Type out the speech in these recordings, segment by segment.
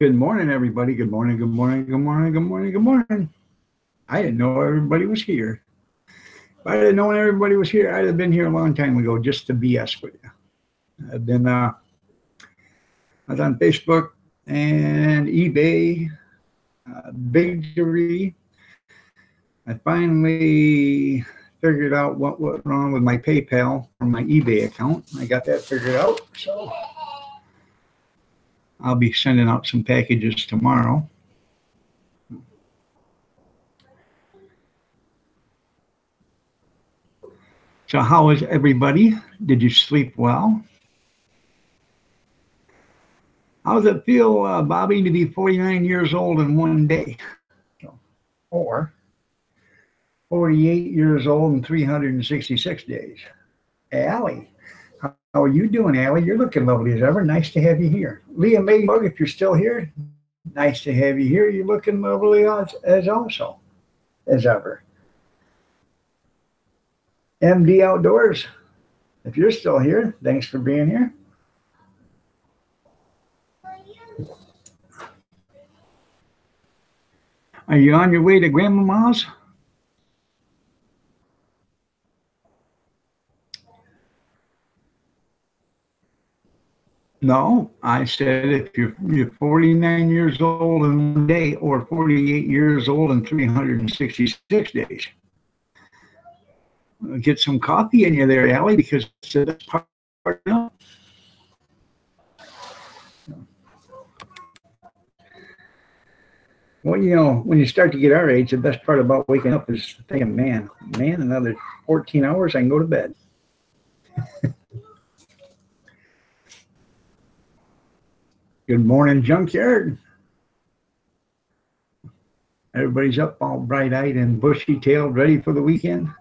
Good morning, everybody. Good morning, good morning, good morning, good morning, good morning. I didn't know everybody was here. If I didn't know everybody was here, I'd have been here a long time ago just to BS with you. I've been, I was on Facebook and eBay, Biggery. I finally figured out what went wrong with my PayPal or my eBay account. I got that figured out. So I'll be sending out some packages tomorrow. So, how is everybody? Did you sleep well? How does it feel, Bobby, to be 49 years old in one day? Or 48 years old in 366 days? Allie, how are you doing, Allie? You're looking lovely as ever. Nice to have you here. Leah Ladybug, if you're still here, nice to have you here. You're looking lovely as also as ever. MD Outdoors, if you're still here, thanks for being here. Are you on your way to Grandmama's? No, I said if you're 49 years old in one day or 48 years old in 366 days, get some coffee in you there, Allie, because that's part of. Well, when you start to get our age, the best part about waking up is thinking, man, another 14 hours, I can go to bed. Good morning, junkyard. Everybody's up all bright eyed and bushy tailed, ready for the weekend.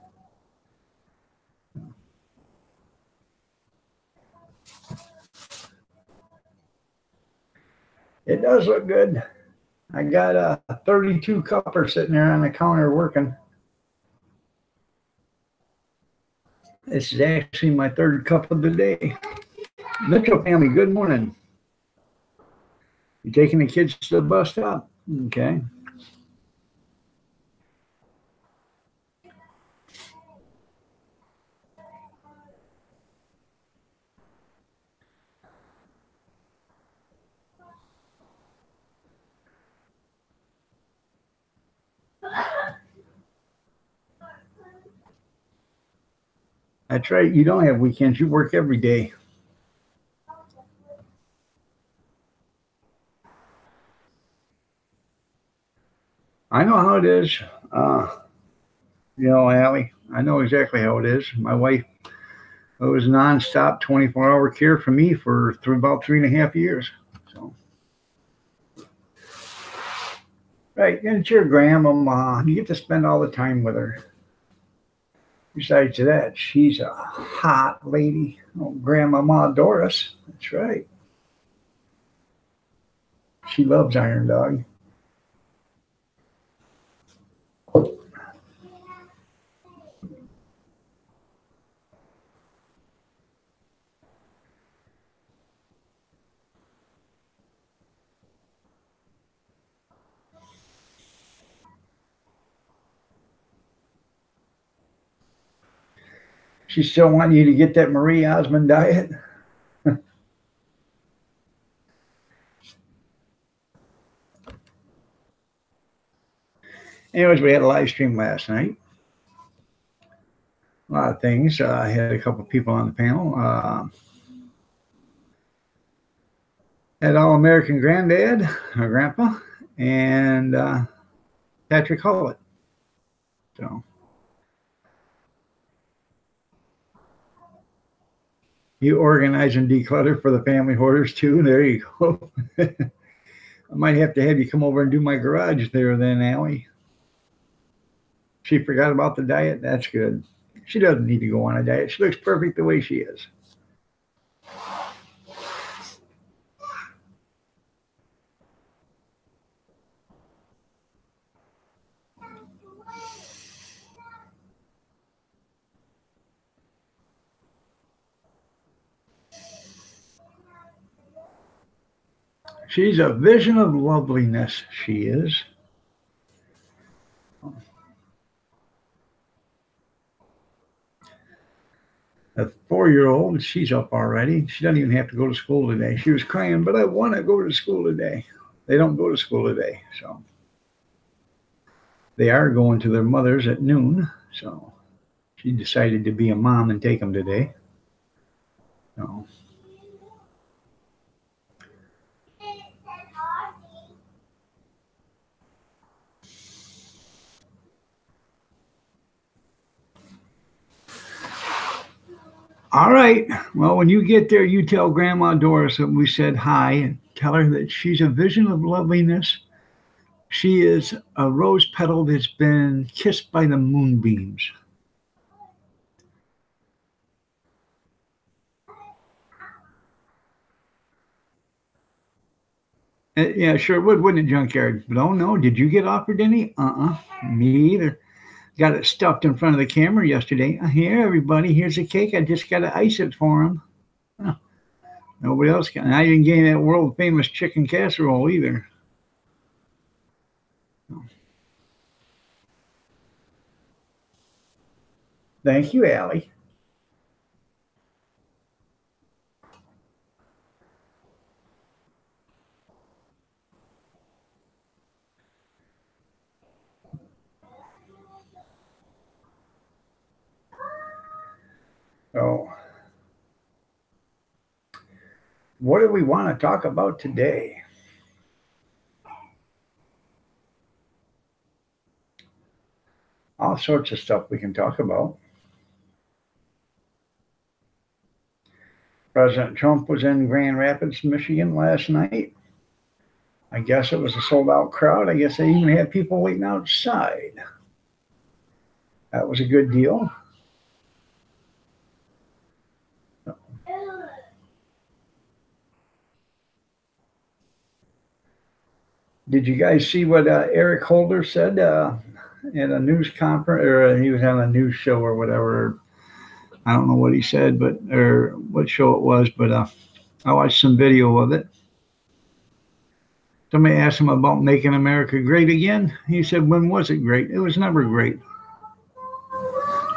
It does look good. I got a 32 cupper sitting there on the counter working. This is actually my third cup of the day. Mitchell family, good morning. You taking the kids to the bus stop? Okay. That's right. You don't have weekends. You work every day. I know how it is. Uh, Allie, I know exactly how it is. My wife, it was nonstop 24-hour care for me for about 3.5 years. So, right. And it's your grandmama. You get to spend all the time with her. Besides that, she's a hot lady. Oh, Grandmama Doris. That's right. She loves Iron Dog. She still want you to get that Marie Osmond diet. Anyways, we had a live stream last night. A lot of things. I had a couple of people on the panel. Had All American Granddad, our grandpa, and Patrick Hollett. So you organize and declutter for the family hoarders too. There you go. I might have you come over and do my garage there, then, Allie. She forgot about the diet. That's good. She doesn't need to go on a diet. She looks perfect the way she is. She's a vision of loveliness, she is. A 4-year-old, she's up already. She doesn't even have to go to school today. She was crying, but I want to go to school today. They don't go to school today, so they are going to their mother's at noon. So she decided to be a mom and take them today. So. All right. Well, when you get there, you tell Grandma Doris that we said hi and tell her that she's a vision of loveliness. She is a rose petal that's been kissed by the moonbeams. Yeah, sure would, wouldn't it, Junkyard? But oh no, did you get offered any? Me either. Got it stuffed in front of the camera yesterday. Here, everybody, here's a cake. I just got to ice it for him. Huh. Nobody else can. I didn't get that world famous chicken casserole either. Thank you, Allie. So, what do we want to talk about today? All sorts of stuff we can talk about. President Trump was in Grand Rapids, Michigan last night. I guess it was a sold out crowd. I guess they even had people waiting outside. That was a good deal. Did you guys see what Eric Holder said in a news conference, or he was on a news show or whatever? I don't know what he said, but or what show it was, but I watched some video of it. Somebody asked him about making America great again. He said, "When was it great? It was never great.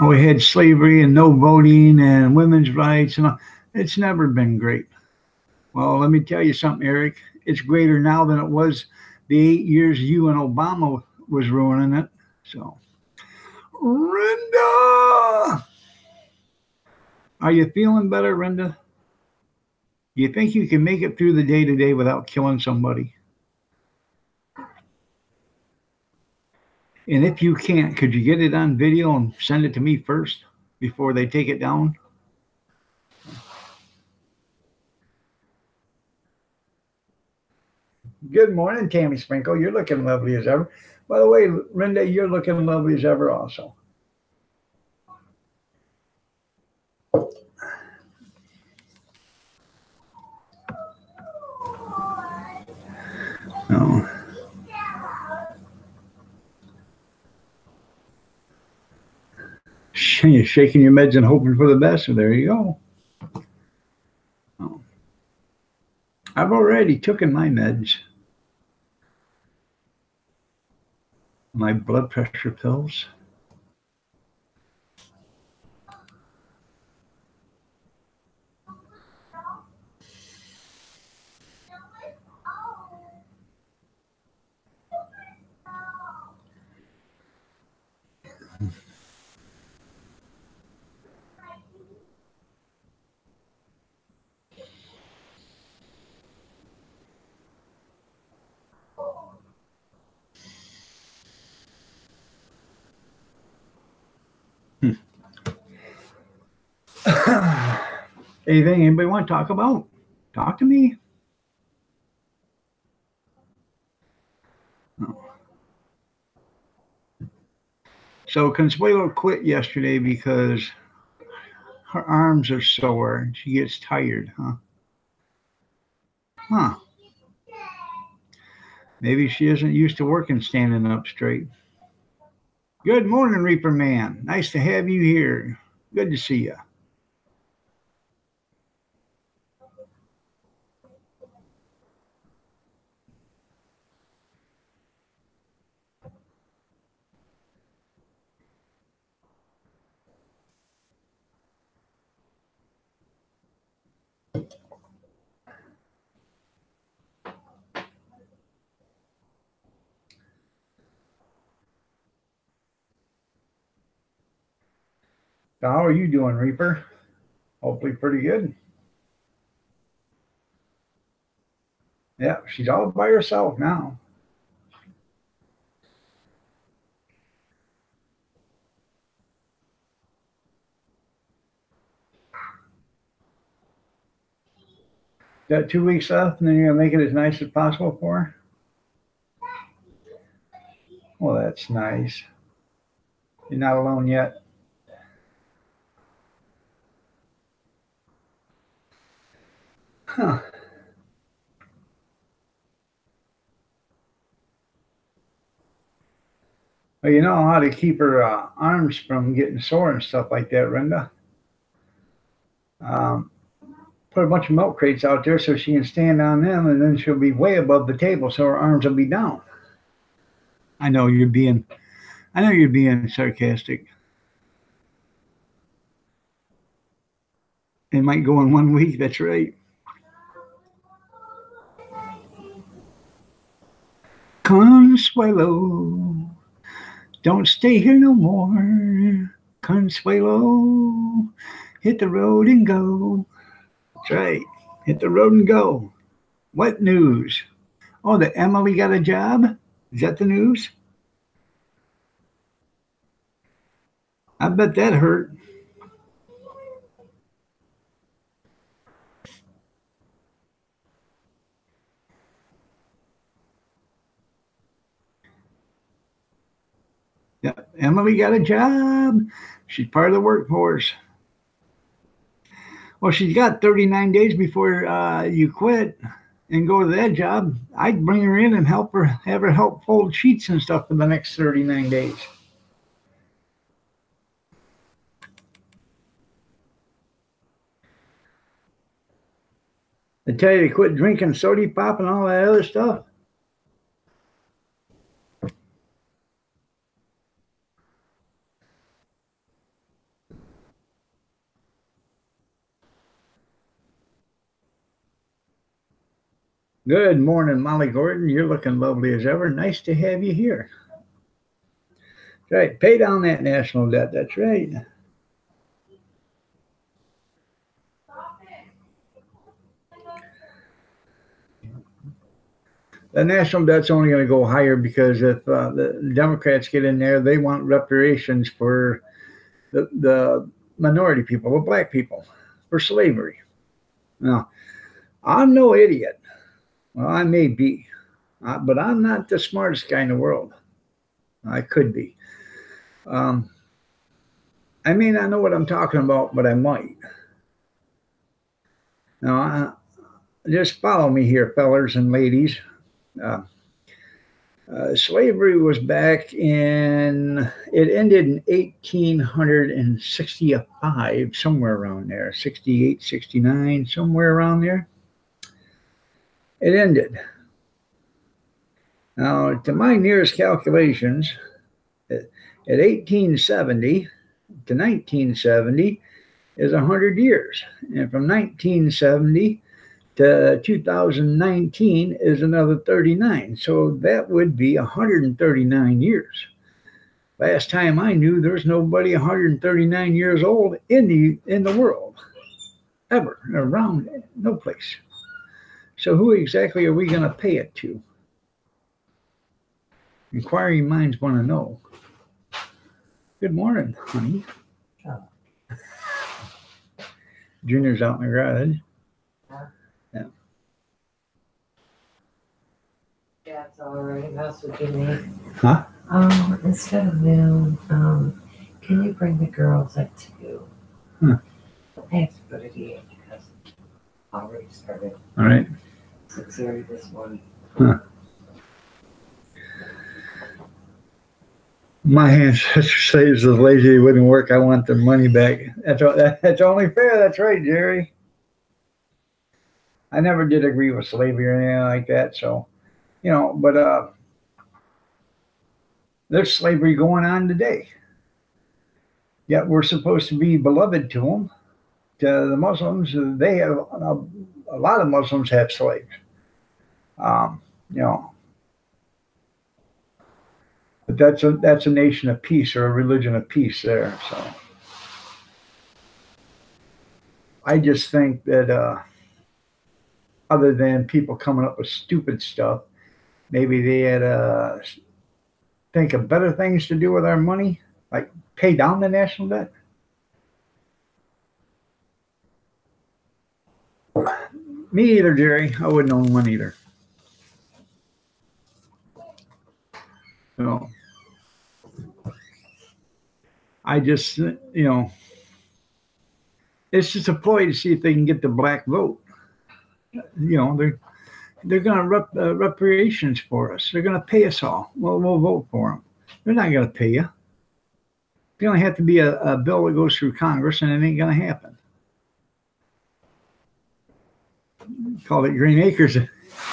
We had slavery and no voting and women's rights, and all. It's never been great." Well, let me tell you something, Eric. It's greater now than it was the 8 years you and Obama was ruining it. So, Renda, are you feeling better, Renda? Do you think you can make it through the day today without killing somebody? And if you can't, could you get it on video and send it to me first before they take it down? Good morning, Tammy Sprinkle. You're looking lovely as ever. By the way, Renda, you're looking lovely as ever also. No. You're shaking your meds and hoping for the best. So there you go. Oh. I've already taken my meds. My blood pressure pills. Anything anybody want to talk about? Talk to me. Oh. So Consuelo quit yesterday because her arms are sore and she gets tired, huh? Huh. Maybe she isn't used to working standing up straight. Good morning, Reaper Man. Nice to have you here. Good to see you. So how are you doing, Reaper? Hopefully pretty good. Yeah, she's all by herself now. Got 2 weeks left, and then you're gonna make it as nice as possible for her. Well, that's nice. You're not alone yet. Huh. Well, you know how to keep her arms from getting sore and stuff like that, Brenda. Um, put a bunch of milk crates out there so she can stand on them, and then she'll be way above the table, so her arms will be down. I know you're being, I know you're being sarcastic. It might go in 1 week. That's right. Consuelo, don't stay here no more. Consuelo, hit the road and go. That's right. Hit the road and go. What news? Oh, that Emily got a job? Is that the news? I bet that hurt. Yeah, Emily got a job. She's part of the workforce. Well, she's got 39 days before you quit and go to that job. I'd bring her in and help her, have her help fold sheets and stuff for the next 39 days. I tell you to quit drinking soda pop and all that other stuff. Good morning, Molly Gordon. You're looking lovely as ever. Nice to have you here. Right, pay down that national debt. That's right. The national debt's only going to go higher because if the Democrats get in there, they want reparations for the minority people, the black people, for slavery. Now, I'm no idiot. Well, I may be, but I'm not the smartest guy in the world. I could be. I may not know what I'm talking about, but I might. Now, just follow me here, fellers and ladies. Slavery was back in, it ended in 1865, somewhere around there, 68, 69, somewhere around there. It ended. Now, to my nearest calculations, at 1870 to 1970 is 100 years. And from 1970 to 2019 is another 39. So that would be 139 years. Last time I knew, there's nobody 139 years old in the world, ever, around, no place. So who exactly are we going to pay it to? Inquiring minds want to know. Good morning, honey. Oh. Junior's out in the garage. Yeah. That's all right. That's what you need. Huh? Instead of noon, can you bring the girls at 2? Huh. I have to go to the 8 because I already started. All right. 6:30 this morning. Huh. My ancestor says the lazy wouldn't work. I want their money back. That's only fair. That's right, Jerry. I never did agree with slavery or anything like that. So, but there's slavery going on today. Yet we're supposed to be beloved to them. To the Muslims, they have a lot of Muslims have slaves. But that's a nation of peace or a religion of peace there. So I just think that other than people coming up with stupid stuff, maybe they had think of better things to do with our money, like pay down the national debt. Me either, Jerry. I wouldn't own one either. So I just, it's just a ploy to see if they can get the black vote. They're going to reparations for us. They're going to pay us all. Well, we'll vote for them. They're not going to pay you. It's going to have to be a bill that goes through Congress, and it ain't going to happen. Call it Green Acres.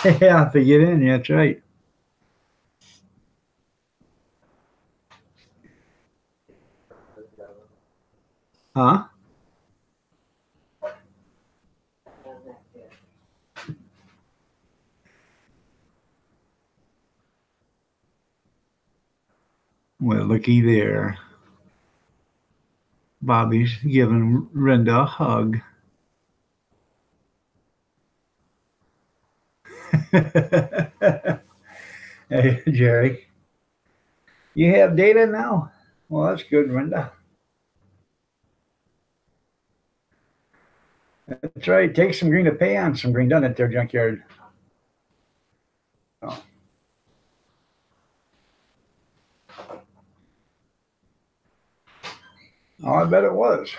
Yeah, to get in. That's right. Huh? Well, looky there. Bobby's giving Brenda a hug. Hey, Jerry. You have data now? Well, that's good, Brenda. That's right. Take some green to pay on some green, doesn't it, there, Junkyard? Oh. Oh, I bet it was.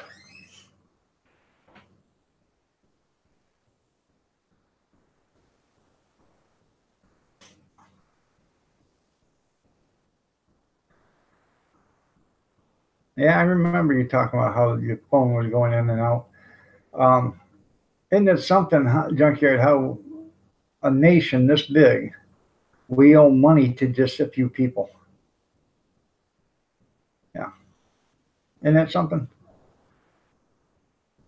Yeah, I remember you talking about how your phone was going in and out. Um, isn't it something, Junkyard, how a nation this big, we owe money to just a few people? Yeah. Isn't that something?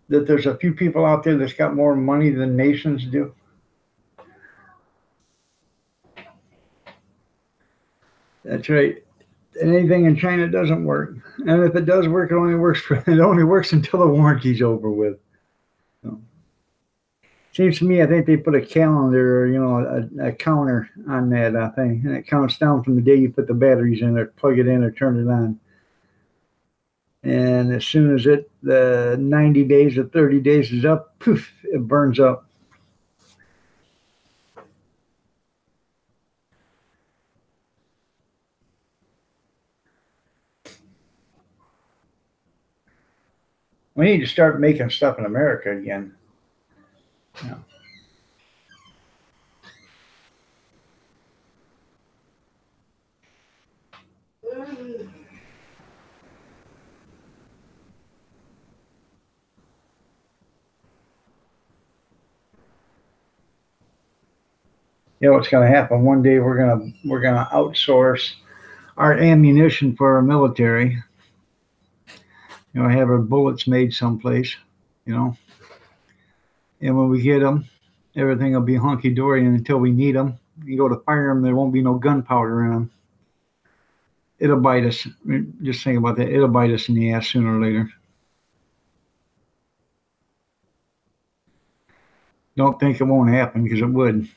That there's a few people out there that's got more money than nations do? That's right. Anything in China doesn't work. And if it does work, it only works until the warranty's over with. So, seems to me, I think they put a calendar, a counter on that thing, and it counts down from the day you put the batteries in or plug it in or turn it on. And as soon as the 90 days or 30 days is up, poof, it burns up. We need to start making stuff in America again. Yeah. You know what's going to happen? One day we're gonna outsource our ammunition for our military. Have our bullets made someplace. And when we get them, everything will be hunky dory, and until we need them, you go to fire them, there won't be no gunpowder in them. It'll bite us. Just think about that. It'll bite us in the ass sooner or later. Don't think it won't happen, because it would.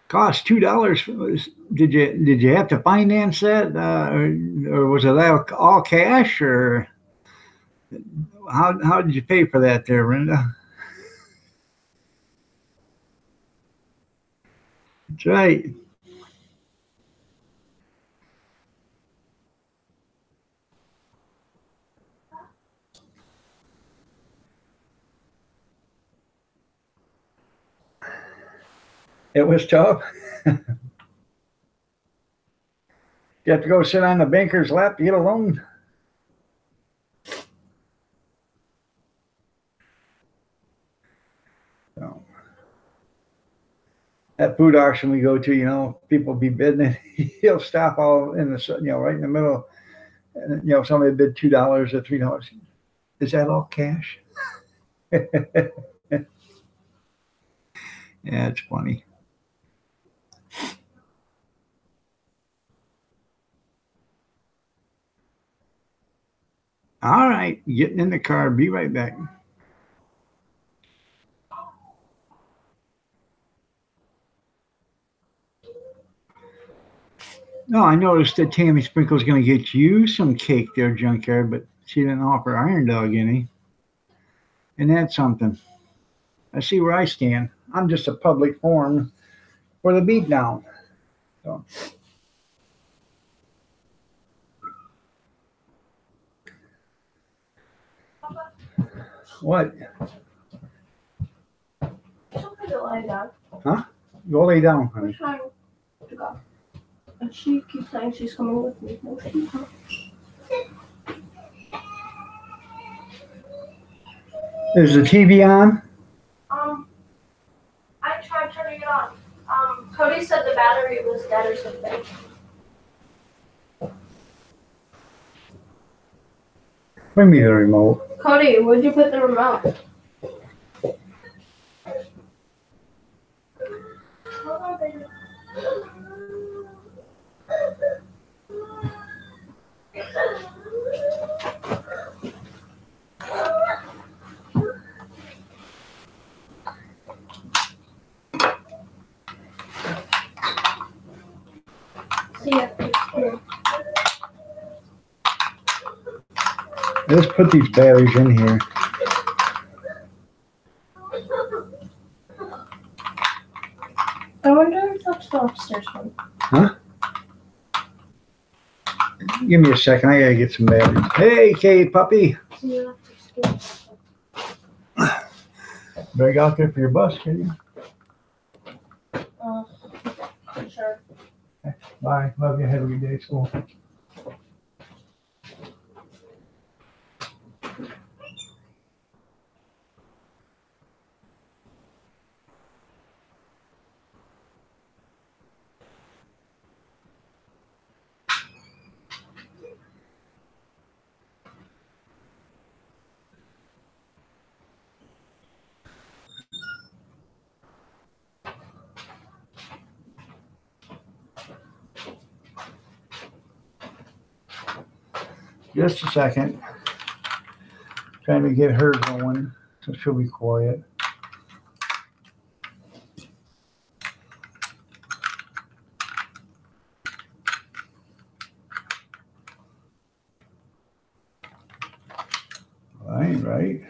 Cost $2. Did you have to finance that, or was it all cash, or how did you pay for that, there, Brenda? That's right. It was tough. You have to go sit on the banker's lap to get a loan. So, that food auction we go to, people be bidding it. He'll stop all in the, right in the middle. And, somebody bid $2 or $3. Is that all cash? Yeah, it's funny. All right, getting in the car. Be right back. No, I noticed that Tammy Sprinkle's going to get you some cake there, Junkyard, but she didn't offer Iron Dog any. And that's something. I see where I stand. I'm just a public forum for the beatdown. So. What? Lie down. Huh? Go lay down, We're honey. trying to go. And she keeps saying she's coming with me. No, she's not. Is the TV on? I tried turning it on. Cody said the battery was dead or something. Bring me the remote. Cody, where'd you put the remote? Hold on, baby. See ya. Let's put these batteries in here. I wonder if that's the upstairs one. Huh? Give me a second. I gotta get some batteries. Hey, Kate, puppy. See you after school. Better get out there for your bus, can you? Sure. Bye. Love you. Have a good day at school. Just a second. Trying to get her going, so she'll be quiet. Right.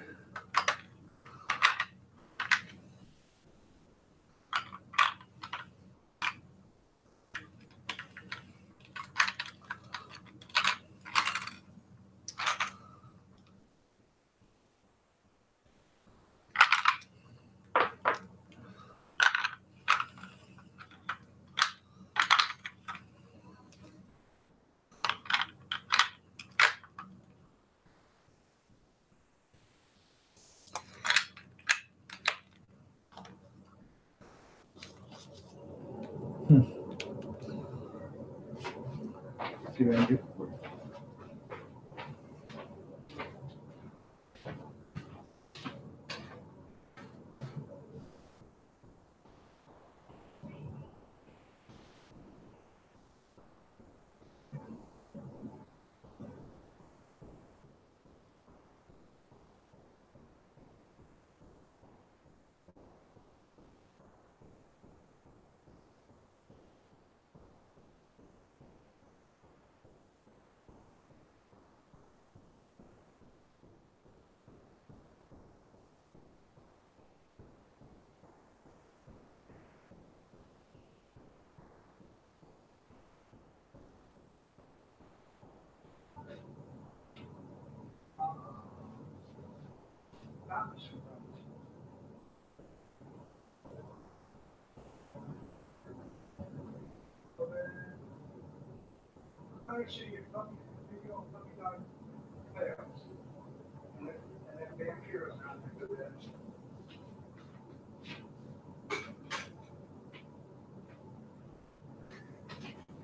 See what I do.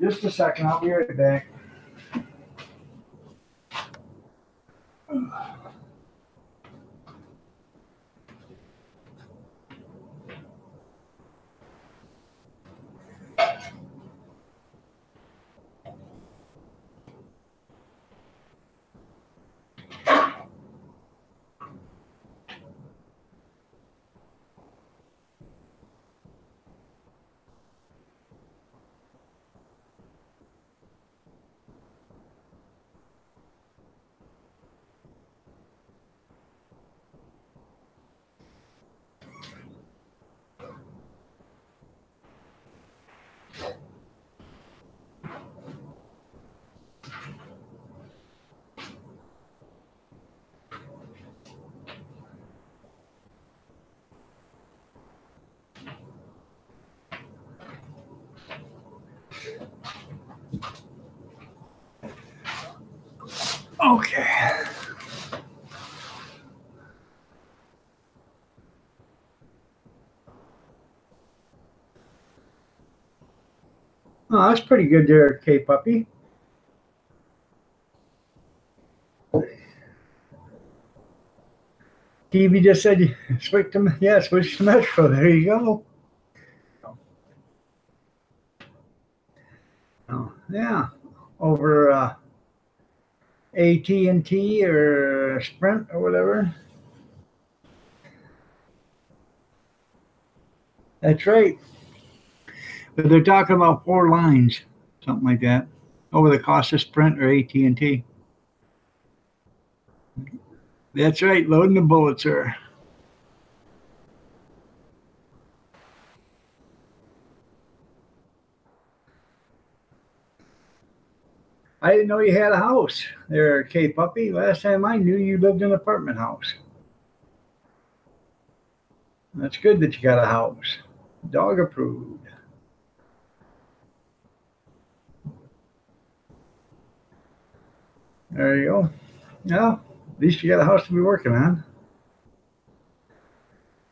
Just a second, I'll be right back. Okay. Oh, that's pretty good there, K Puppy. TV just said switch to Metro. There you go. Oh, yeah, over AT&T or Sprint or whatever. That's right. But they're talking about 4 lines, something like that, over the cost of Sprint or AT&T. That's right, loading the bullets, sir. I didn't know you had a house there, K Puppy. Last time I knew you lived in an apartment house. That's good that you got a house. Dog approved. There you go. Yeah, at least you got a house to be working on.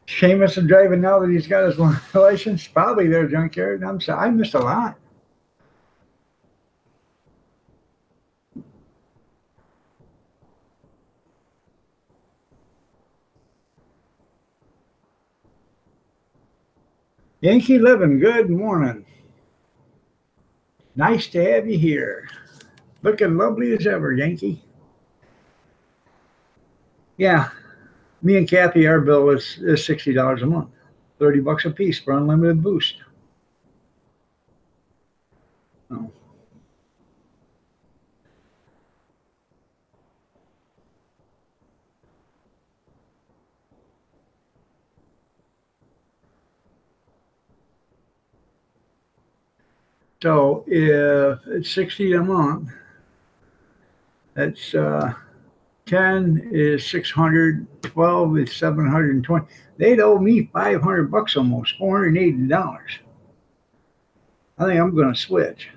Seamus is driving now that he's got his license. Probably their junkyard. I'm sorry, I missed a lot. Yankee Living, good morning. Nice to have you here. Looking lovely as ever, Yankee. Yeah, me and Kathy, our bill is $60 a month, $30 a piece for unlimited boost. Oh. So if it's 60 a month, that's 10 is 600, 12 is 720. They'd owe me $500 almost, $480. I think I'm going to switch.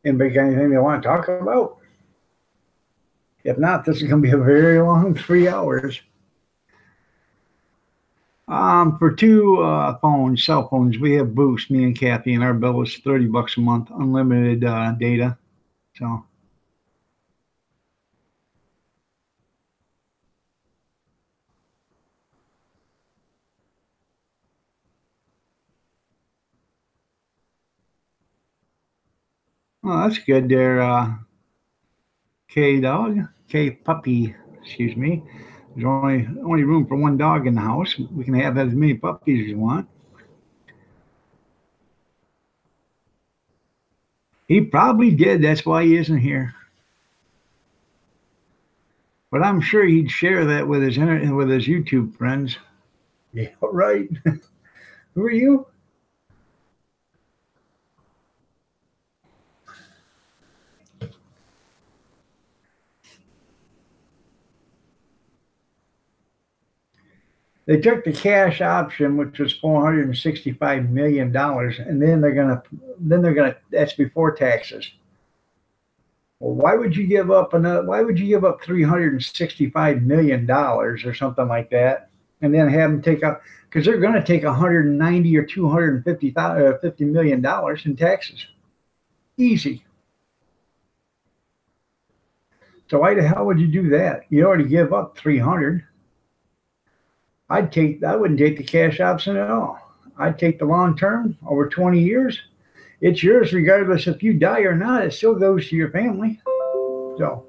Anybody got anything they want to talk about? If not, this is going to be a very long 3 hours. For two phones, cell phones, we have Boost, me and Kathy, and our bill is $30 a month, unlimited data. So well, that's good there, K dog, K puppy, excuse me. There's only room for one dog in the house. We can have as many puppies as you want. He probably did. That's why he isn't here. But I'm sure he'd share that with his YouTube friends. Yeah, right. Who are you? They took the cash option, which was $465 million, and then they're gonna that's before taxes. Well, why would you give up $365 million or something like that, and then have them take up, because they're going to take 190 or 250 million dollars in taxes. Easy. So why the hell would you do that? You already give up 300. I wouldn't take the cash option at all. I'd take the long term over 20 years. It's yours regardless if you die or not. It still goes to your family. So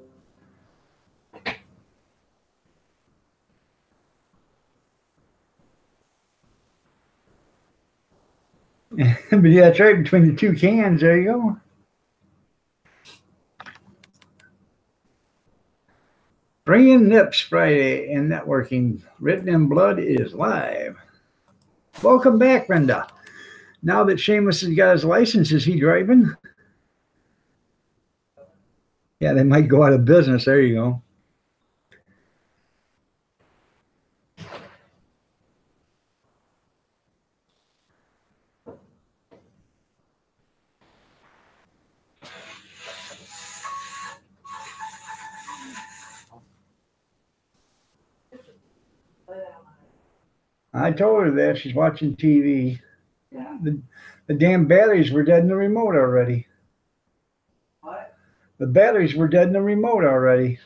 But yeah, that's right between the two cans. There you go. Bringing Nips Friday and networking. Written in Blood is live. Welcome back, Brenda. Now that Seamus has got his license, is he driving? Yeah, they might go out of business. There you go. I told her that. She's watching TV. Yeah. The damn batteries were dead in the remote already. What? The batteries were dead in the remote already.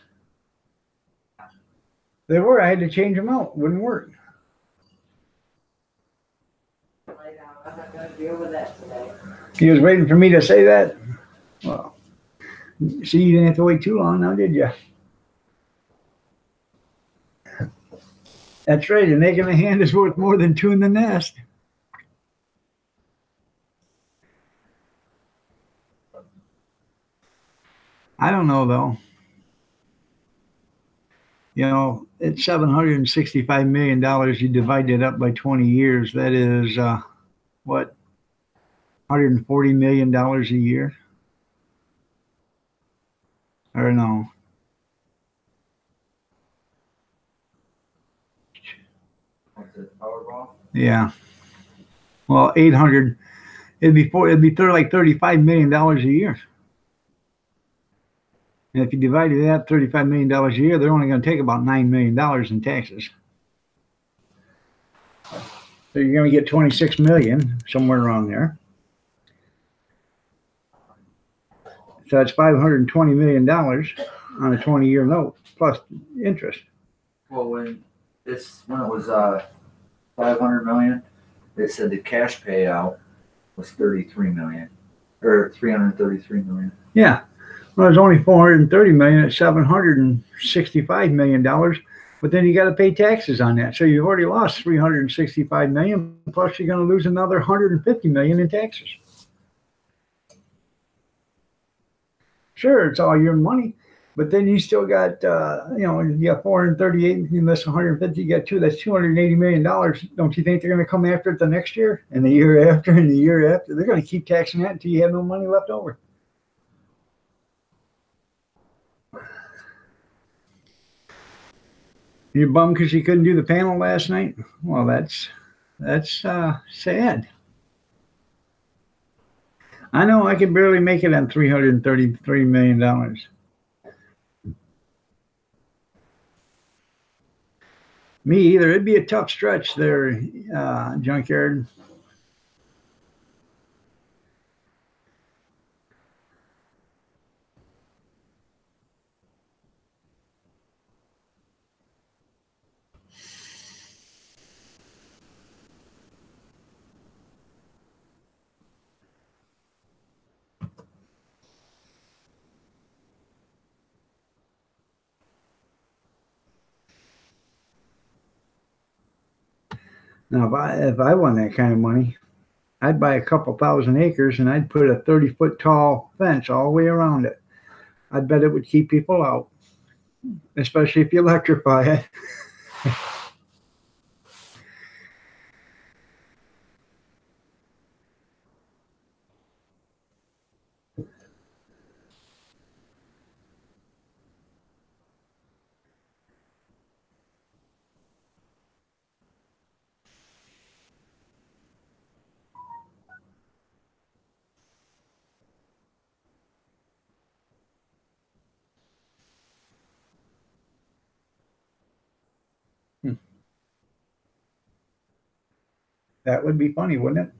They were. I had to change them out. Wouldn't work. I'm not going to deal with that today. He was waiting for me to say that. Well, see, you didn't have to wait too long now, did you? That's right. An egg in the hand is worth more than two in the nest. I don't know, though. You know, it's $765 million. You divide it up by 20 years. That is, what, $140 million a year? Or no? What's it, Powerball? Yeah. Well, 800. It'd be like $35 million a year. And if you divided that $35 million a year, they're only going to take about $9 million in taxes. So you're going to get 26 million, somewhere around there. So that's $520 million on a 20-year note plus interest. Well, when it was 500 million, they said the cash payout was 33 million or 333 million. Yeah. Well, it's only 430 million at $765 million, but then you got to pay taxes on that. So you've already lost 365 million, plus you're going to lose another 150 million in taxes. Sure, it's all your money, but then you still got, you got 438 less 150, you got that's $280 million. Don't you think they're going to come after it the next year and the year after and the year after? They're going to keep taxing that until you have no money left over. You bummed because you couldn't do the panel last night? Well, that's sad. I know I could barely make it on $333 million. Me either. It'd be a tough stretch there, Junkyard. Now, if I won that kind of money, I'd buy a couple thousand acres and I'd put a 30-foot tall fence all the way around it. I bet it would keep people out, especially if you electrify it. That would be funny, wouldn't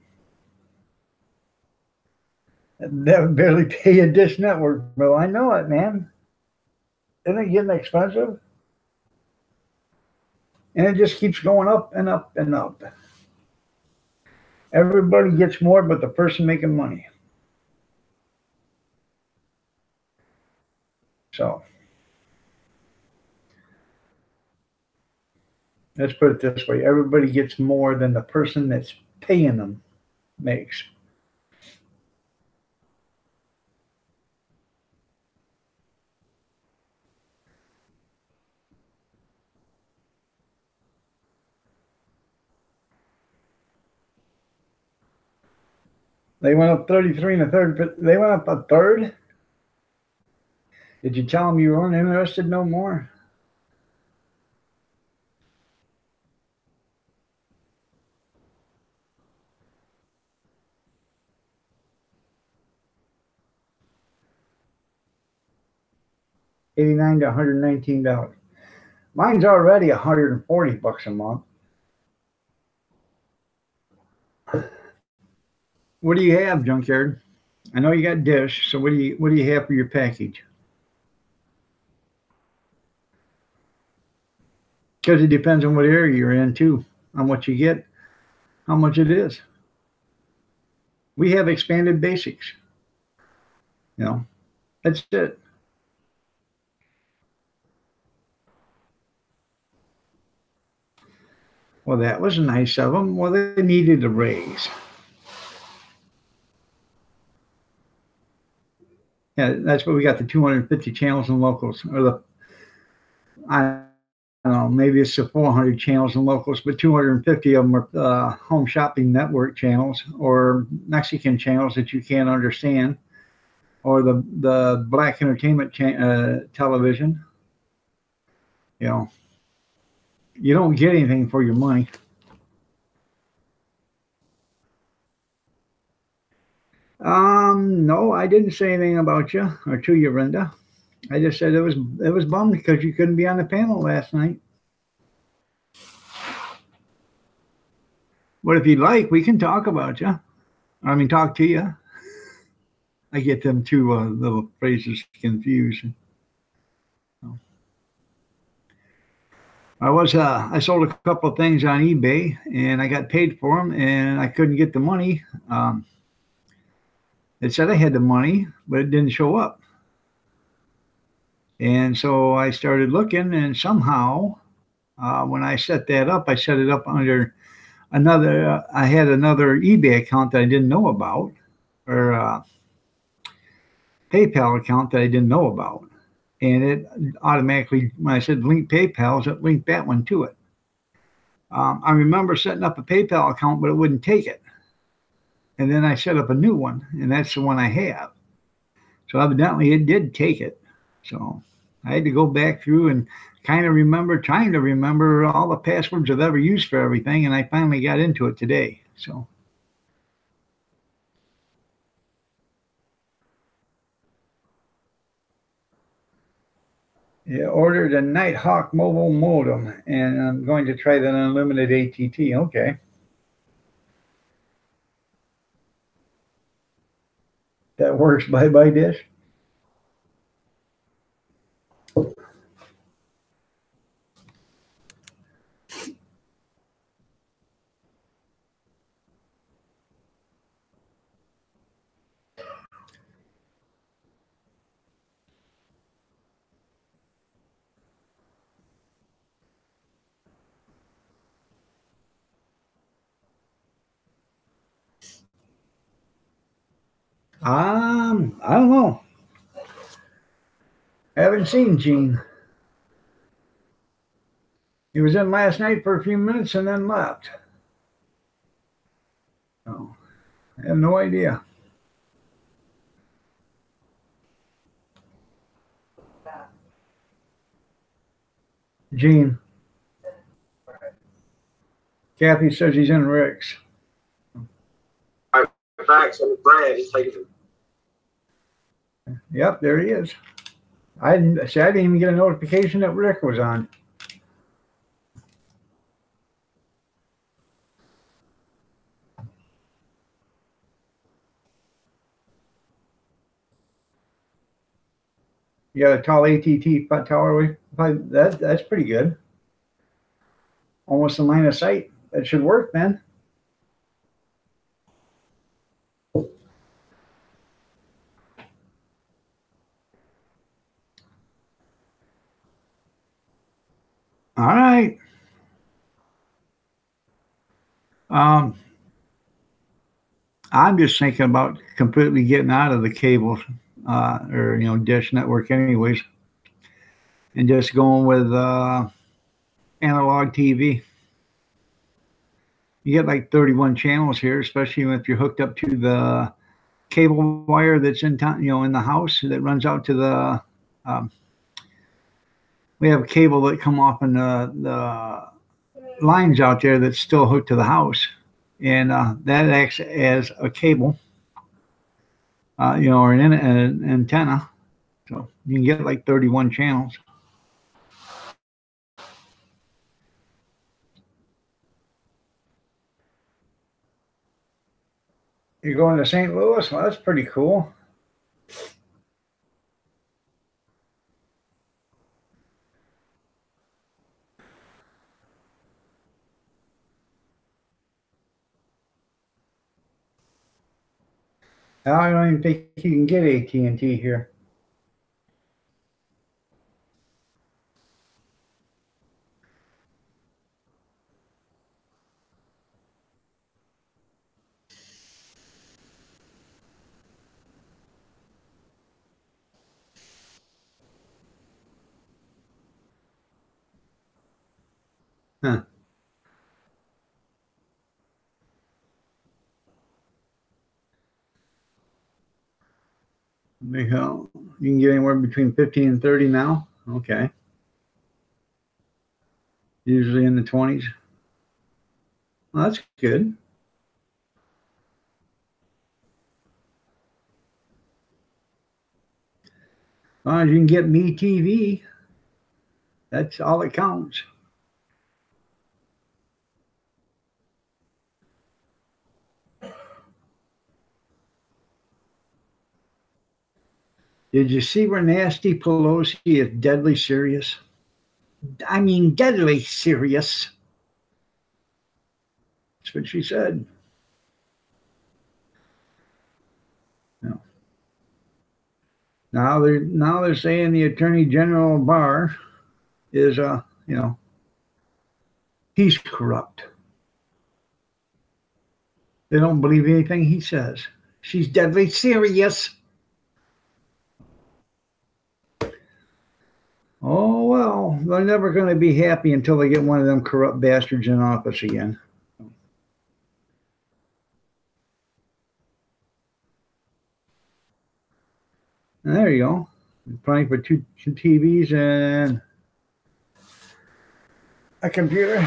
it? That would barely pay a Dish Network bill. I know it, man. Isn't it getting expensive? And it just keeps going up and up and up. Everybody gets more but the person making money. So let's put it this way. Everybody gets more than the person that's paying them makes. They went up 33 and a third, but they went up a third. Did you tell them you weren't interested no more? $89 to $119. Mine's already $140 a month. What do you have, Junkyard? I know you got Dish, so what do you have for your package? Because it depends on what area you're in too, on what you get, how much it is. We have expanded basics. You know, that's it. Well, that was nice of them. Well, they needed a raise. Yeah, that's what we got, the 250 channels and locals, or the, I don't know, maybe it's the 400 channels and locals, but 250 of them are home shopping network channels or Mexican channels that you can't understand, or the black entertainment television. You know, you don't get anything for your money. No, I didn't say anything about you or to you, Brenda. I just said it was bummed because you couldn't be on the panel last night. But if you'd like, we can talk about you. I mean, talk to you. I get them two little phrases confused. I sold a couple of things on eBay and I got paid for them and I couldn't get the money. It said I had the money, but it didn't show up. And so I started looking, and somehow when I set that up, I set it up under another, I had another eBay account that I didn't know about, or PayPal account that I didn't know about. And it automatically, when I said link PayPal, it linked that one to it. I remember setting up a PayPal account, but it wouldn't take it. And then I set up a new one, and that's the one I have. So evidently it did take it. So I had to go back through and trying to remember all the passwords I've ever used for everything, and I finally got into it today. So yeah, ordered a Nighthawk mobile modem, and I'm going to try that unlimited ATT. Okay. That works. Bye-bye, Dish. I don't know. I haven't seen Gene. He was in last night for a few minutes and then left. Oh, I have no idea. Gene. Kathy says he's in Rick's. Max and Brad, he's taking. Yep, there he is. I didn't even get a notification that Rick was on. You got a tall ATT tower. That's pretty good. Almost a line of sight. That should work, man. All right. I'm just thinking about completely getting out of the cable, or Dish Network, anyways, and just going with analog TV. You get like 31 channels here, especially if you're hooked up to the cable wire that's in town, in the house that runs out to the. Um, we have a cable that come off in the lines out there that's still hooked to the house, and that acts as a cable, or an antenna. So you can get like 31 channels. You're going to St. Louis? Well, that's pretty cool. I don't even think you can get AT&T here. Huh. You can get anywhere between 15 and 30 now. Okay. Usually in the 20s. Well, that's good. As long as you can get Me TV, that's all that counts. Did you see where Nasty Pelosi is deadly serious? I mean, deadly serious. That's what she said. No. Now they're saying the Attorney General Barr is he's corrupt. They don't believe anything he says. She's deadly serious. Oh, well, they're never going to be happy until they get one of them corrupt bastards in office again. And there you go. Applying for two TVs and a computer.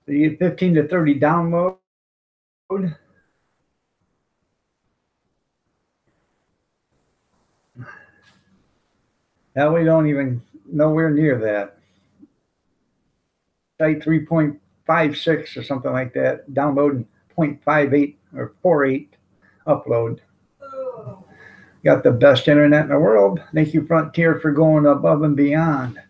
So you get 15 to 30 download. Now we don't even nowhere near that. Site 3.56 or something like that. Download 0.58 or 48 upload. Got the best internet in the world. Thank you, Frontier, for going above and beyond.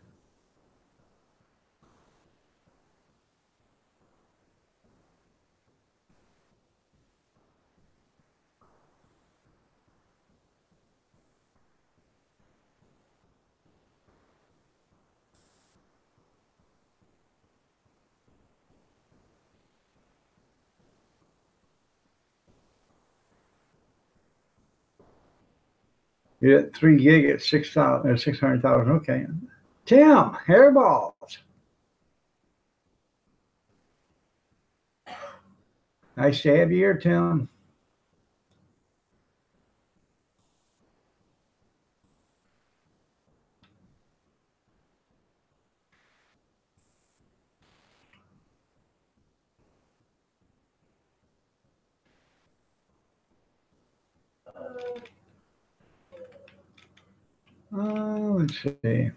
You're at 3 gig at 6,000 or 600,000. Okay. Tim, hairballs. Nice to have you here, Tim. Let's see. See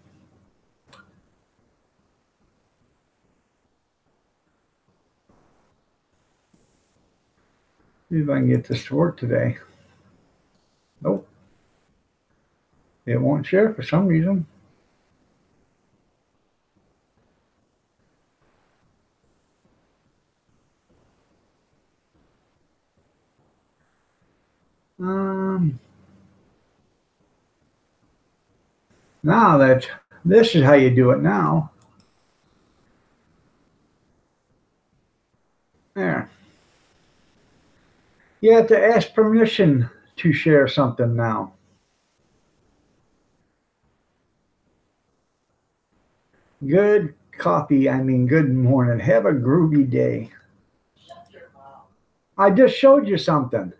if I can get this to work today. Nope. It won't share for some reason. Now this is how you do it now. There. You have to ask permission to share something now. Good coffee. I mean, good morning. Have a groovy day. Shut your mouth. I just showed you something.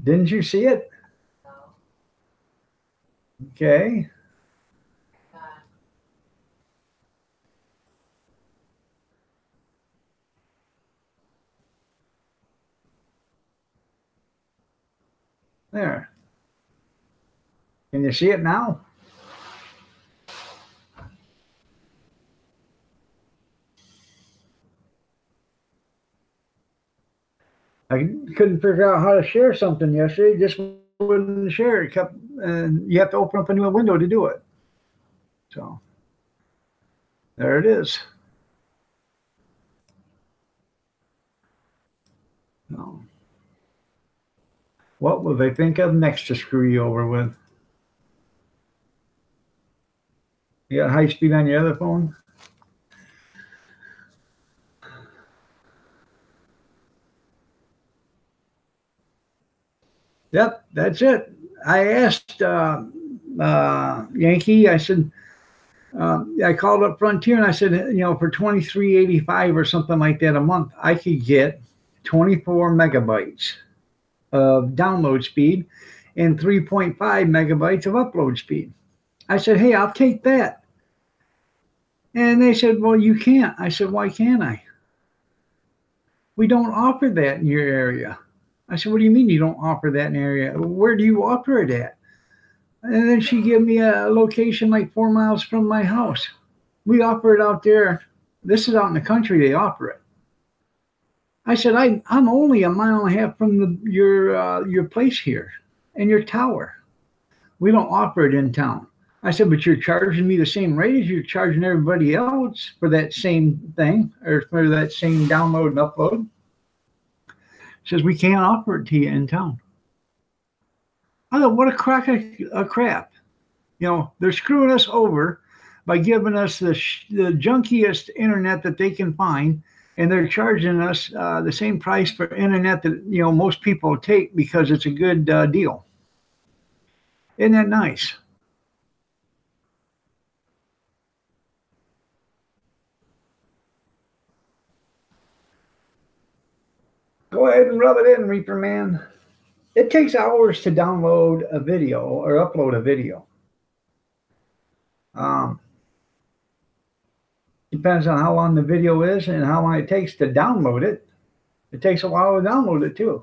Didn't you see it? No. Okay. God. There. Can you see it now? I couldn't figure out how to share something yesterday. Just wouldn't share. It kept, and you have to open up a new window to do it. So there it is. So, what will they think of next to screw you over with? You got high speed on your other phone? Yep, that's it. I asked Yankee. I said, I called up Frontier and I said, for 23.85 or something like that a month, I could get 24 megabytes of download speed and 3.5 megabytes of upload speed. I said, hey, I'll take that. And they said, well, you can't. I said, why can't I? We don't offer that in your area. I said, what do you mean you don't offer that in the area? Where do you offer it at? And then she gave me a location like 4 miles from my house. We offer it out there. This is out in the country, they offer it. I said, I'm only a mile and a half from your place here and your tower. We don't offer it in town. I said, but you're charging me the same rate as you're charging everybody else for that same thing or for that same download and upload. She says, we can't offer it to you in town. I thought, what a crock of crap. They're screwing us over by giving us the junkiest internet that they can find, and they're charging us the same price for internet that most people take because it's a good deal. Isn't that nice? Go ahead and rub it in, Reaper Man. It takes hours to download a video or upload a video. Depends on how long the video is and how long it takes to download it. It takes a while to download it too.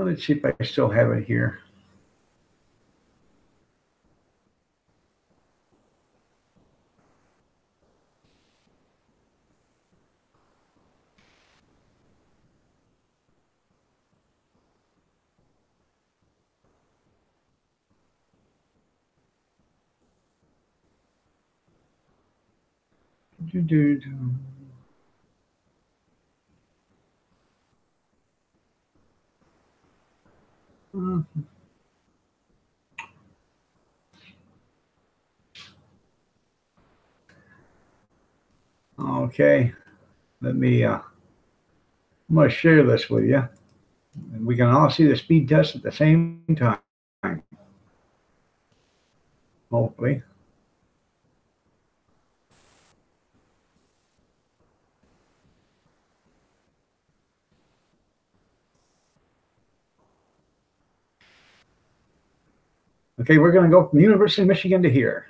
Let's see if I still have it here. Okay, let me. I'm going to share this with you, and we can all see the speed test at the same time. Hopefully. Okay, we're going to go from University of Michigan to here.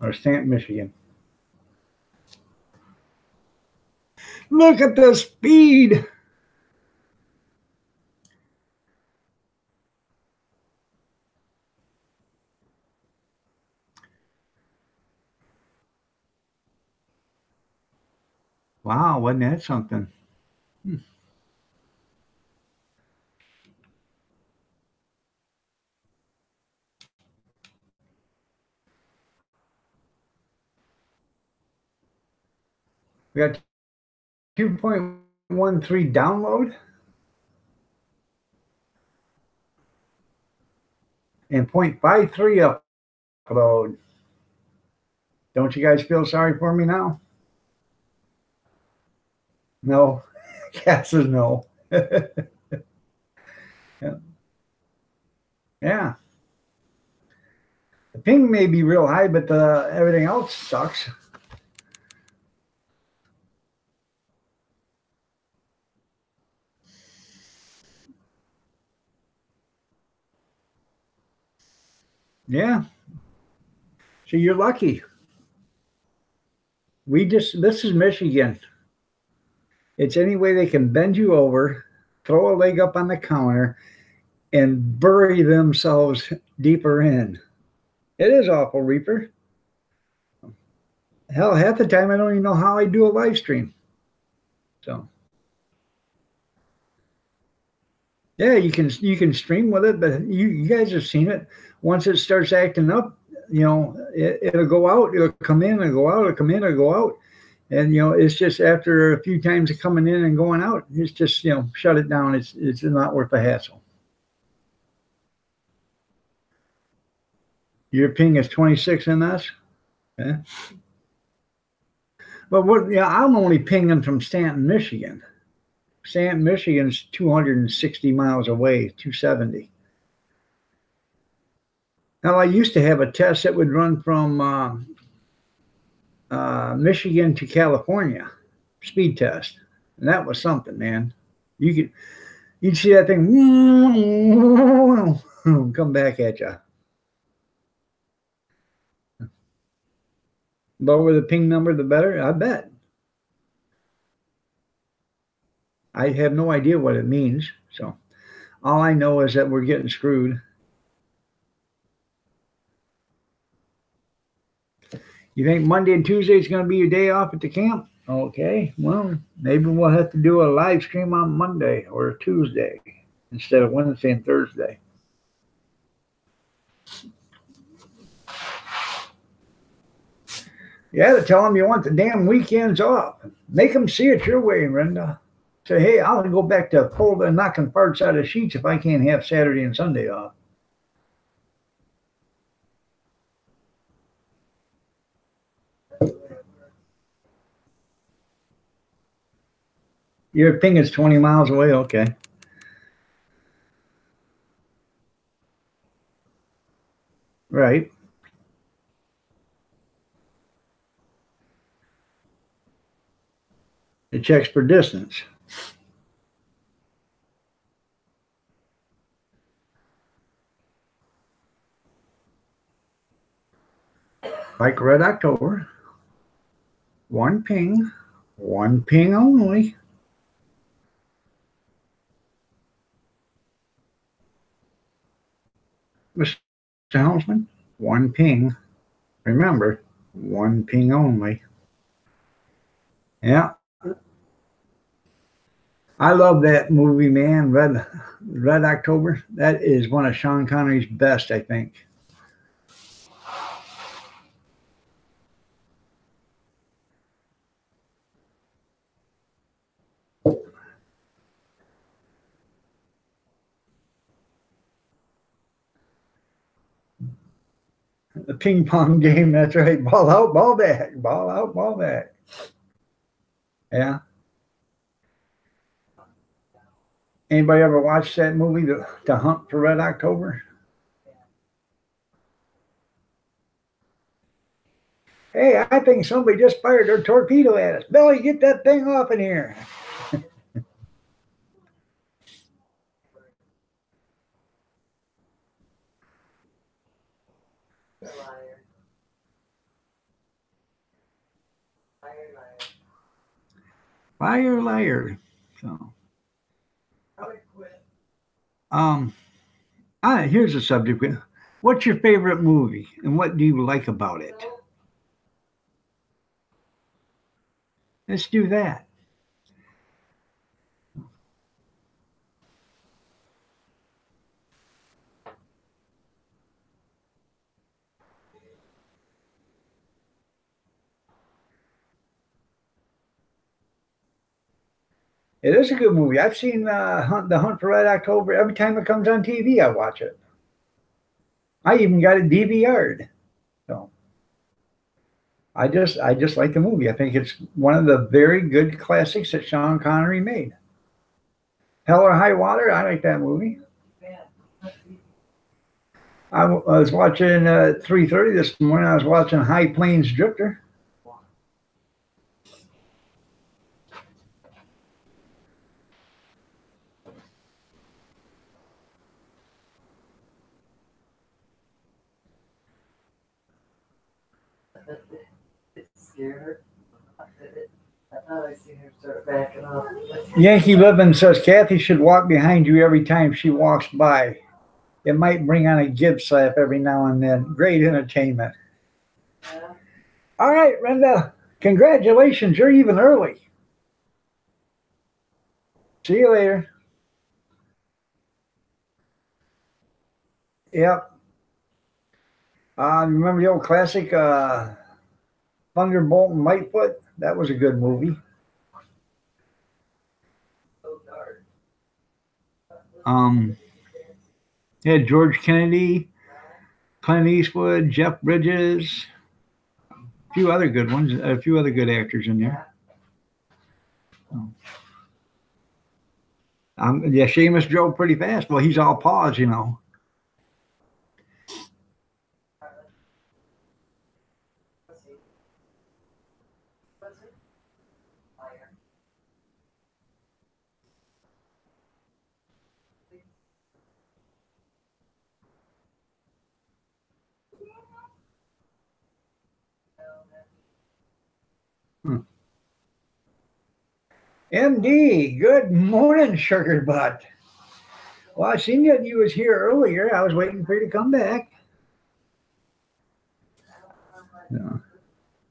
Or Stanton, Michigan. Look at the speed. Wow, wasn't that something? We got 2.13 download and 0.53 upload. Don't you guys feel sorry for me now? No. Cat says no. Yeah. Yeah. The ping may be real high, but everything else sucks. Yeah. So you're lucky. This is Michigan. It's any way they can bend you over, throw a leg up on the counter, and bury themselves deeper in. It is awful, Reaper. Hell, half the time I don't even know how I do a live stream. So yeah, you can stream with it, but you guys have seen it. Once it starts acting up, it'll go out, it'll come in and go out, it'll come in and go out. And it's just after a few times of coming in and going out, it's just shut it down. It's not worth the hassle. Your ping is 26 ms. Okay. But I'm only pinging from Stanton, Michigan. Stanton, Michigan is 260 miles away, 270. Now, I used to have a test that would run from Michigan to California, speed test. And that was something, man. You'd see that thing come back at you. Lower the ping number, the better, I bet. I have no idea what it means. So all I know is that we're getting screwed. You think Monday and Tuesday is going to be your day off at the camp? Okay, well, maybe we'll have to do a live stream on Monday or Tuesday instead of Wednesday and Thursday. You had to tell them you want the damn weekends off. Make them see it your way, Brenda. Say, hey, I'll go back to folding and knocking parts out of sheets if I can't have Saturday and Sunday off. Your ping is 20 miles away? Okay. Right. It checks for distance. Like Red October. One ping only. Mr. Helmsman, one ping. Remember, one ping only. Yeah. I love that movie, man. Red October. That is one of Sean Connery's best, I think. The ping pong game, that's right. Ball out, ball back. Ball out, ball back. Yeah. Anybody ever watched that movie, The Hunt for Red October? Hey, I think somebody just fired their torpedo at us. Billy, get that thing off in here. Liar, liar. So, here's a subject. What's your favorite movie, and what do you like about it? Let's do that. It is a good movie. I've seen The Hunt for Red October. Every time it comes on TV, I watch it. I even got it DVR'd. So I just like the movie. I think it's one of the very good classics that Sean Connery made. Hell or High Water. I like that movie. I was watching 3:30 this morning. I was watching High Plains Drifter. It's scared. I thought I seen her start backing up. Yankee Living says Kathy should walk behind you every time she walks by. It might bring on a give slap every now and then. Great entertainment. Yeah. All right, Brenda. Congratulations. You're even early. See you later. Yep. Remember the old classic Thunderbolt and Lightfoot? That was a good movie. Had George Kennedy, Clint Eastwood, Jeff Bridges, a few other good ones, a few other good actors in there. Yeah, Seamus drove pretty fast. Well, he's all paws, you know. MD, good morning, sugar butt. Well, I seen that you was here earlier. I was waiting for you to come back. No.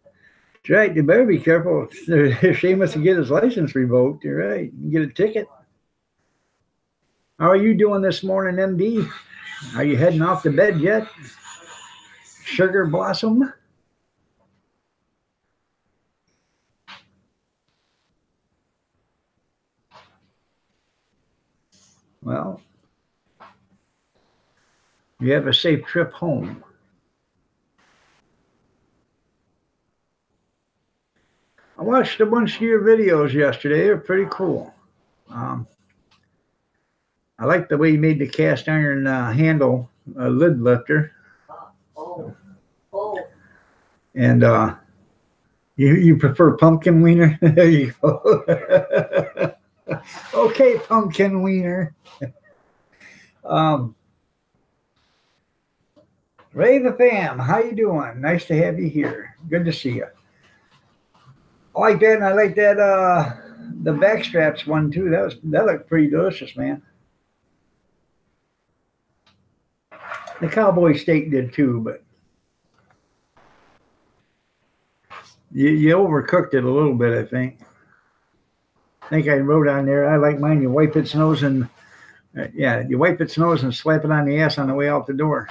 That's right. You better be careful. If Seamus will get his license revoked, you're right. You get a ticket. How are you doing this morning, MD? Are you heading off to bed yet? Sugar Blossom? Well, you have a safe trip home. I watched a bunch of your videos yesterday. They're pretty cool. I like the way you made the cast iron handle lid lifter. Oh. And you prefer pumpkin wiener? There you go. Okay, pumpkin wiener. Ray the fam, how you doing? Nice to have you here. Good to see you. I like that, and I like that the backstraps one too. That looked pretty delicious, man. The cowboy steak did too, but you overcooked it a little bit, I think. I think I wrote on there, I like mine, you wipe its nose and, yeah, you wipe its nose and slap it on the ass on the way out the door.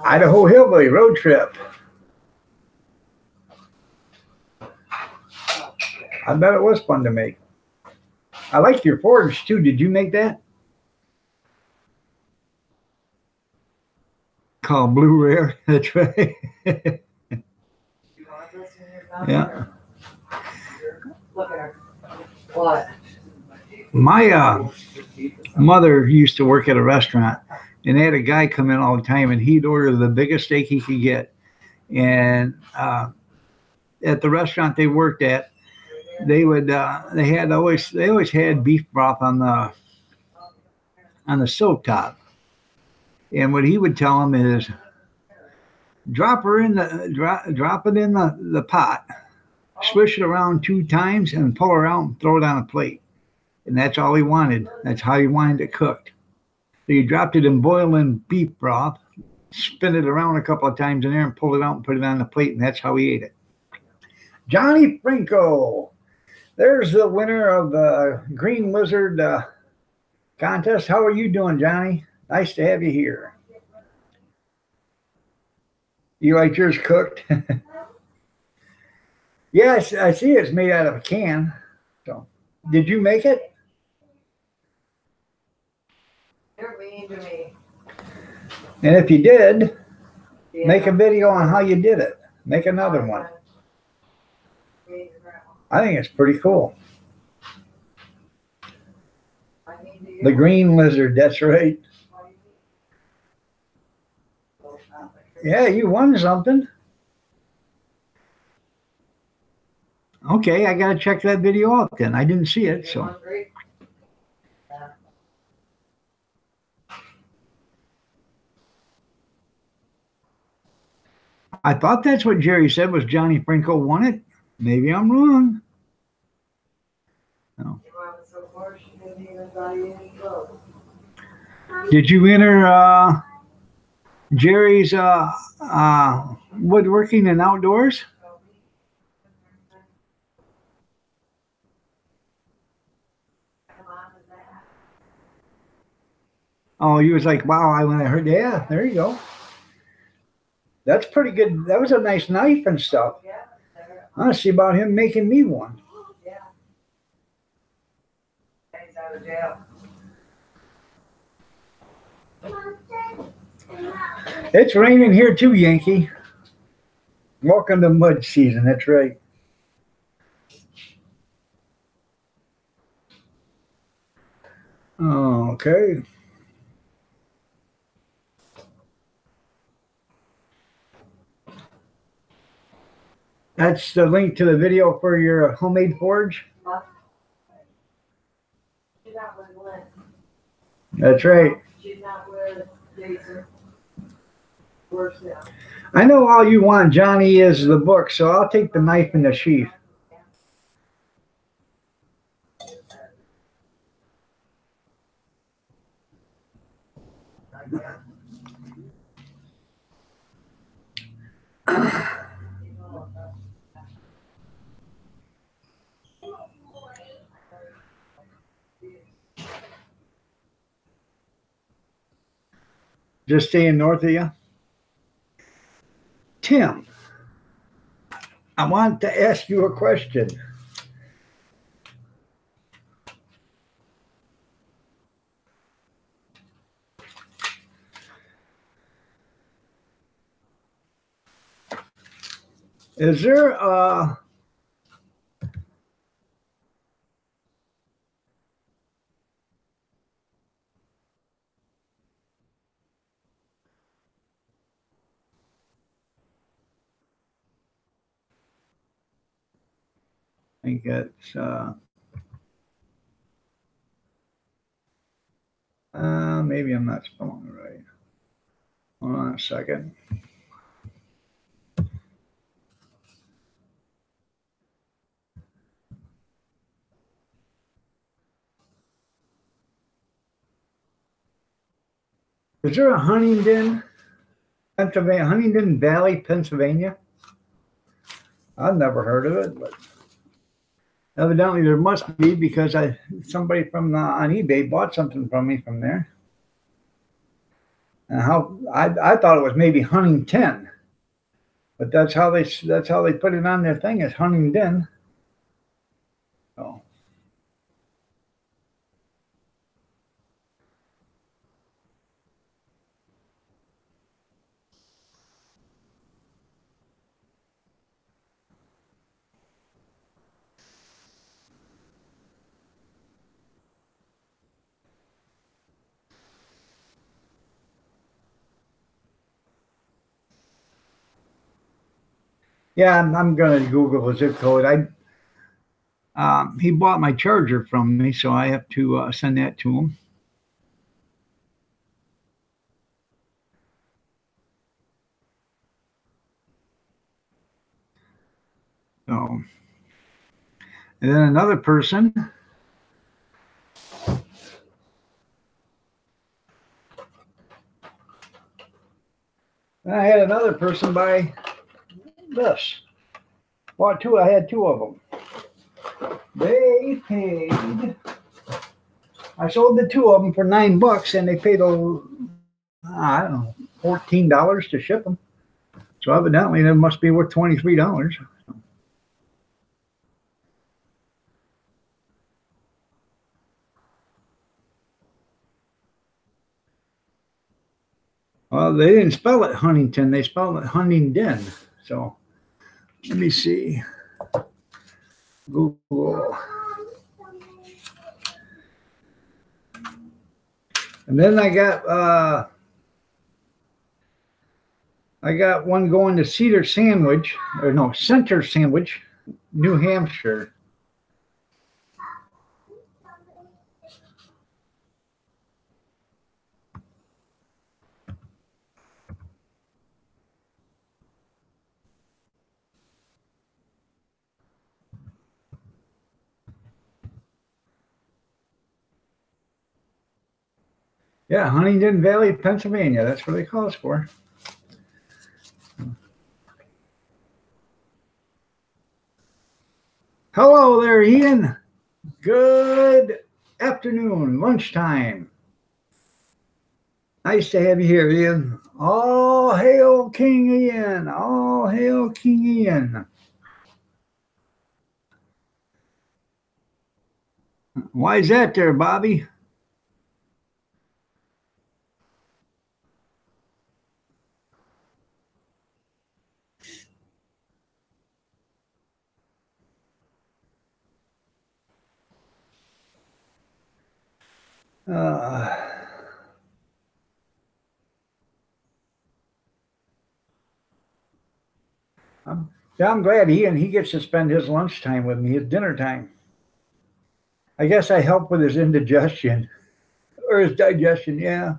Idaho Hillbilly road trip. I bet it was fun to make. I like your forge too. Did you make that? Called Blue Rare. That's right. Yeah. Look at her. What? My mother used to work at a restaurant, and they had a guy come in all the time, and he'd order the biggest steak he could get. And at the restaurant they worked at, they always had beef broth on the stove top. And what he would tell them is, drop it in the pot, swish it around 2 times, and pull her out and throw it on a plate. And that's all he wanted. That's how he wanted it cooked. So you dropped it in boiling beef broth, spin it around a couple of times in there, and pull it out and put it on the plate, and that's how he ate it. Johnny Franco. There's the winner of the Green Lizard contest. How are you doing, Johnny? Nice to have you here. You like yours cooked? Yes, I see it's made out of a can. So, did you make it? You're mean to me. And if you did, Yeah. make a video on how you did it. Make another one. I think it's pretty cool. The green lizard, that's right. Yeah, you won something. Okay, I gotta check that video out then. I didn't see it, so. I thought that's what Jerry said was Johnny Franco won it. Maybe I'm wrong. No. Did you enter Jerry's woodworking and outdoors? Oh, you was like, wow, when I heard, yeah, there you go. That's pretty good. That was a nice knife and stuff. I want to see about him making me one. Yeah. He's out of jail. It's raining here too, Yankee. Welcome to mud season, that's right. Okay. That's the link to the video for your homemade forge. She's not with Glenn. That's right. She's not with Jason. Works now. I know all you want, Johnny, is the book, so I'll take the knife and the sheath. Just staying north of you. Tim, I want to ask you a question. Is there I think it's maybe I'm not spelling it right. Hold on a second. Is there a Huntingdon, Pennsylvania, Huntingdon Valley, Pennsylvania? I've never heard of it, but evidently there must be because somebody from on eBay bought something from me from there. And how I thought it was maybe Huntington, but that's how they put it on their thing is Huntingdon. Oh. Yeah, I'm gonna Google the zip code. He bought my charger from me, so I have to send that to him. So, and then another person. I had another person buy this. Bought two. I had two of them. They paid. I sold the two of them for $9, and they paid I don't know, $14 to ship them. So evidently, they must be worth $23. Well, they didn't spell it Huntington. They spelled it Huntingdon. So let me see. Google. And then I got one going to Cedar Sandwich, or no, Center Sandwich, New Hampshire. Yeah, Huntingdon Valley, Pennsylvania. That's what they call us for. Hello there, Ian. Good afternoon, lunchtime. Nice to have you here, Ian. All hail King Ian. All hail King Ian. Why is that there, Bobby? Uh, I'm glad he gets to spend his lunchtime with me, his dinner time. I guess I help with his indigestion or his digestion. Yeah.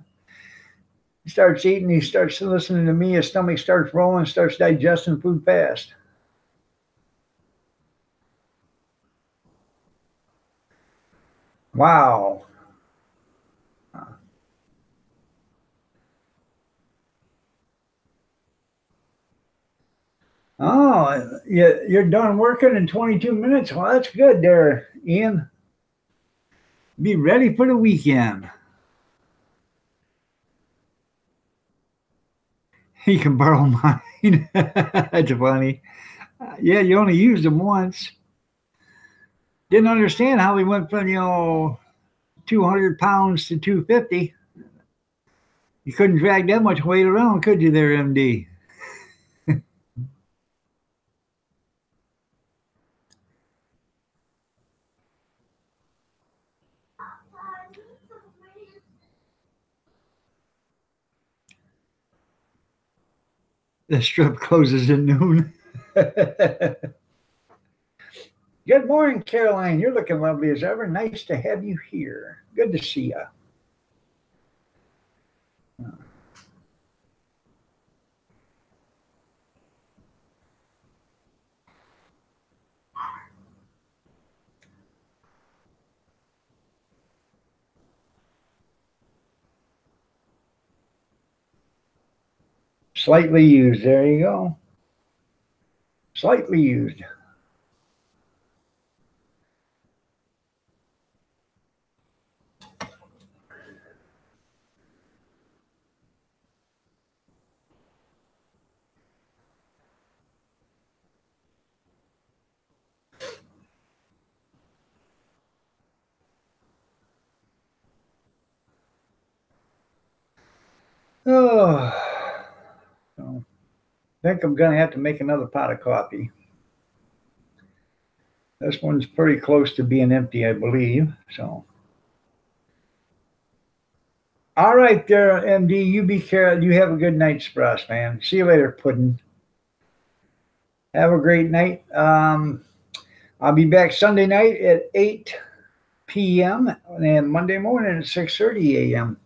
He starts eating, he starts listening to me, his stomach starts rolling, starts digesting food fast. Wow. Oh, you're done working in 22 minutes? Well, that's good there, Ian. Be ready for the weekend. He can borrow mine. That's funny. Yeah, you only used them once. Didn't understand how he went from, 200 pounds to 250. You couldn't drag that much weight around, could you there, MD? The strip closes at noon. Good morning, Caroline. You're looking lovely as ever. Nice to have you here. Good to see you. Slightly used. There you go. Slightly used. Oh, so I think I'm going to have to make another pot of coffee. This one's pretty close to being empty, I believe. So, all right, there, MD. You be careful. You have a good night, Spross, man. See you later, Puddin'. Have a great night. I'll be back Sunday night at 8 p.m. and Monday morning at 6:30 a.m.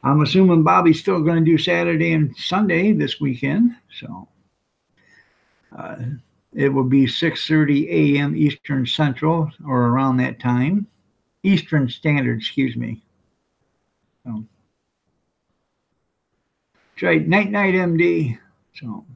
I'm assuming Bobby's still going to do Saturday and Sunday this weekend. So uh, it will be 6:30 a.m. Eastern Central or around that time. Eastern Standard, excuse me. So, that's right. Night, night, MD. So.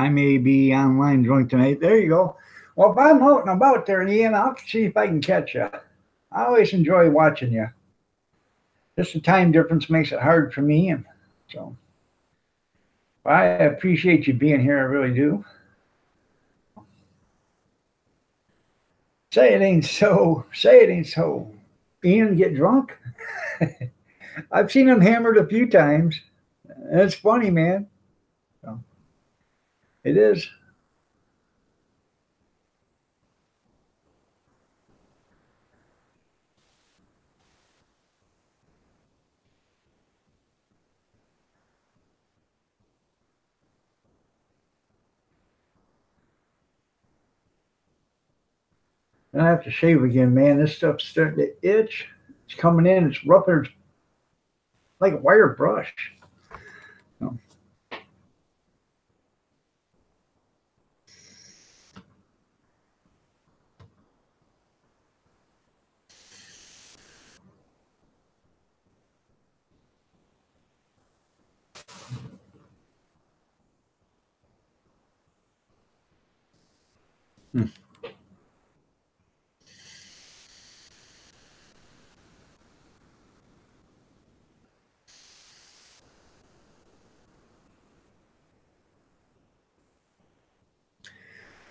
I may be online drunk tonight. There you go. Well, if I'm out and about there, Ian, I'll see if I can catch you. I always enjoy watching you. Just the time difference makes it hard for me, and so I appreciate you being here. I really do. Say it ain't so. Say it ain't so. Ian, get drunk? I've seen him hammered a few times. It's funny, man. So, it is. And I have to shave again, man. This stuff's starting to itch. It's coming in. It's rougher. It's like a wire brush. So.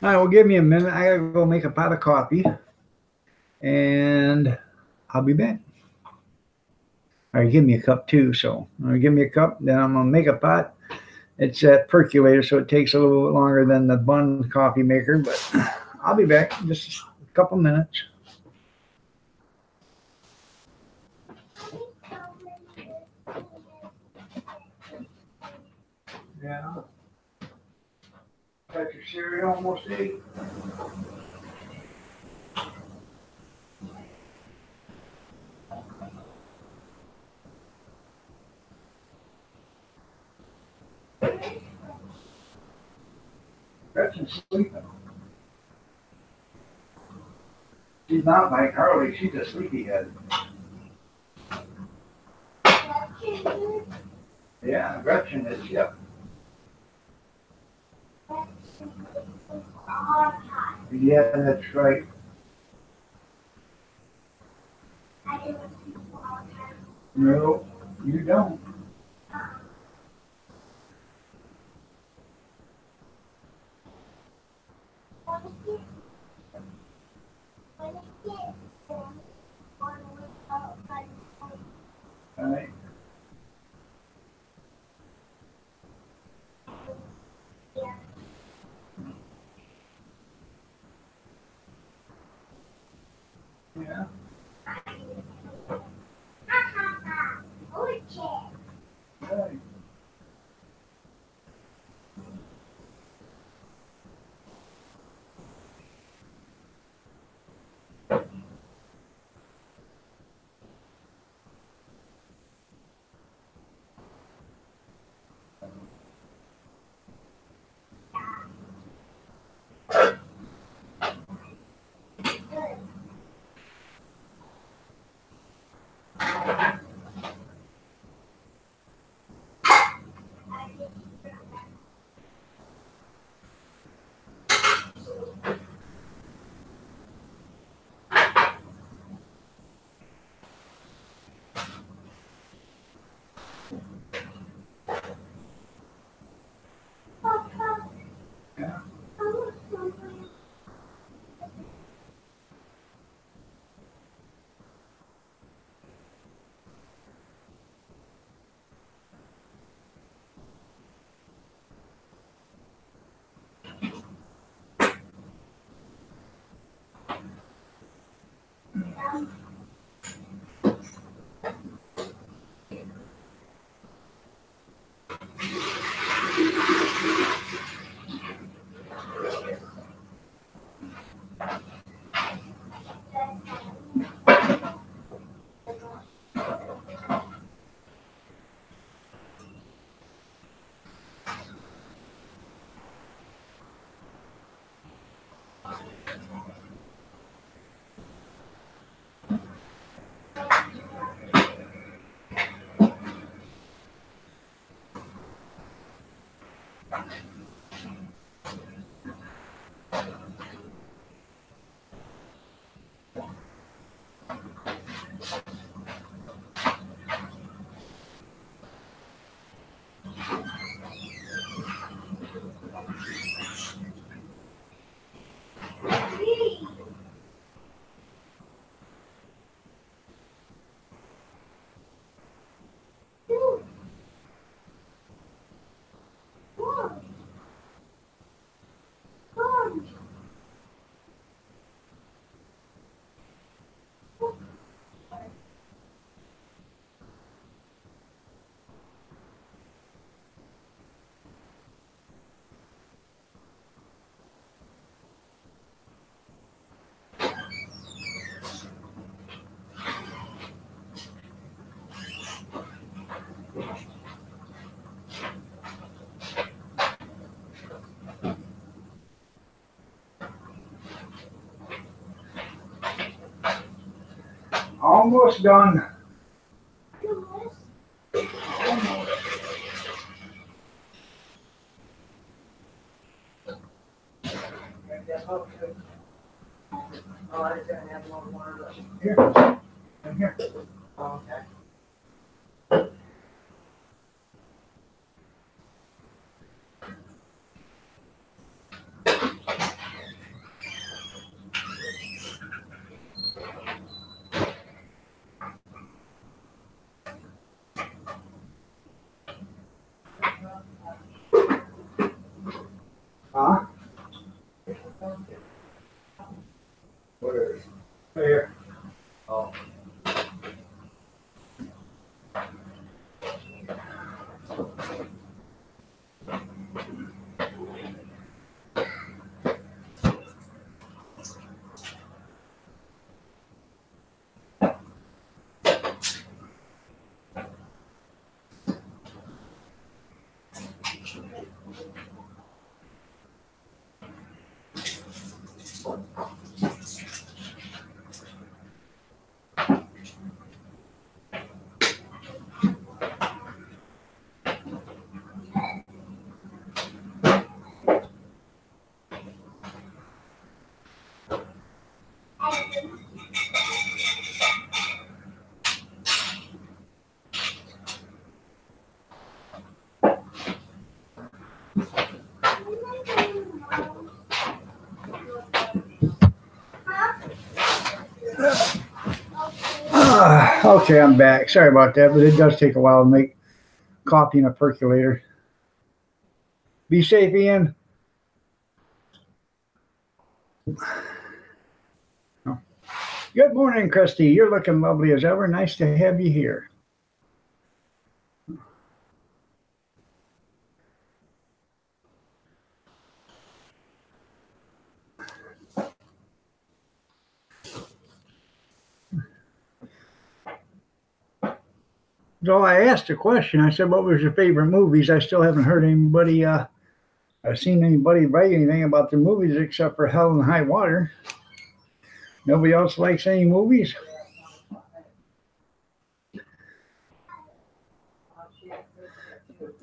All right, well, give me a minute. I gotta go make a pot of coffee, and I'll be back. All right, give me a cup too. So, give me a cup. Then I'm gonna make a pot. It's a percolator, so it takes a little bit longer than the Bunn coffee maker, but I'll be back in just a couple minutes. Yeah. Got your cereal almost ate? Gretchen's sleeping. She's not like Harley. She's a sleepyhead. Yeah, Gretchen is, yep. Yeah, that's right. No, you don't. All right. Yeah. Right. Yeah. Almost done. Oh, I was gonna have one more, but, Here. I'm here. oh, okay. Huh? Where is it? Here. Oh. Okay, I'm back. Sorry about that, but it does take a while to make coffee in a percolator. Be safe, Ian. Good morning, Christy. You're looking lovely as ever. Nice to have you here. So I asked a question. I said, what was your favorite movies? I still haven't heard anybody, I've seen anybody write anything about their movies except for Hell and High Water. Nobody else likes any movies?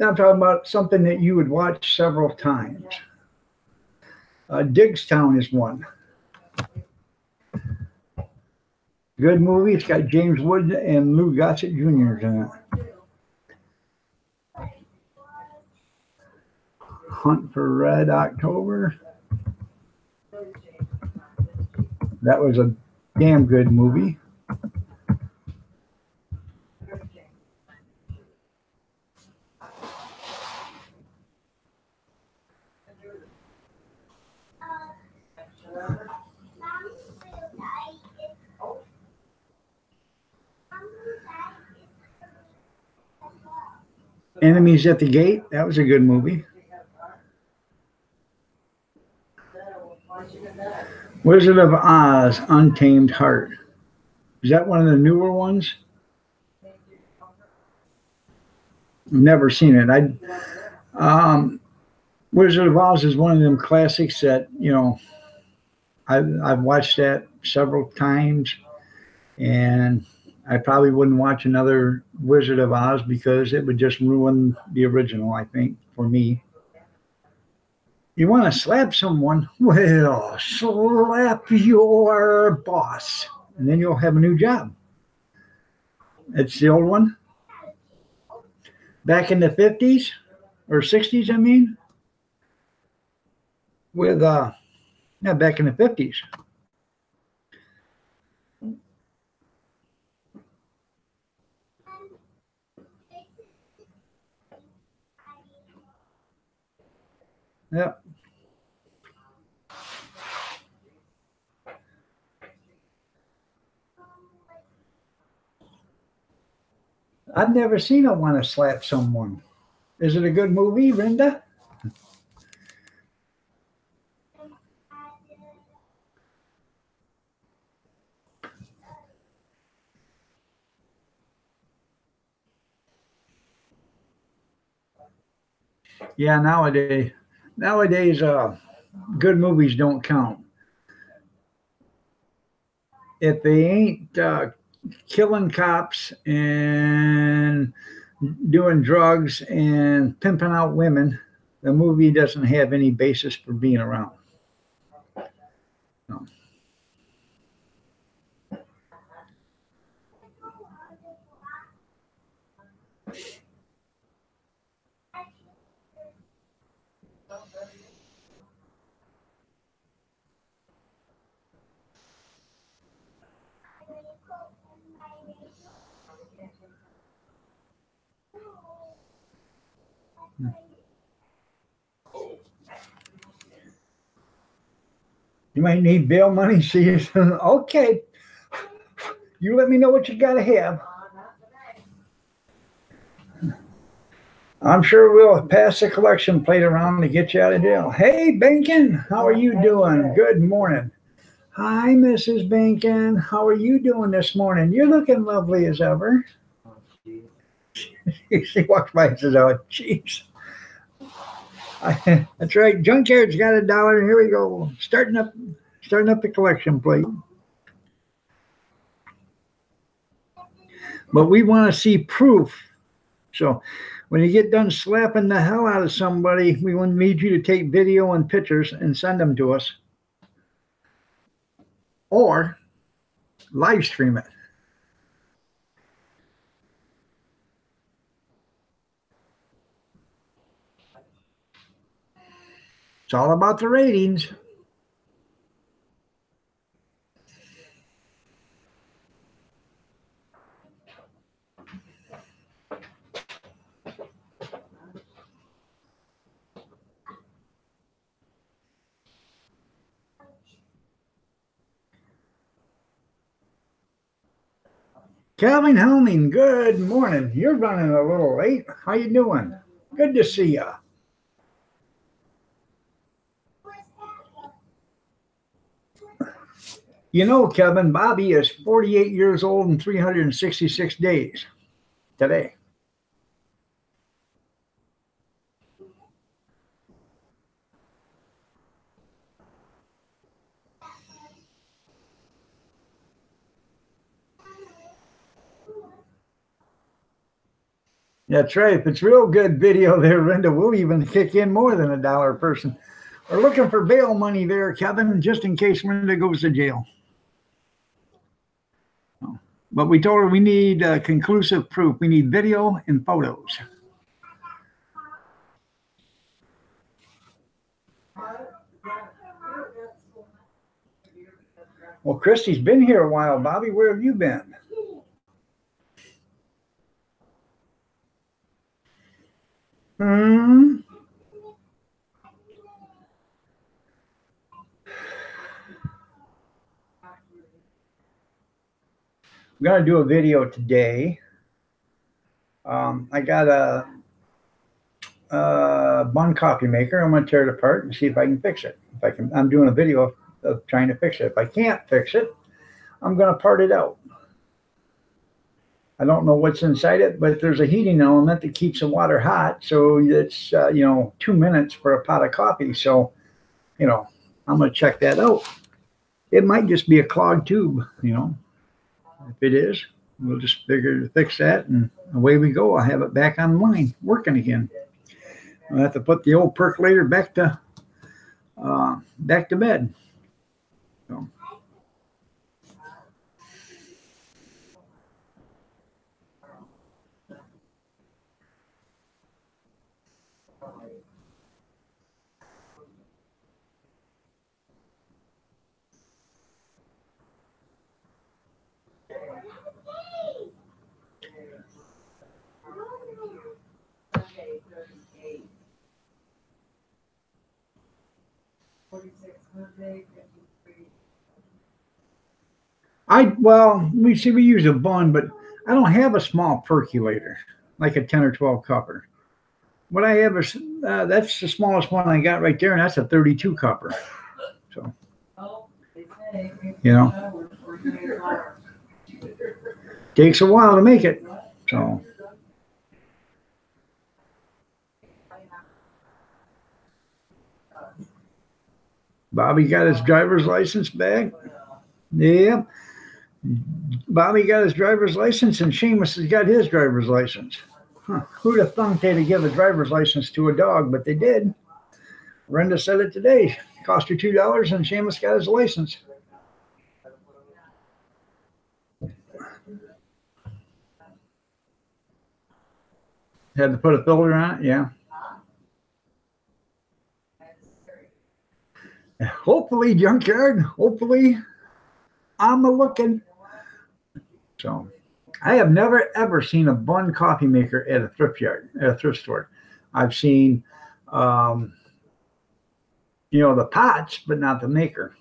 I'm talking about something that you would watch several times. Digstown is one. Good movie. It's got James Woods and Lou Gossett Jr. in it. Hunt for Red October. That was a damn good movie. Enemies at the Gate. That was a good movie. Wizard of Oz, Untamed Heart. Is that one of the newer ones? Never seen it. Wizard of Oz is one of them classics that, you know, I've watched that several times, and I probably wouldn't watch another Wizard of Oz because it would just ruin the original, I think, for me. You want to slap someone? Well, slap your boss, and then you'll have a new job. It's the old one. Back in the 50s or 60s, I mean. With, yeah, back in the 50s. Yeah. I've never seen I want to slap someone. Is it a good movie, Linda? Yeah, nowadays, good movies don't count. If they ain't killing cops and doing drugs and pimping out women, the movie doesn't have any basis for being around. No. You might need bail money. See, okay. You let me know what you got to have. I'm sure we'll pass the collection plate around to get you out of jail. Hey, Bankin, how are you doing? Good morning. Hi, Mrs. Bankin. How are you doing this morning? You're looking lovely as ever. She walks by and says, oh, jeez. That's right. Junkyard's got $1. Here we go. Starting up the collection plate. But we want to see proof. So when you get done slapping the hell out of somebody, we need you to take video and pictures and send them to us. Or live stream it. It's all about the ratings. Calvin Helming, good morning. You're running a little late. How you doing? Good to see you. You know, Kevin, Bobby is 48 years old and 366 days today. That's right. If it's real good video there, Linda, we'll even kick in more than $1 a person. We're looking for bail money there, Kevin, just in case Linda goes to jail. But we told her we need conclusive proof. We need video and photos. Well, Christy's been here a while. Bobby, where have you been? I'm going to do a video today. I got a bun coffee maker. I'm going to tear it apart and see if I can fix it. If I can, I'm doing a video of trying to fix it. If I can't fix it, I'm going to part it out. I don't know what's inside it, but there's a heating element that keeps the water hot. So it's, 2 minutes for a pot of coffee. So, I'm going to check that out. It might just be a clogged tube, If it is, we'll just figure to fix that, and away we go. I'll have it back online, working again. I'll have to put the old percolator back to bed. So. We use a bun, but I don't have a small percolator like a 10 or 12 cupper. What I have is that's the smallest one I got right there, and that's a 32 cupper. So, takes a while to make it. So. Bobby got his driver's license back. Yeah. Bobby got his driver's license and Seamus has got his driver's license. Huh. Who'd have thunk they'd give a driver's license to a dog, but they did. Brenda said it today. Cost her $2 and Seamus got his license. Had to put a filter on it, yeah. Hopefully, junkyard. Hopefully, I'm a looking. So, I have never ever seen a Bunn coffee maker at a thrift yard, at a thrift store. I've seen, the pots, but not the maker.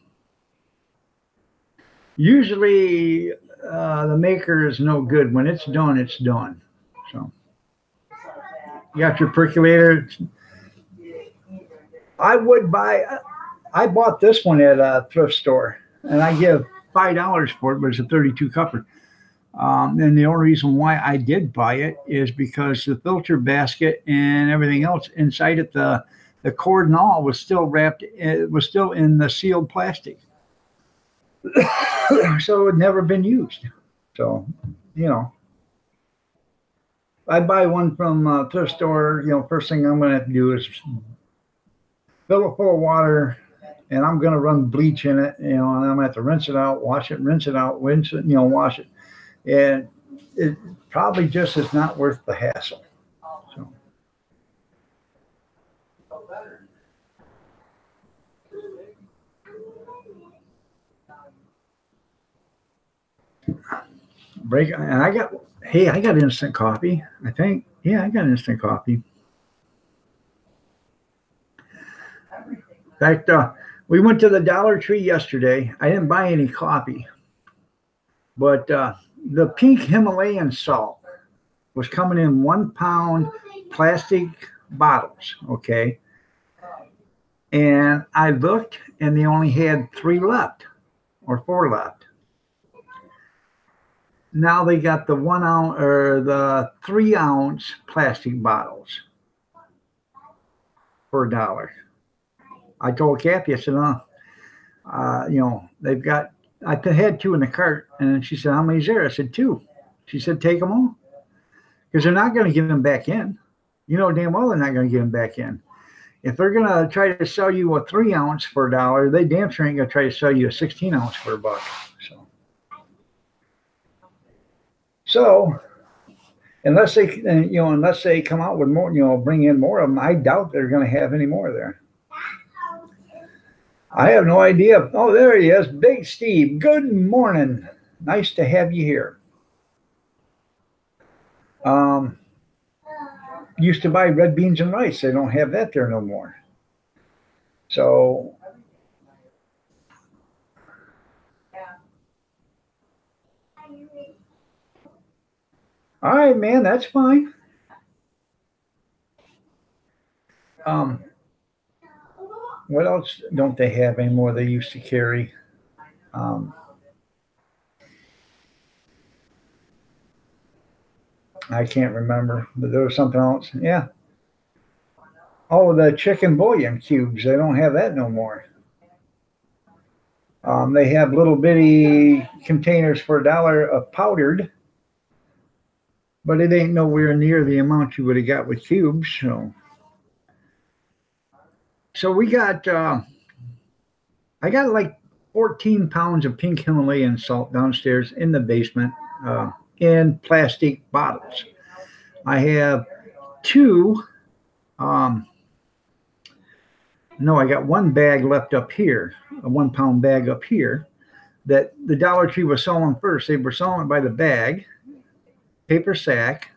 Usually, the maker is no good. When it's done, it's done. So, you got your percolator. I bought this one at a thrift store, and I give $5 for it, but it's a 32 cupper. And the only reason why I did buy it is because the filter basket and everything else inside it, the cord and all was still wrapped. It was still in the sealed plastic, so it had never been used. So, I buy one from a thrift store. First thing I'm going to have to do is fill it full of water. And I'm going to run bleach in it, and I'm going to have to rinse it out, wash it, rinse it out, rinse it, wash it. And it probably just is not worth the hassle. So. And I got instant coffee, I think. Yeah, I got instant coffee. In fact, we went to the Dollar Tree yesterday. I didn't buy any coffee, but the pink Himalayan salt was coming in 1 pound plastic bottles, okay? And I looked, and they only had 3 left or 4 left. Now they got the 1 ounce or the 3 ounce plastic bottles for $1. I told Kathy, I said, they've got, I had 2 in the cart. And she said, how many's there? I said, 2. She said, take them all. Because they're not going to get them back in. Damn well they're not going to get them back in. If they're going to try to sell you a 3 ounce for $1, they damn sure ain't going to try to sell you a 16 ounce for $1. So unless they come out with more, bring in more of them, I doubt they're going to have any more there. I have no idea. Oh, there he is. Big Steve. Good morning. Nice to have you here. Used to buy red beans and rice. They don't have that there no more. So, all right, man, that's fine. What else don't they have anymore they used to carry? I can't remember, but there was something else. Yeah. Oh, the chicken bouillon cubes. They don't have that no more. They have little bitty containers for $1 of powdered, but it ain't nowhere near the amount you would have got with cubes. So we got, I got like 14 pounds of pink Himalayan salt downstairs in the basement in plastic bottles. I have 2, I got 1 bag left up here, a 1 pound bag up here that the Dollar Tree was selling first. They were selling it by the bag, paper sack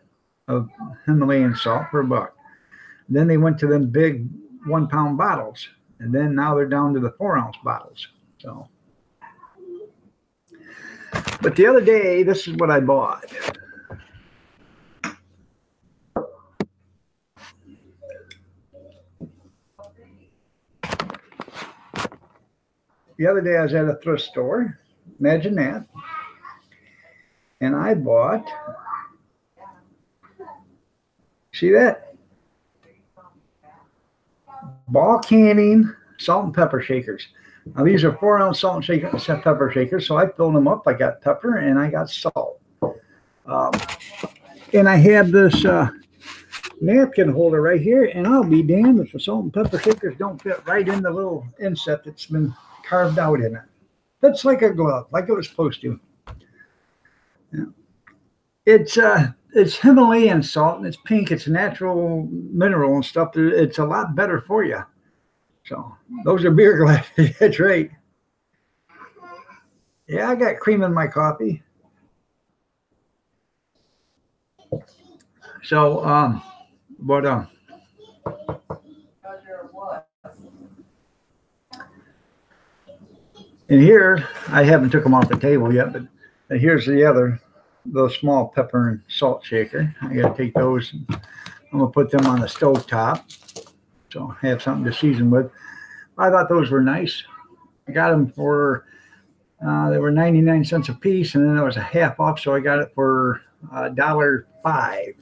of Himalayan salt for $1. Then they went to them big 1 pound bottles, and then now they're down to the 4 ounce bottles. So, but the other day, this is what I bought. The other day I was at a thrift store, imagine that, and I bought, see that? Ball canning salt and pepper shakers. Now these are 4-ounce salt and pepper shakers. So I filled them up. I got pepper and I got salt. And I have this napkin holder right here, and I'll be damned if the salt and pepper shakers don't fit right in the little inset that's been carved out in it. Fits like a glove, like it was supposed to. Yeah. It's Himalayan salt, and it's pink. It's natural mineral and stuff. It's a lot better for you. So those are beer glasses. That's right. Yeah, I got cream in my coffee. So, and here, I haven't took them off the table yet, but here's the small pepper and salt shaker. I got to take those. I'm going to put them on the stove top. So I have something to season with. I thought those were nice. I got them for, they were 99 cents a piece, and then there was a half off, so I got it for $1.05.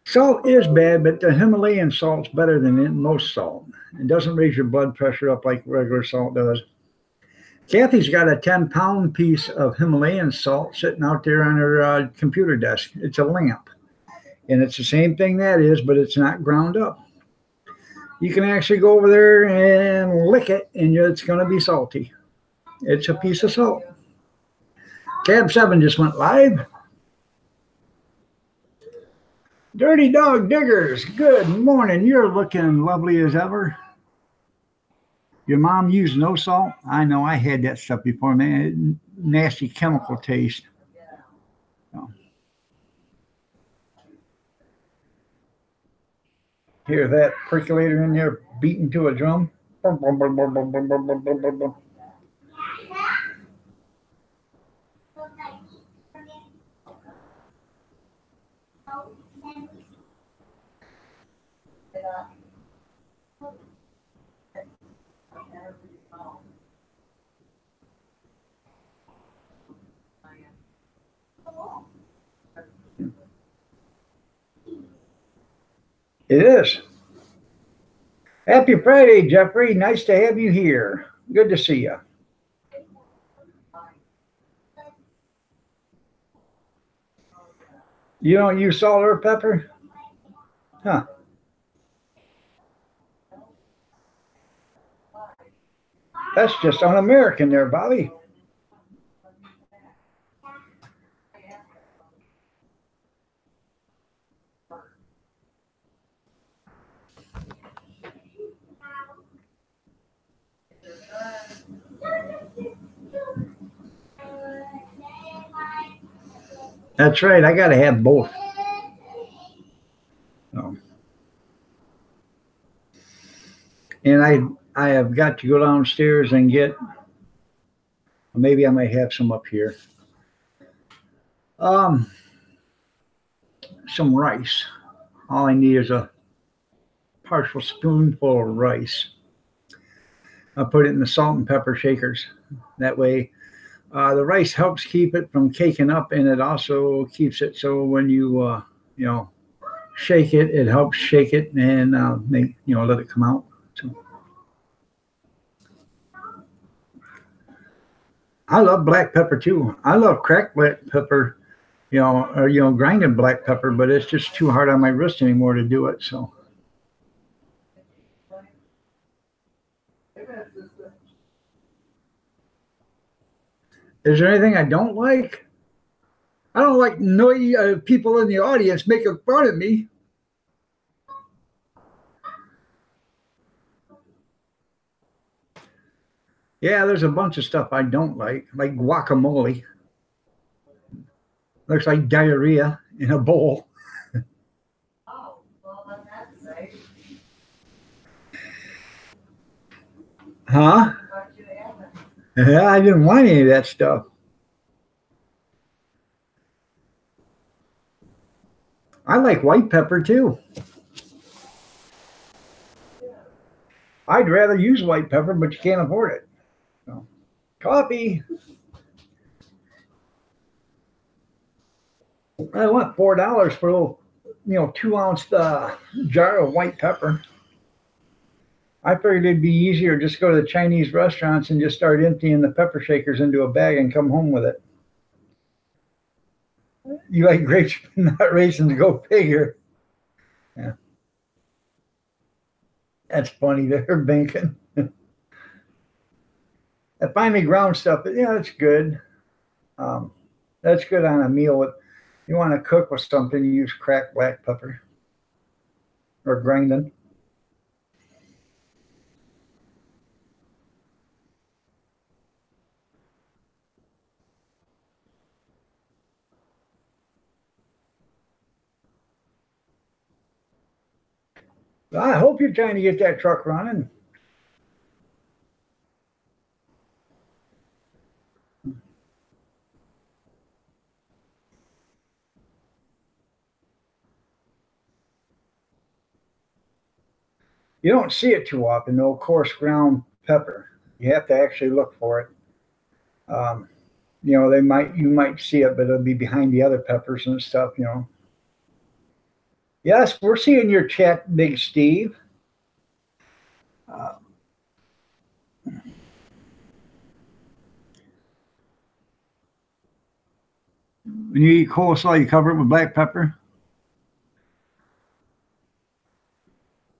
Salt is bad, but the Himalayan salt's better than most salt. It doesn't raise your blood pressure up like regular salt does. Kathy's got a 10-pound piece of Himalayan salt sitting out there on her computer desk. It's a lamp. And it's the same thing that is, but it's not ground up. You can actually go over there and lick it, and it's going to be salty. It's a piece of salt. Cab 7 just went live. Dirty Dog Diggers, good morning. You're looking lovely as ever. Your mom used no salt? I know, I had that stuff before, man. Nasty chemical taste. So. Hear that percolator in there beating to a drum? It is. Happy Friday, Jeffrey. Nice to have you here. Good to see you. You don't use salt or pepper? Huh. That's just un-American there, Bobby. That's right. I got to have both. So. And I have got to go downstairs and get, maybe I might have some up here. Some rice. All I need is a partial spoonful of rice. I'll put it in the salt and pepper shakers. That way, the rice helps keep it from caking up, and it also keeps it so when you, shake it, it helps shake it and let it come out. So. I love black pepper too. I love cracked black pepper, or grinded black pepper, but it's just too hard on my wrist anymore to do it. So. Is there anything I don't like? I don't like people in the audience making fun of me. Yeah, there's a bunch of stuff I don't like guacamole. Looks like diarrhea in a bowl. Oh, well, then that's safe. Huh? What you having? Yeah, I didn't want any of that stuff. I like white pepper too. I'd rather use white pepper, but you can't afford it. So, coffee. I want $4 for a little, 2-ounce jar of white pepper. I figured it'd be easier just go to the Chinese restaurants and just start emptying the pepper shakers into a bag and come home with it. You like grapes, but not raisins, go figure. Yeah. That's funny there, Bacon. That finely ground stuff, yeah, that's good. That's good on a meal. With you want to cook with something, you use cracked black pepper or grinding. I hope you're trying to get that truck running. You don't see it too often, though, coarse ground pepper. You have to actually look for it. You know, you might see it, but it'll be behind the other peppers and stuff, you know. Yes, we're seeing your chat, Big Steve. When you eat coleslaw, you cover it with black pepper.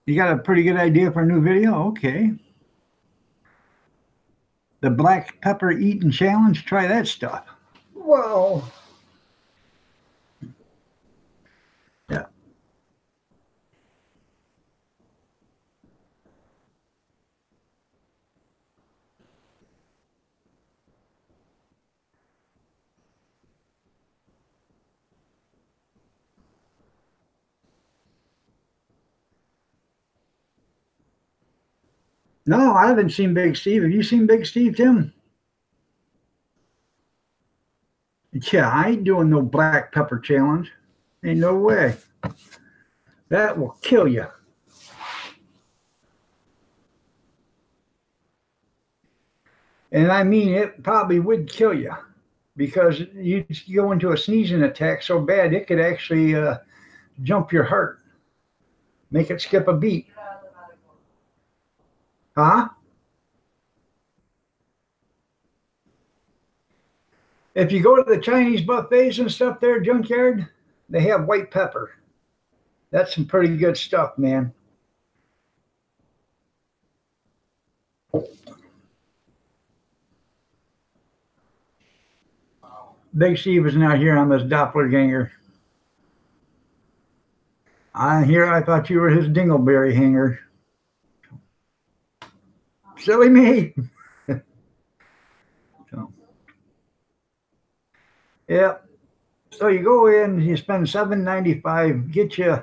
You got a pretty good idea for a new video? Okay. The black pepper eating challenge, try that stuff. Whoa. Yeah. No, I haven't seen Big Steve. Have you seen Big Steve, Tim? Yeah, I ain't doing no black pepper challenge. Ain't no way. That will kill you. And I mean, it probably would kill you because you go into a sneezing attack so bad it could actually jump your heart, make it skip a beat. Huh? If you go to the Chinese buffets and stuff there, Junkyard, they have white pepper. That's some pretty good stuff, man. Big Steve is not here on this doppelganger. I thought you were his dingleberry hanger. Silly me. So, yeah. So you go in, you spend $7.95, get you,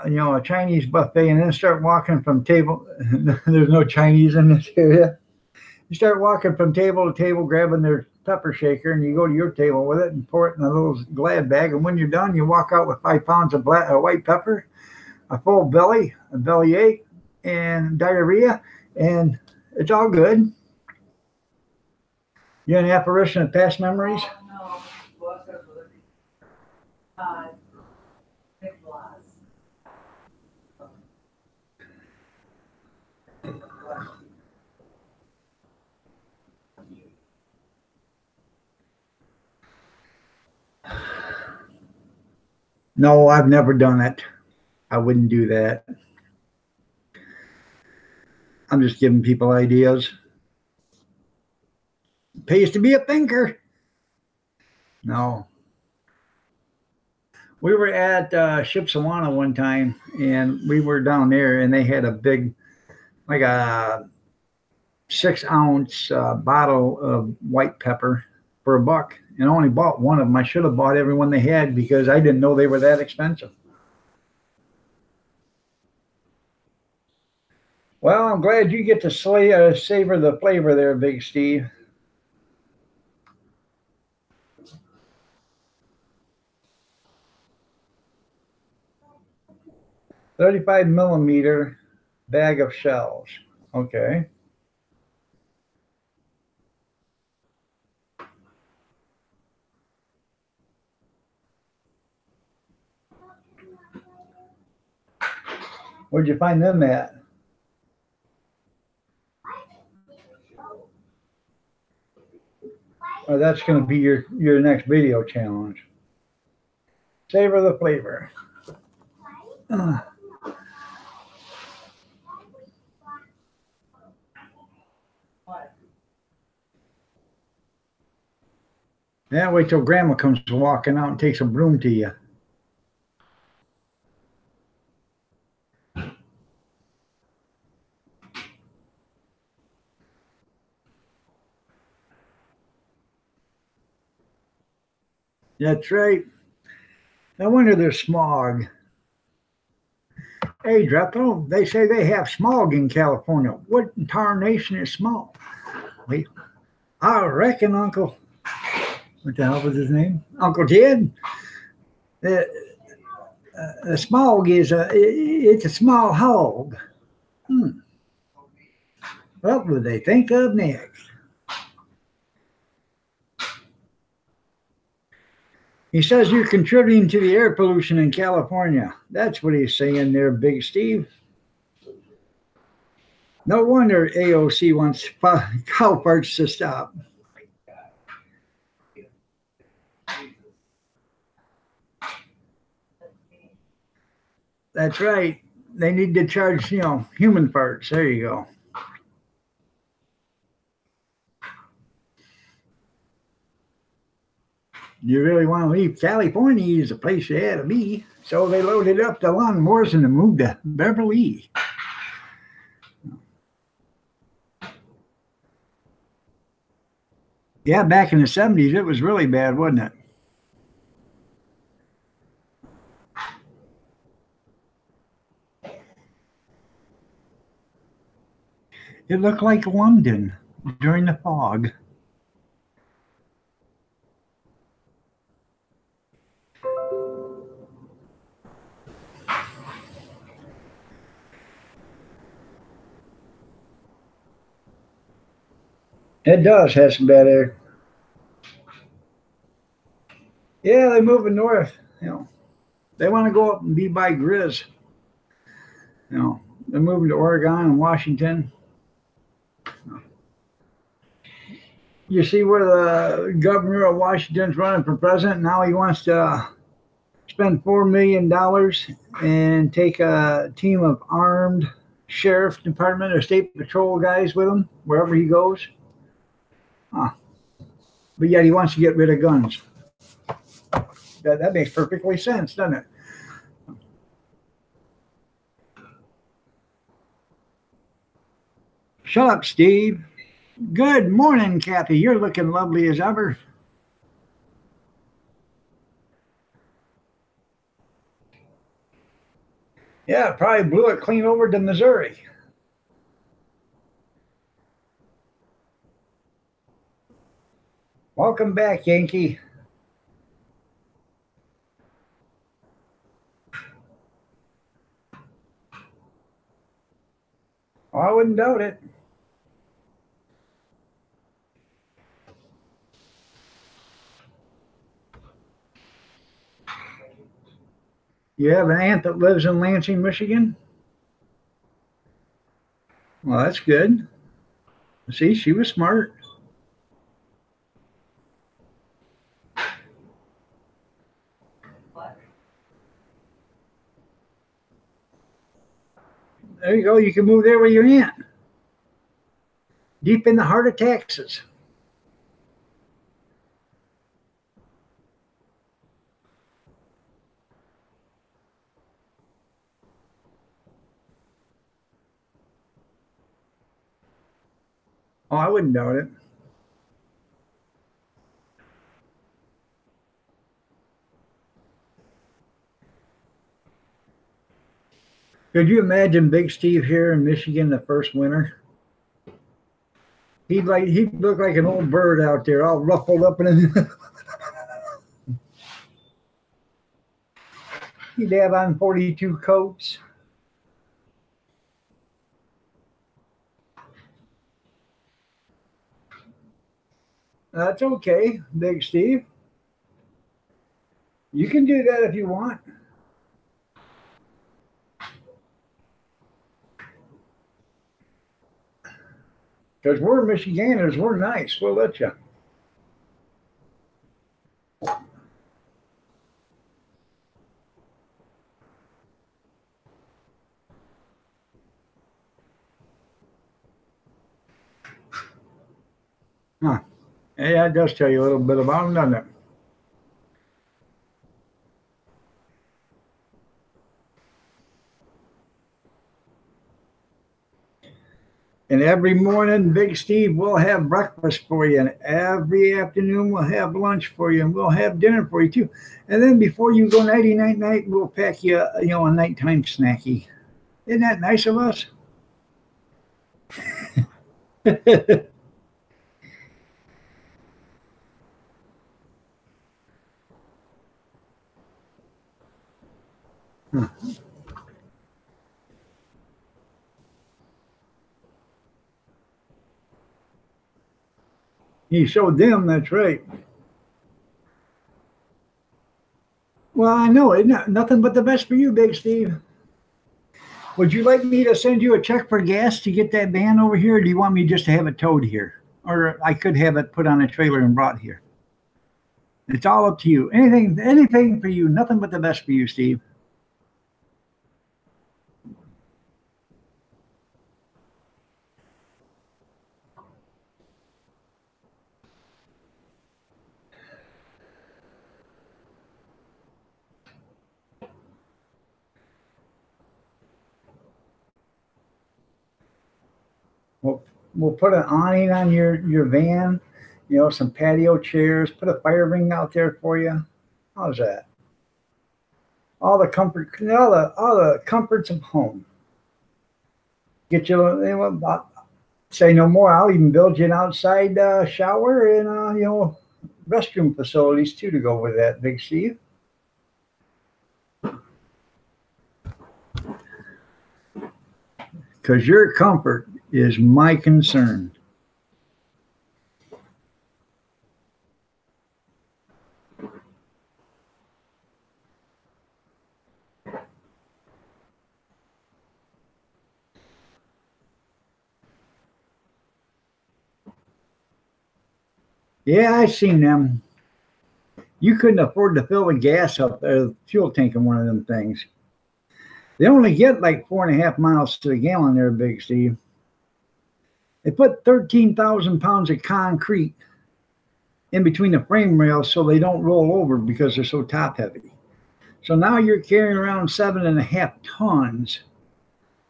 you know, a Chinese buffet, and then start walking from table. There's no Chinese in this area. You start walking from table to table, grabbing their pepper shaker, and you go to your table with it and pour it in a little Glad bag. And when you're done, you walk out with 5 pounds of white pepper, a full belly, a bellyache, and diarrhea, and it's all good. You an apparition of past memories? No, I've never done it. I wouldn't do that. I'm just giving people ideas. Pays to be a thinker. No. We were at Shipsawana one time, and we were down there, and they had a big, like a 6-ounce bottle of white pepper for $1, and I only bought one of them. I should have bought every one they had because I didn't know they were that expensive. Well, I'm glad you get to savor the flavor there, Big Steve. .35 millimeter bag of shells. Okay. Where'd you find them at? That's going to be your next video challenge. Savor the flavor. What? Yeah, wait till Grandma comes walking out and takes a broom to you. That's right. No wonder there's smog. Hey, Dreppo, they say they have smog in California. What in tarnation is smog? Wait, I reckon Uncle, what the hell was his name? Uncle Ted. The smog is it's a small hog. What would they think of next? He says you're contributing to the air pollution in California. That's what he's saying there, Big Steve. No wonder AOC wants cow farts to stop. That's right. They need to charge, human farts. There you go. You really want to leave California is the place you had to be. So they loaded up the lawnmowers and moved to Beverly. Yeah, back in the 70s, it was really bad, wasn't it? It looked like London during the fog. It does have some bad air. Yeah, they're moving north. They want to go up and be by Grizz. They're moving to Oregon and Washington. You see where the governor of Washington's running for president? Now he wants to spend $4 million and take a team of armed sheriff department or state patrol guys with him wherever he goes. But yet he wants to get rid of guns. That makes perfectly sense, doesn't it? Shut up, Steve. Good morning, Kathy. You're looking lovely as ever. Yeah, probably blew it clean over to Missouri. Welcome back, Yankee. Oh, I wouldn't doubt it. You have an aunt that lives in Lansing, Michigan? Well, that's good. See, she was smart. There you go. You can move there with your aunt. Deep in the heart of Texas. Oh, I wouldn't doubt it. Could you imagine Big Steve here in Michigan the first winter? He'd look like an old bird out there, all ruffled up and he'd have on 42 coats. That's okay, Big Steve. You can do that if you want. Because we're Michiganders, we're nice. We'll let you. Yeah, it does tell you a little bit about them, doesn't it? And every morning, Big Steve will have breakfast for you. And every afternoon, we'll have lunch for you. And we'll have dinner for you, too. And then before you go nighty night night, we'll pack you, a nighttime snacky. Isn't that nice of us? You showed them, that's right. Well, I know it. Nothing but the best for you, Big Steve. Would you like me to send you a check for gas to get that van over here, or do you want me just to have it towed here? Or I could have it put on a trailer and brought here. It's all up to you. Anything for you. Nothing but the best for you, Steve. We'll put an awning on your van, some patio chairs, put a fire ring out there for you. How's that? All the all the comforts of home. Get you, say no more. I'll even build you an outside shower and restroom facilities too to go with that, Big Steve. Because your comfort is my concern. Yeah, I seen them. You couldn't afford to fill the gas up there, the fuel tank in one of them things. They only get like 4.5 miles to the gallon there, Big Steve. They put 13,000 pounds of concrete in between the frame rails so they don't roll over because they're so top heavy. So now you're carrying around 7.5 tons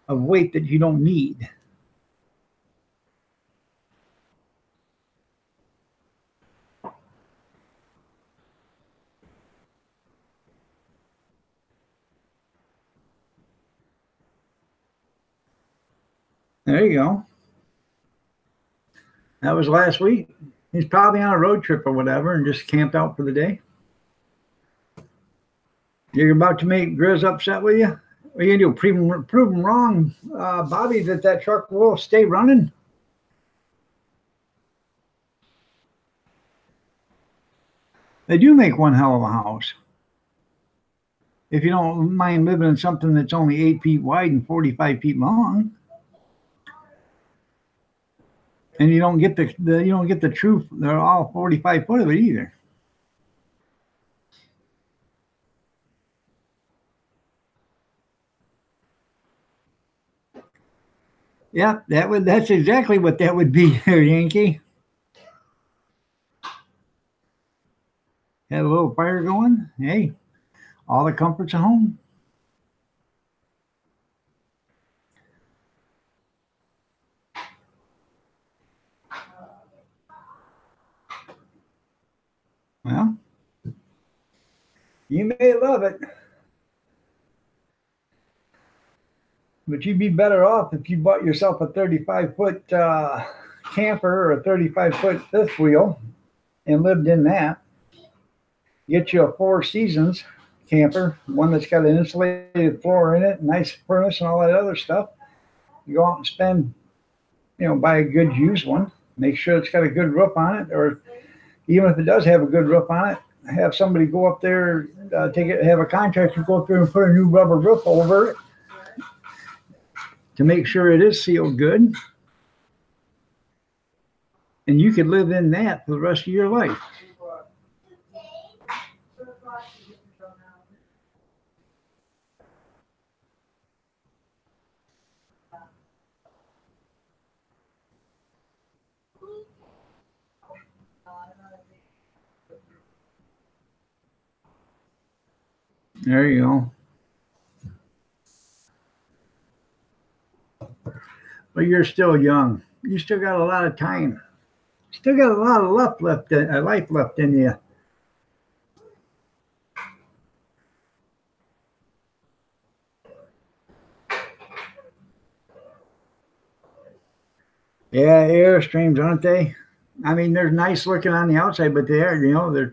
of weight that you don't need. There you go. That was last week. He's probably on a road trip or whatever and just camped out for the day. You're about to make Grizz upset with you? What are you going to do? Prove him wrong, Bobby, that truck will stay running? They do make one hell of a house. If you don't mind living in something that's only 8 feet wide and 45 feet long. And you don't get the true, they're all 45 foot of it either. Yeah, that's exactly what that would be there, Yankee. Had a little fire going. Hey, all the comforts of home. Well, you may love it, but you'd be better off if you bought yourself a 35-foot camper or a 35-foot fifth wheel and lived in that. Get you a Four Seasons camper, one that's got an insulated floor in it, nice furnace and all that other stuff. You go out and spend, buy a good used one. Make sure it's got a good roof on it, or even if it does have a good roof on it, have somebody go up there, have a contractor go up there and put a new rubber roof over it to make sure it is sealed good. And you could live in that for the rest of your life. There you go. But you're still young. You still got a lot of time. Still got a lot of life left in you. Yeah, Airstreams, aren't they? I mean, they're nice looking on the outside, but they are, they're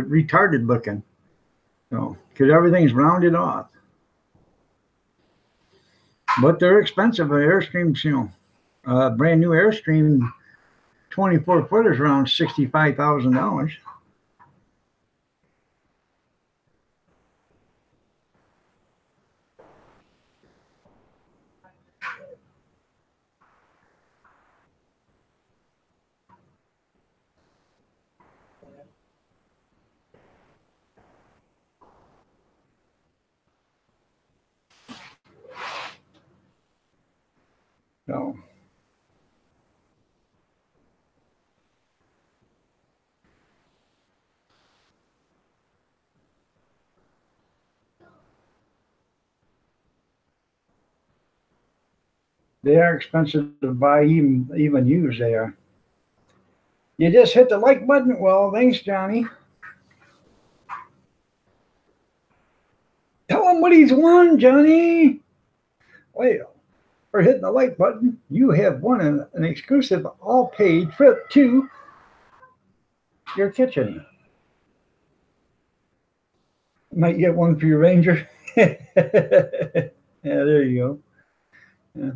retarded looking. So, because everything's rounded off. But they're expensive. Airstreams, brand new Airstream 24 footers around $65,000. So, they are expensive to buy, even used. They are. You just hit the like button. Well, thanks, Johnny. Tell him what he's won, Johnny. Well, for hitting the like button, you have won an exclusive all-paid trip to your kitchen. Might get one for your Ranger. Yeah, there you go. Yeah.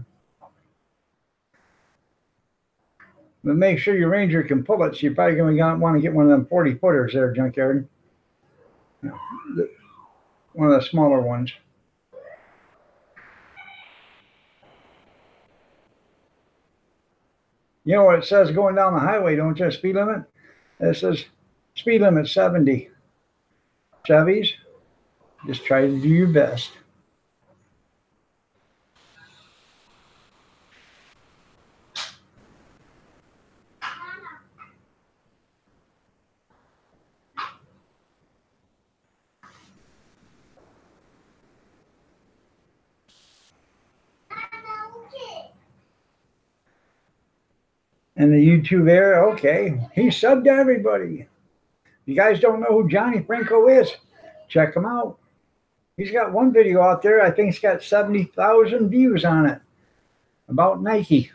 But make sure your Ranger can pull it. So you're probably going to want to get one of them 40 footers there, Junkyard. One of the smaller ones. You know what it says going down the highway, don't you? Speed limit? It says speed limit 70. Chevys, just try to do your best. And the YouTube era, okay. He subbed to everybody. If you guys don't know who Johnny Franco is, check him out. He's got one video out there. I think it's got 70,000 views on it about Nike.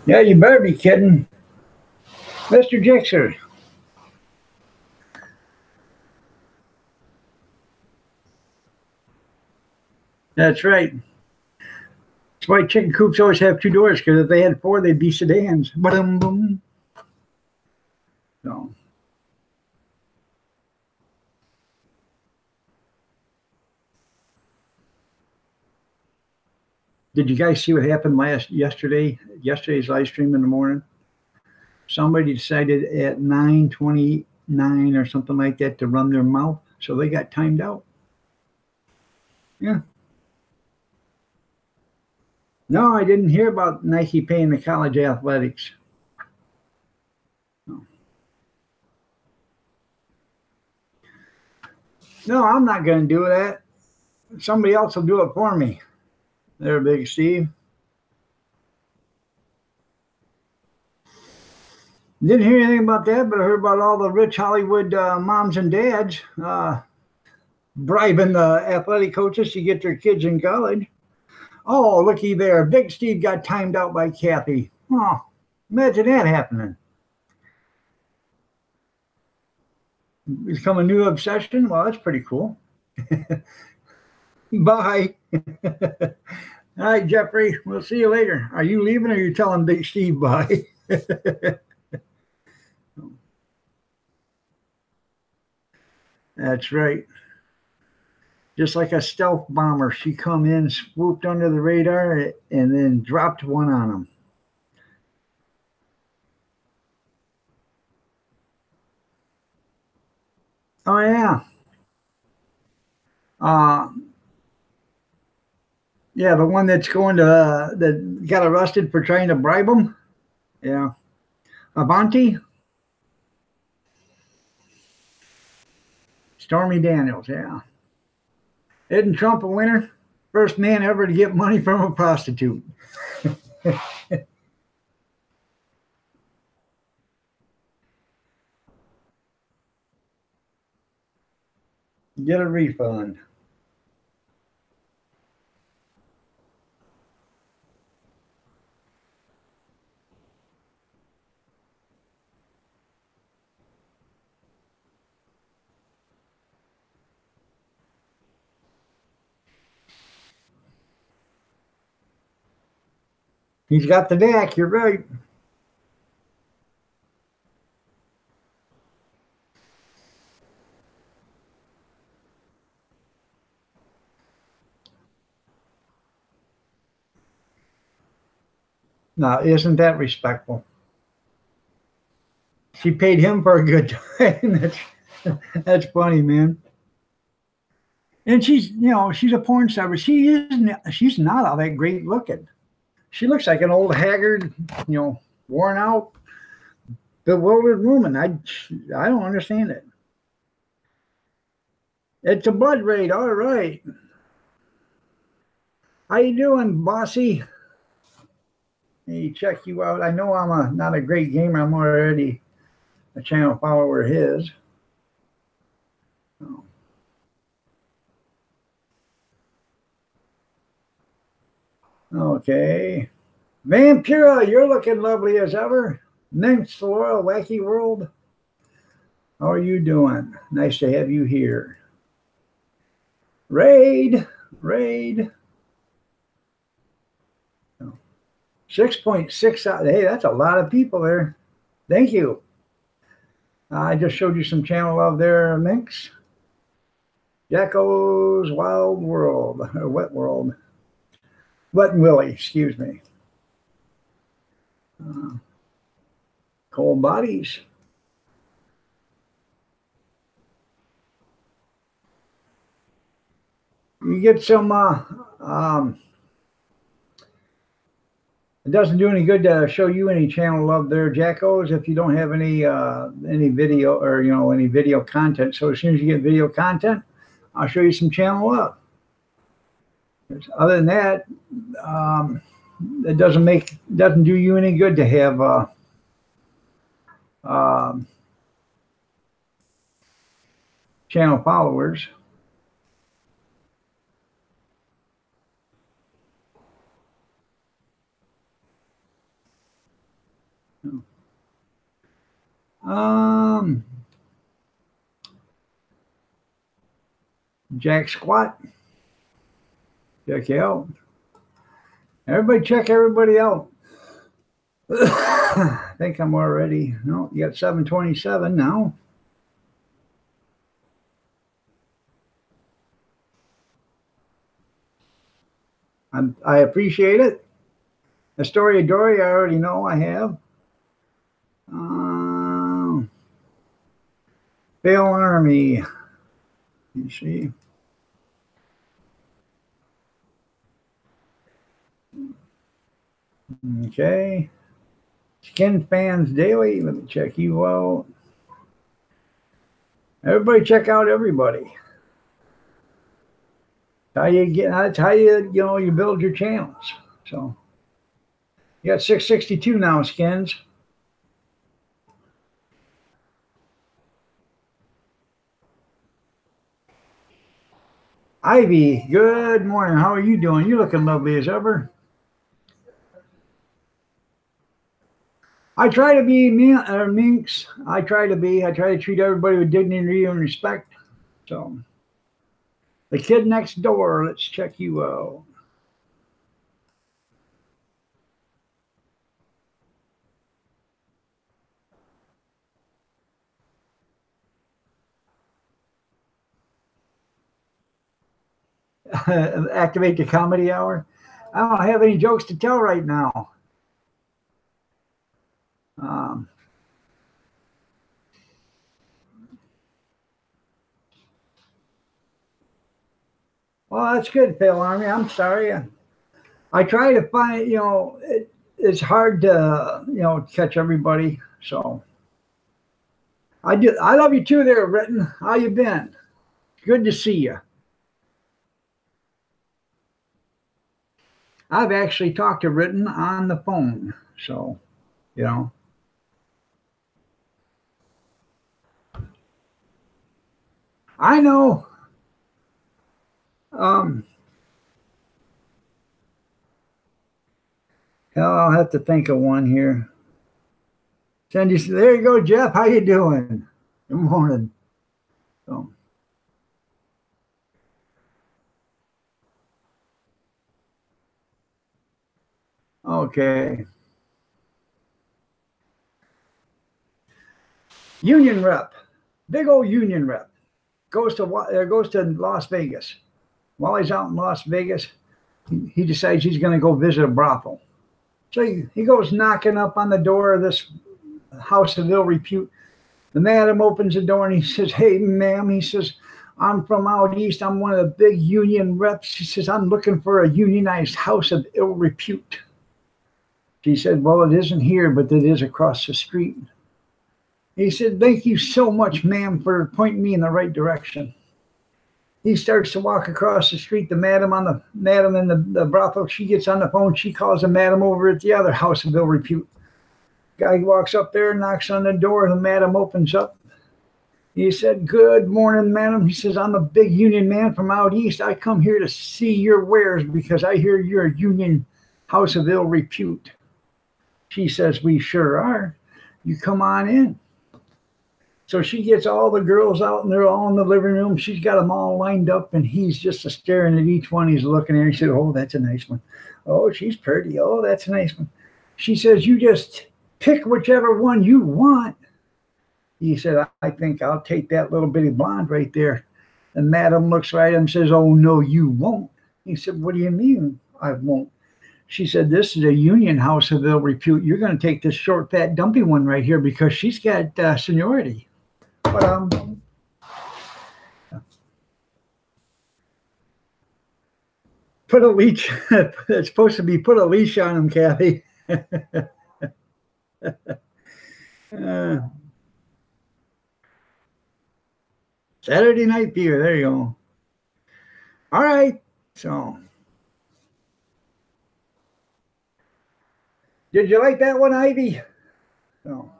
Yeah, you better be kidding. Mr. Jixer. That's right. That's why chicken coops always have two doors, because if they had four, they'd be sedans. Ba-dum-bum. So. Did you guys see what happened yesterday's live stream in the morning? Somebody decided at 9:29 or something like that to run their mouth, so they got timed out. Yeah. No, I didn't hear about Nike paying the college athletics. No, I'm not going to do that. Somebody else will do it for me. There, Big Steve. Didn't hear anything about that, but I heard about all the rich Hollywood moms and dads bribing the athletic coaches to get their kids in college. Oh, looky there. Big Steve got timed out by Kathy. Oh, imagine that happening. Become a new obsession? Well, that's pretty cool. Bye. All right, Jeffrey. We'll see you later. Are you leaving or are you telling Big Steve bye? That's right. Just like a stealth bomber, she come in, swooped under the radar, and then dropped one on them. Oh yeah. Uh, yeah, the one that's going to that got arrested for trying to bribe him. Yeah, Avanti, Stormy Daniels. Yeah, isn't Trump a winner? First man ever to get money from a prostitute. Get a refund. He's got the deck. You're right. Now, isn't that respectful? She paid him for a good time. That's funny, man. And she's a porn star, but she's not all that great looking. She looks like an old haggard, worn out, bewildered woman. I don't understand it. It's a blood raid. All right. How you doing, bossy? Let me check you out. I know I'm not a great gamer. I'm already a channel follower of his. Oh. Okay. Vampira, you're looking lovely as ever. Minx, Laura, Wacky World. How are you doing? Nice to have you here. Raid. 6.6. Hey, that's a lot of people there. Thank you. I just showed you some channel love there, Minx. Jacko's Wild World, or Wet World. Wet and Willie, excuse me. Cold Bodies. You get some, it doesn't do any good to show you any channel love there, Jackos, if you don't have any video or, any video content. So as soon as you get video content, I'll show you some channel love. Other than that, it doesn't do you any good to have channel followers. Jack Squat. Check you out. Everybody check everybody out. I think I'm already, no, you got 727 now. I appreciate it. Astoria Dory, I already know I have. Fail Army. You see. Okay. Skin Fans Daily. Let me check you out. Everybody check out everybody. That's how you build your channels. So you got 662 now, Skins. Ivy, good morning. How are you doing? You're looking lovely as ever. I try to be Minx. I try to treat everybody with dignity and respect. So, the kid next door, let's check you out. Activate the comedy hour. I don't have any jokes to tell right now. Oh, that's good, Phil Army. I'm sorry. I try to find, it's hard to, catch everybody. So I do. I love you too there, Britton. How you been? Good to see you. I've actually talked to Britton on the phone. So, you know. I know. Um, I'll have to think of one here. Cindy, there you go, Jeff. How you doing? Good morning. So, okay. Union rep, big old union rep, goes to Las Vegas. While he's out in Las Vegas, he decides he's going to go visit a brothel. So he goes knocking up on the door of this house of ill repute. The madam opens the door and he says, "Hey, ma'am," he says, "I'm from out east. I'm one of the big union reps." He says, "I'm looking for a unionized house of ill repute." She said, "Well, it isn't here, but it is across the street." He said, "Thank you so much, ma'am, for pointing me in the right direction." He starts to walk across the street. The madam in the brothel, she gets on the phone. She calls the madam over at the other house of ill repute. Guy walks up there, knocks on the door. The madam opens up. He said, "Good morning, madam." He says, "I'm a big union man from out east. I come here to see your wares because I hear you're a union house of ill repute." She says, "We sure are. You come on in." So she gets all the girls out and they're all in the living room. She's got them all lined up and he's just staring at each one. He's looking at her. He said, "Oh, that's a nice one. Oh, she's pretty. Oh, that's a nice one." She says, "You just pick whichever one you want." He said, "I think I'll take that little bitty blonde right there." And madam looks right at him and says, "Oh, no, you won't." He said, "What do you mean I won't?" She said, "This is a union house of ill repute. You're going to take this short, fat, dumpy one right here because she's got seniority." But put a leash. It's supposed to be put a leash on him, Kathy. Saturday night beer. There you go. All right. So, did you like that one, Ivy? No.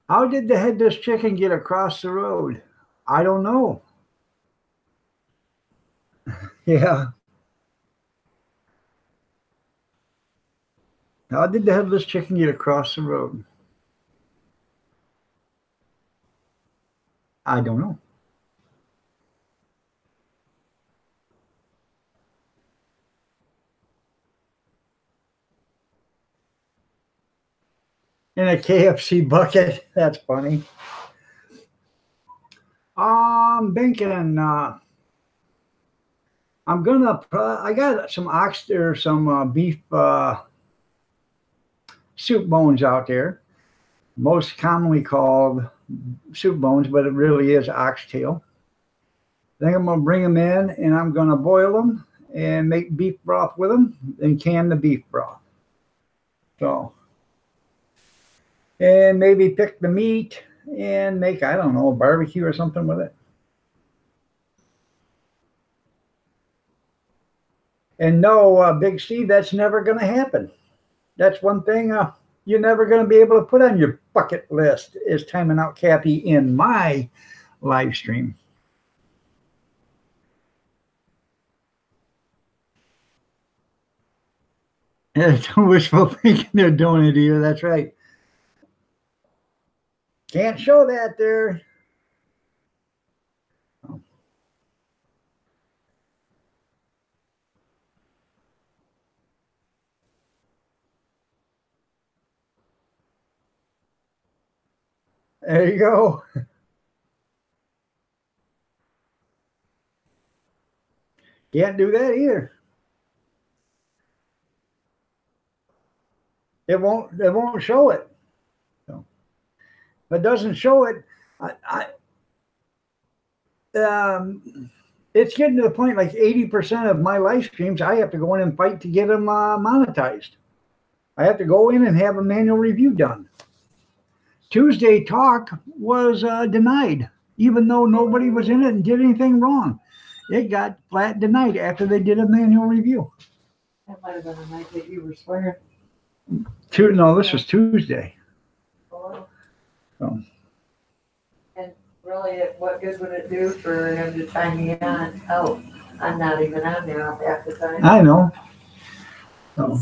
How did the headless chicken get across the road? I don't know. Yeah. How did the headless chicken get across the road? I don't know. In a KFC bucket. That's funny. Bacon. I got some beef soup bones out there, most commonly called soup bones, but it really is oxtail. I think I'm going to bring them in and I'm going to boil them and make beef broth with them and can the beef broth. So, and maybe pick the meat and make, I don't know, a barbecue or something with it. And no, Big Steve, that's never going to happen. That's one thing you're never going to be able to put on your bucket list is timing out Kathy in my live stream. It's wishful thinking they're doing it here. That's right. Can't show that there. There you go. Can't do that either. It won't show it. So, if it doesn't show it, it's getting to the point like 80% of my live streams, I have to go in and fight to get them monetized. I have to go in and have a manual review done. Tuesday Talk was denied, even though nobody was in it and did anything wrong. It got flat denied after they did a manual review. That might have been the night that you were swearing. No, this was Tuesday. Oh. Oh. And really, what good would it do for him to time me on? Oh, I'm not even on there half the time. I know. So,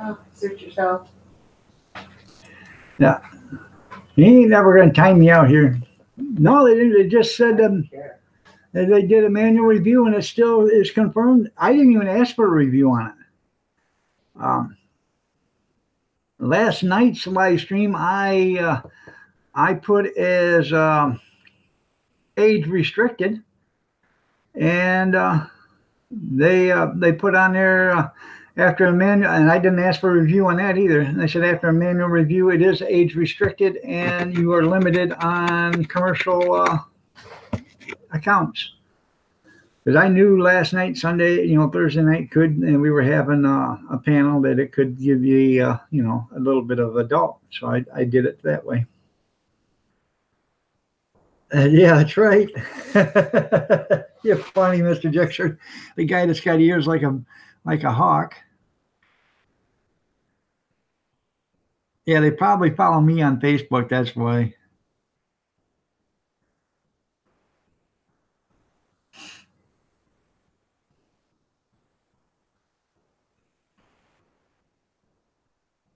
Oh, suit yourself. he ain't never going to time me out here. No, they didn't. They just said Care. they did a manual review and it still is confirmed. I didn't even ask for a review on it. Last night's live stream, I put as age restricted, and they put on there after a manual, and I didn't ask for a review on that either. And they said after a manual review, it is age restricted, and you are limited on commercial accounts. Because I knew last night, Sunday, Thursday night and we were having a panel that it could give you, a little bit of adult. So I did it that way. Yeah, that's right. You're funny, Mr. Jackson. The guy that's got ears like a hawk. Yeah, they probably follow me on Facebook. That's why.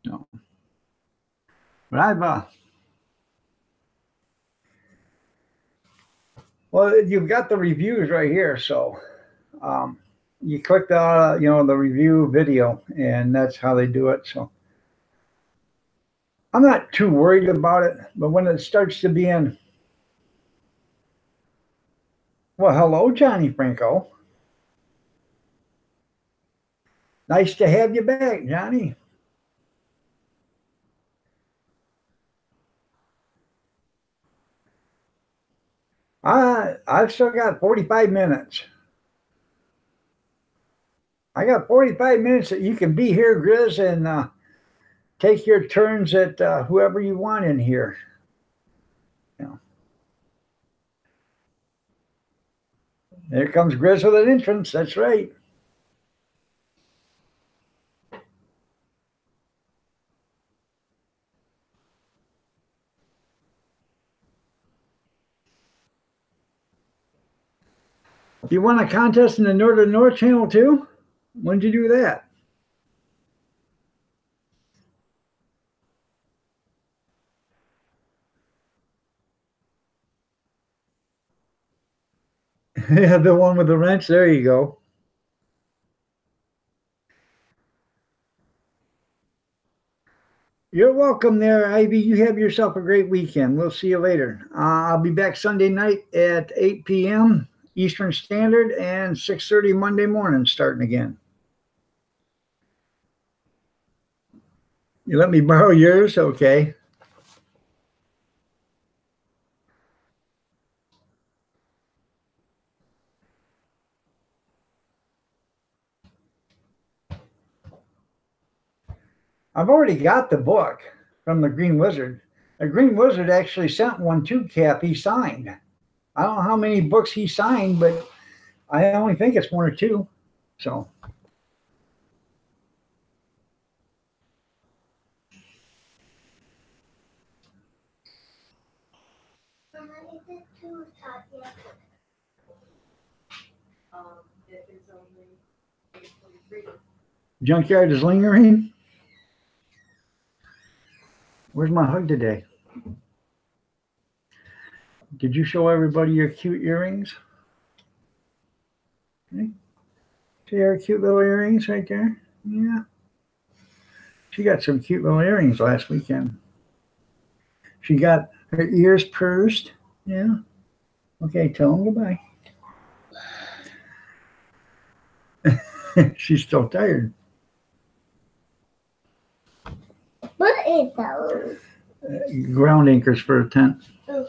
No. But well, you've got the reviews right here. So you click the, the review video, and that's how they do it. So I'm not too worried about it, but when it starts to be in, well, hello, Johnny Franco. Nice to have you back, Johnny. I've still got 45 minutes. I got 45 minutes that you can be here, Grizz, and take your turns at whoever you want in here. There comes Grizz with an entrance. That's right. You won a contest in the Northern North channel too? When did you do that? Yeah, the one with the wrench. There you go. You're welcome there, Ivy. You have yourself a great weekend. We'll see you later. I'll be back Sunday night at 8 p.m. Eastern Standard and 6:30 Monday morning starting again. You let me borrow yours? Okay. I've already got the book from the Green Wizard. The Green Wizard actually sent one to Cap. He signed. I don't know how many books he signed, but I only think it's one or two. So. Junkyard is lingering. Where's my hug today? Did you show everybody your cute earrings? Okay. See our cute little earrings right there? Yeah. She got some cute little earrings last weekend. She got her ears pursed. Yeah. Okay, tell them goodbye. She's still tired. What is those? Ground anchors for a tent. Oh.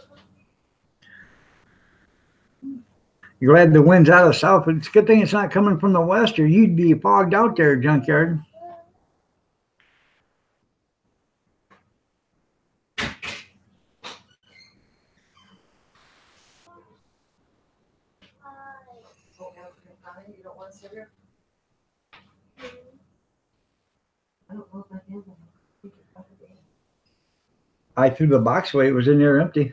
You're glad the wind's out of the south, but it's a good thing it's not coming from the west, or you'd be fogged out there, Junkyard. You don't want cigarette? I don't know if I can. I threw the box away. It was in there empty.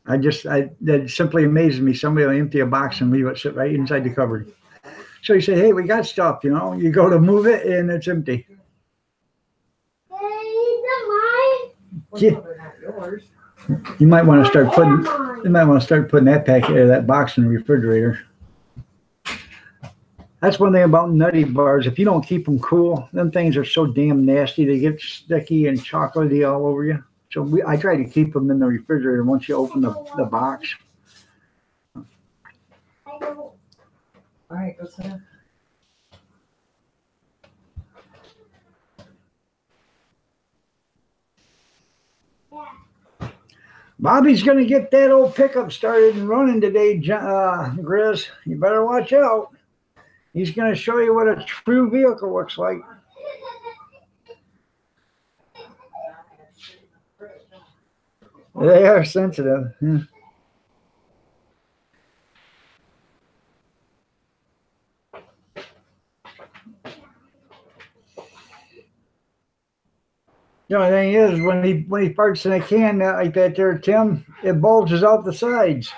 That simply amazes me. Somebody will empty a box and leave it sit right inside the cupboard. So you say, hey, we got stuff, you know. You go to move it and it's empty. Well, Yeah. no, they're not yours. You might want to start putting that packet or that box in the refrigerator. That's one thing about nutty bars. If you don't keep them cool, them things are so damn nasty. They get sticky and chocolatey all over you. So I try to keep them in the refrigerator once you open the box. All right, go sit down. Bobby's going to get that old pickup started and running today, Grizz. You better watch out. He's going to show you what a true vehicle looks like. They are sensitive. Yeah. The only thing is, when he farts in a can like that there, Tim, it bulges out the sides.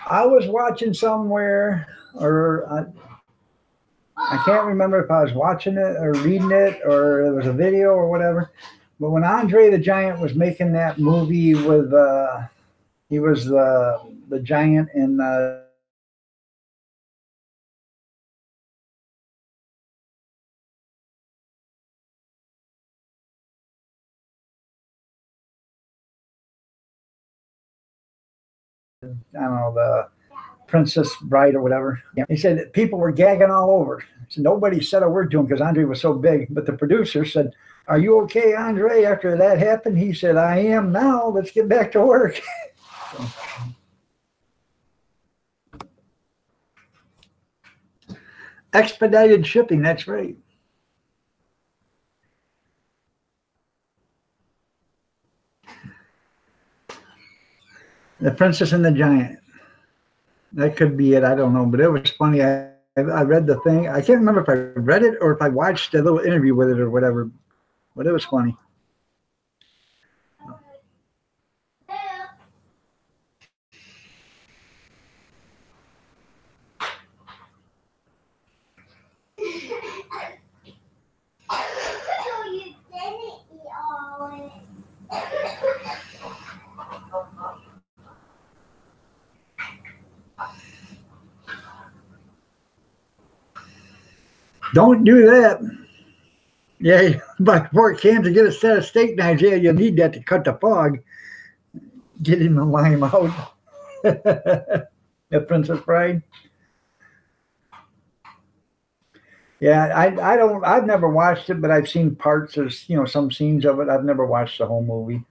I was watching somewhere, or I can't remember if I was watching it or reading it, or it was a video or whatever. But when Andre the Giant was making that movie with, he was the giant in. I don't know, the Princess Bride or whatever. He said that people were gagging all over. So nobody said a word to him because Andre was so big. But the producer said, "Are you okay, Andre?" After that happened, he said, "I am now. Let's get back to work." So. Expedited shipping, that's right. The Princess and the Giant. That could be it. I don't know, but it was funny. I read the thing. I can't remember if I read it or if I watched a little interview with it or whatever, but it was funny. Don't do that. Yeah, buy 4 cans to get a set of steak knives. Yeah, you need that to cut the fog. Get him the lime out. The Princess Bride. Yeah, I've never watched it, but I've seen parts of, some scenes of it. I've never watched the whole movie.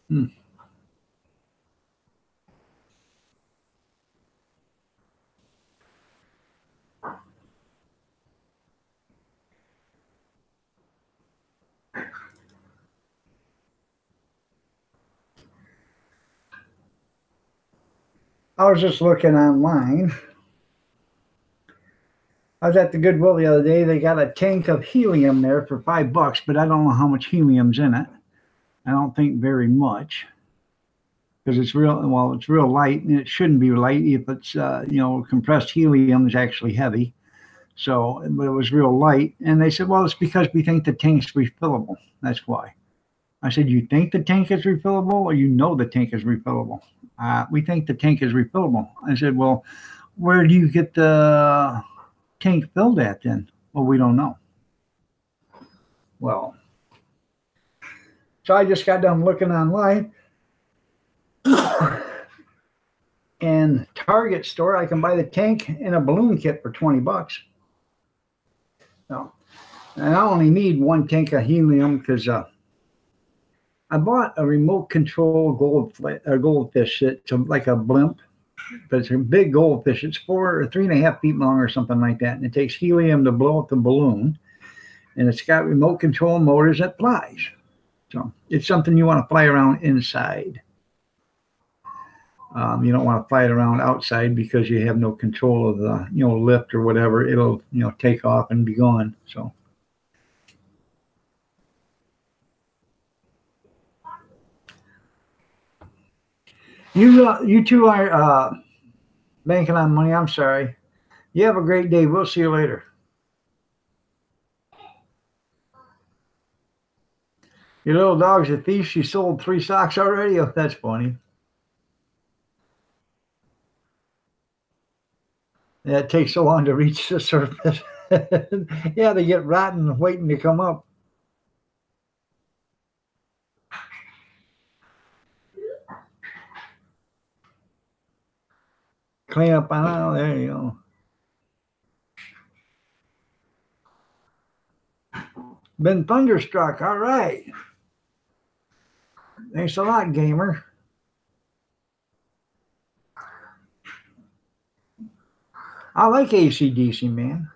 Hmm. I was just looking online. I was at the Goodwill the other day. They got a tank of helium there for $5, but I don't know how much helium's in it. I don't think very much because it's real light, and it shouldn't be light if it's compressed helium is actually heavy. So, but it was real light, and they said, well, it's because we think the tank's refillable. That's why. I said, you think the tank is refillable, or you know the tank is refillable? We think the tank is refillable. I said, well, where do you get the tank filled at then? Well, we don't know. Well, so I just got done looking online. And Target store, I can buy the tank and a balloon kit for $20. So, and I only need one tank of helium because I bought a remote control goldfish. It's like a blimp, but it's a big goldfish. It's 4 or 3.5 feet long or something like that. And it takes helium to blow up the balloon. And it's got remote control motors that flies. So it's something you want to fly around inside. You don't want to fly it around outside because you have no control of the lift or whatever. It'll take off and be gone. So. You two are banking on money. I'm sorry. You have a great day. We'll see you later. Your little dog's a thief. She sold 3 socks already. Oh, that's funny. Yeah, it takes so long to reach the surface. Yeah, they get rotten waiting to come up. Clean up on it. Oh, there you go. Been thunderstruck. All right. Thanks a lot, gamer. I like AC/DC, man.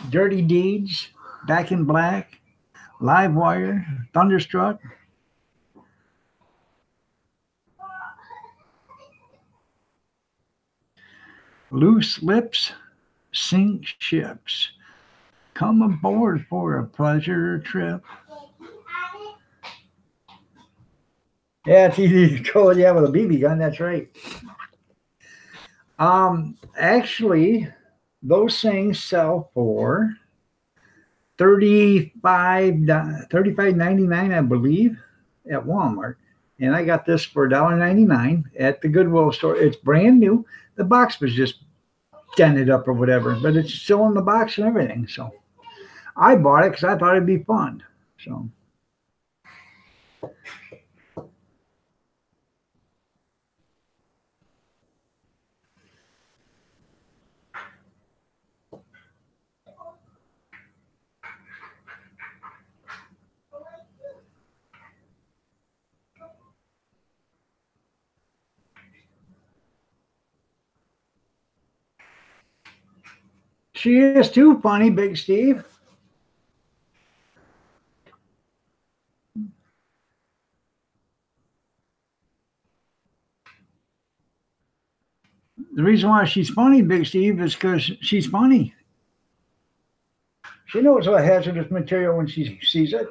Dirty Deeds, Back in Black, Live Wire, Thunderstruck. Loose Lips, Sink Ships. Come aboard for a pleasure trip. Yeah, it's easy to control. Yeah, with a BB gun. That's right. Actually, those things sell for $35.99, I believe, at Walmart. And I got this for $1.99 at the Goodwill store. It's brand new. The box was just dented up or whatever, but it's still in the box and everything. So I bought it because I thought it'd be fun. So. She is too funny, Big Steve. The reason why she's funny, Big Steve, is because she's funny. She knows a hazardous material when she sees it.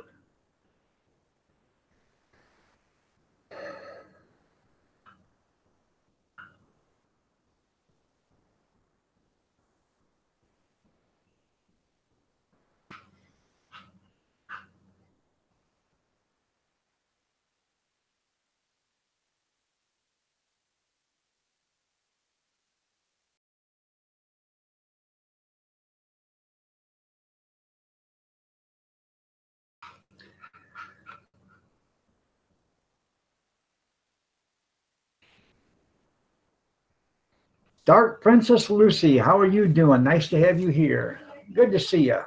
Dark Princess Lucy, how are you doing? Nice to have you here. Good to see you.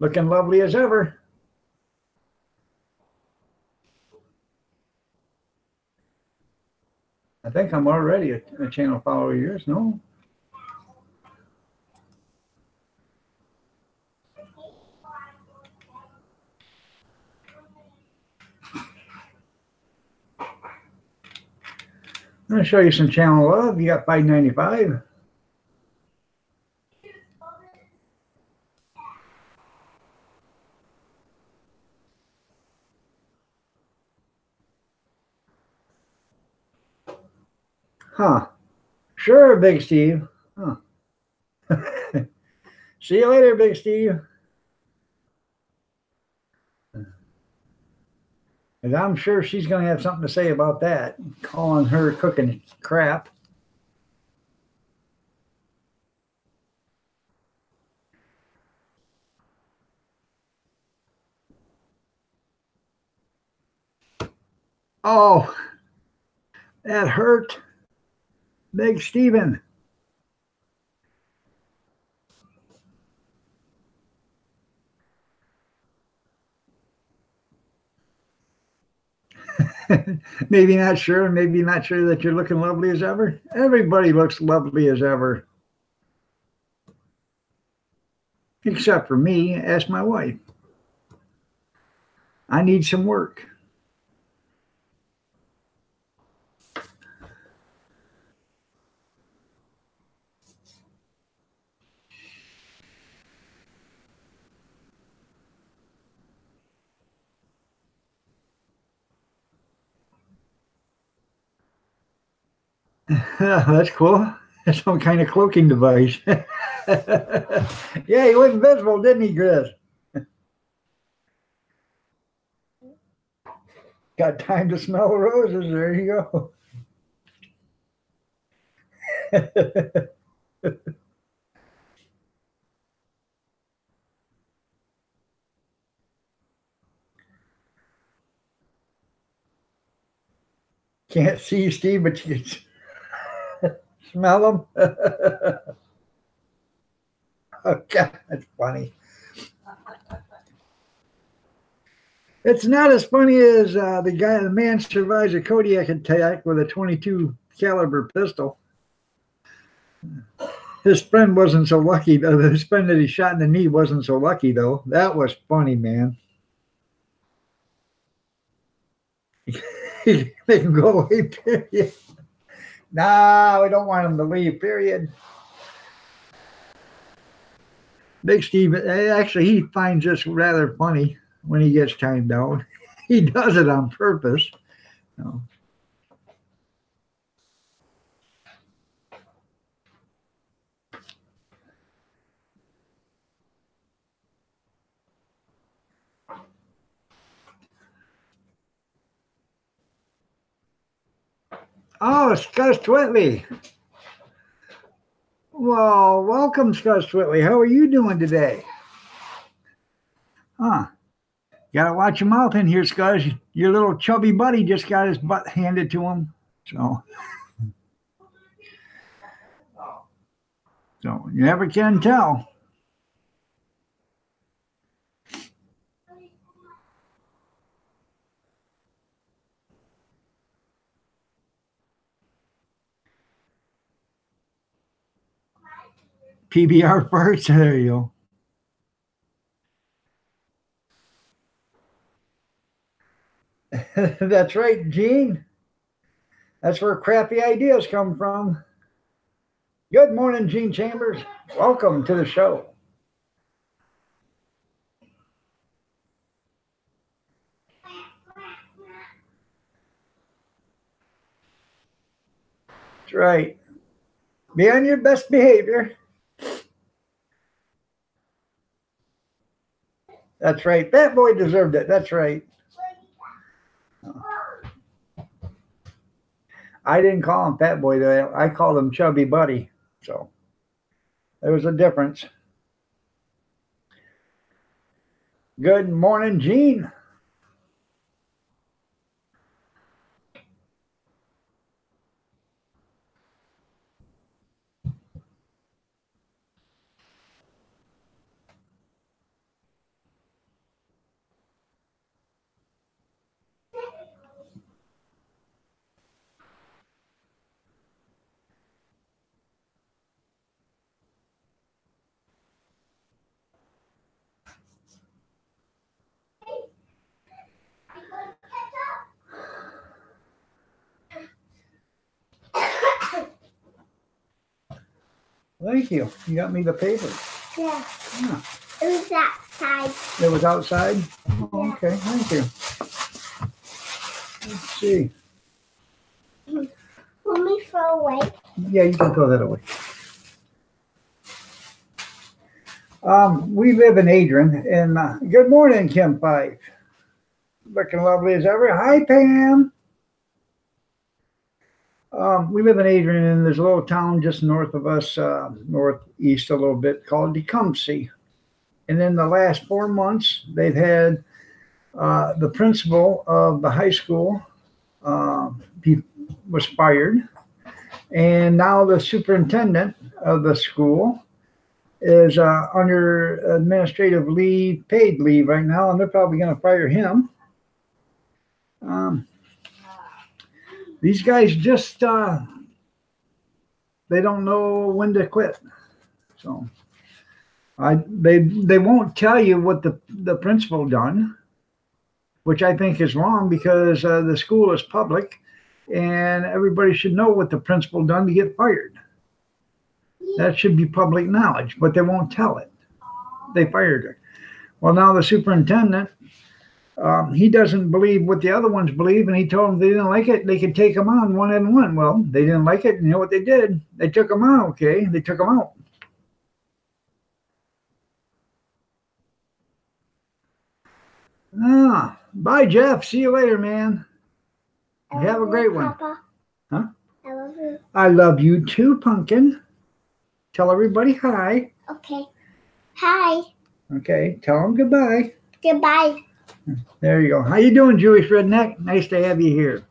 Looking lovely as ever. I think I'm already a channel follower of yours, no? I'm gonna show you some Channel Love. You got $5.95. Huh. Sure, Big Steve. Huh. See you later, Big Steve. And I'm sure she's going to have something to say about that, calling her cooking crap. Oh, that hurt. Big Steven. Maybe not sure that you're looking lovely as ever. Everybody looks lovely as ever. Except for me, ask my wife. I need some work. That's cool. That's some kind of cloaking device. Yeah, he went invisible, didn't he, Chris? Got time to smell the roses. There you go. Can't see Steve, but you can smell him. Oh, God, that's funny. It's not as funny as the man survives a Kodiak attack with a 22 caliber pistol. His friend wasn't so lucky, though. His friend that he shot in the knee wasn't so lucky, though. That was funny, man. They can go away, period. Nah, we don't want him to leave, period. Big Steve, actually, he finds this rather funny when he gets timed out. He does it on purpose. No. Oh, Scuzz Twittley. Well, welcome, Scuzz Twittley. How are you doing today? Huh. Gotta watch your mouth in here, Scuzz. Your little chubby buddy just got his butt handed to him. So you never can tell. PBR first. There you go. That's right, Gene. That's where crappy ideas come from. Good morning, Gene Chambers. Welcome to the show. That's right. Be on your best behavior. That's right. That boy deserved it. That's right. I didn't call him Fat Boy, though. I called him Chubby Buddy. So there was a difference. Good morning, Gene. Thank you. You got me the paper. Yeah. Yeah. It was outside. It was outside? Oh, Yeah. okay, thank you. Let's see. Let me throw away. Yeah, you can throw that away. We live in Adrian, and good morning, Kim Fife. Looking lovely as ever. Hi, Pam. We live in Adrian, and there's a little town just north of us, northeast a little bit, called Tecumseh. And in the last 4 months, they've had the principal of the high school was fired, and now the superintendent of the school is under administrative leave, paid leave right now, and they're probably going to fire him. These guys just they don't know when to quit. So they won't tell you what the principal done, which I think is wrong, because the school is public and everybody should know what the principal done to get fired. That should be public knowledge, but they won't tell it. They fired her. Well, now the superintendent, he doesn't believe what the other ones believe, and he told them they didn't like it, they could take them on one and one. Well, they didn't like it, and you know what they did? They took them out, okay? They took them out. Bye, Jeff. See you later, man. I Have a love great you, one. Papa. Huh? I love you. I love you too, Pumpkin. Tell everybody hi. Okay. Hi. Okay, tell them goodbye. Goodbye. There you go. How you doing, Jewish redneck? Nice to have you here.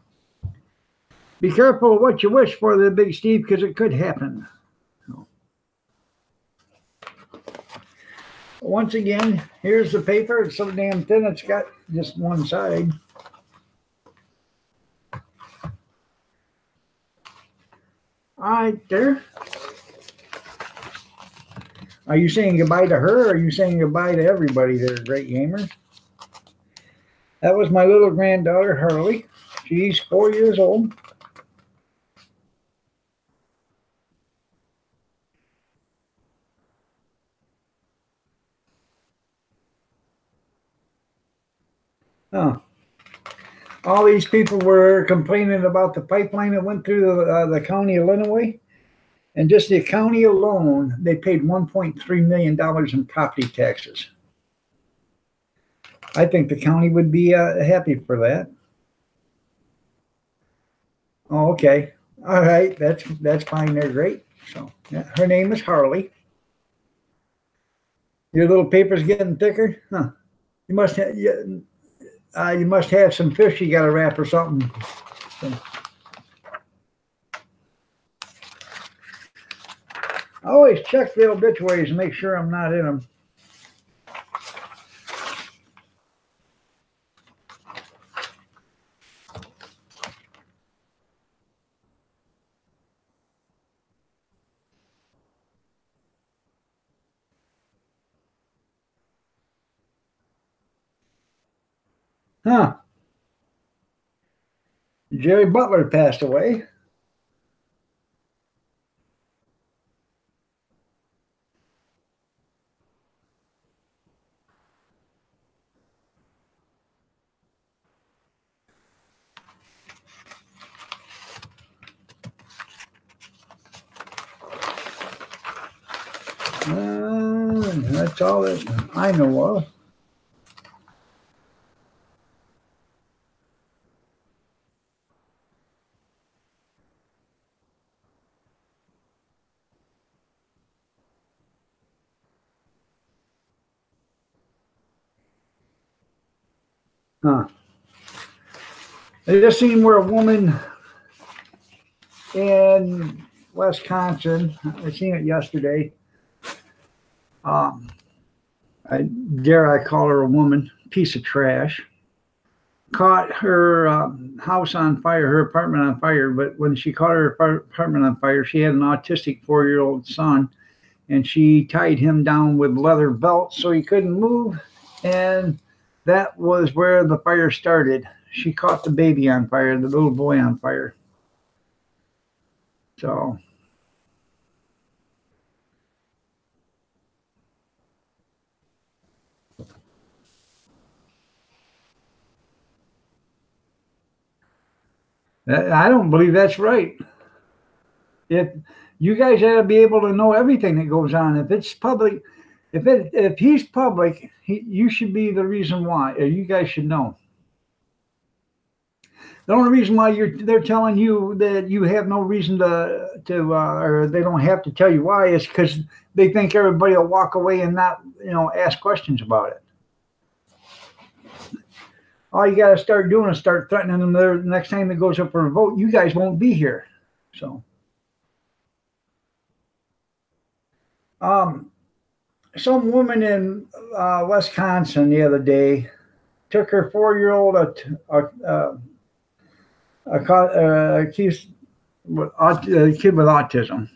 Be careful what you wish for, the Big Steve, because it could happen. Once again, here's the paper. It's so damn thin, it's got just one side. All right, there. Are you saying goodbye to her, or are you saying goodbye to everybody there, Great Gamer? That was my little granddaughter, Harley. She's 4 years old. Oh. All these people were complaining about the pipeline that went through the county of Illinois. And just the county alone, they paid $1.3 million in property taxes. I think the county would be happy for that. Oh, okay. All right. That's fine. They're great. So yeah, her name is Harley. Your little paper's getting thicker? Huh. You must have some fish you got to wrap or something. So. I always check the obituaries and make sure I'm not in them. Huh. Jerry Butler passed away. That's all that I know of. Huh. I just seen where a woman in Wisconsin, I seen it yesterday. I dare I call her a woman, piece of trash. Caught her house on fire, her apartment on fire. But when she caught her apartment on fire, she had an autistic 4-year-old son, and she tied him down with leather belts so he couldn't move. And that was where the fire started. She caught the baby on fire, the little boy on fire. So I don't believe that's right. If you guys ought to be able to know everything that goes on. If it's public, if he's public, you should be the reason why. Or you guys should know. The only reason why they're telling you that you have no reason or they don't have to tell you why is because they think everybody will walk away and not, ask questions about it. All you got to start doing is start threatening them. The next time it goes up for a vote, you guys won't be here. So, some woman in Wisconsin the other day took her 4-year-old accused kid with autism.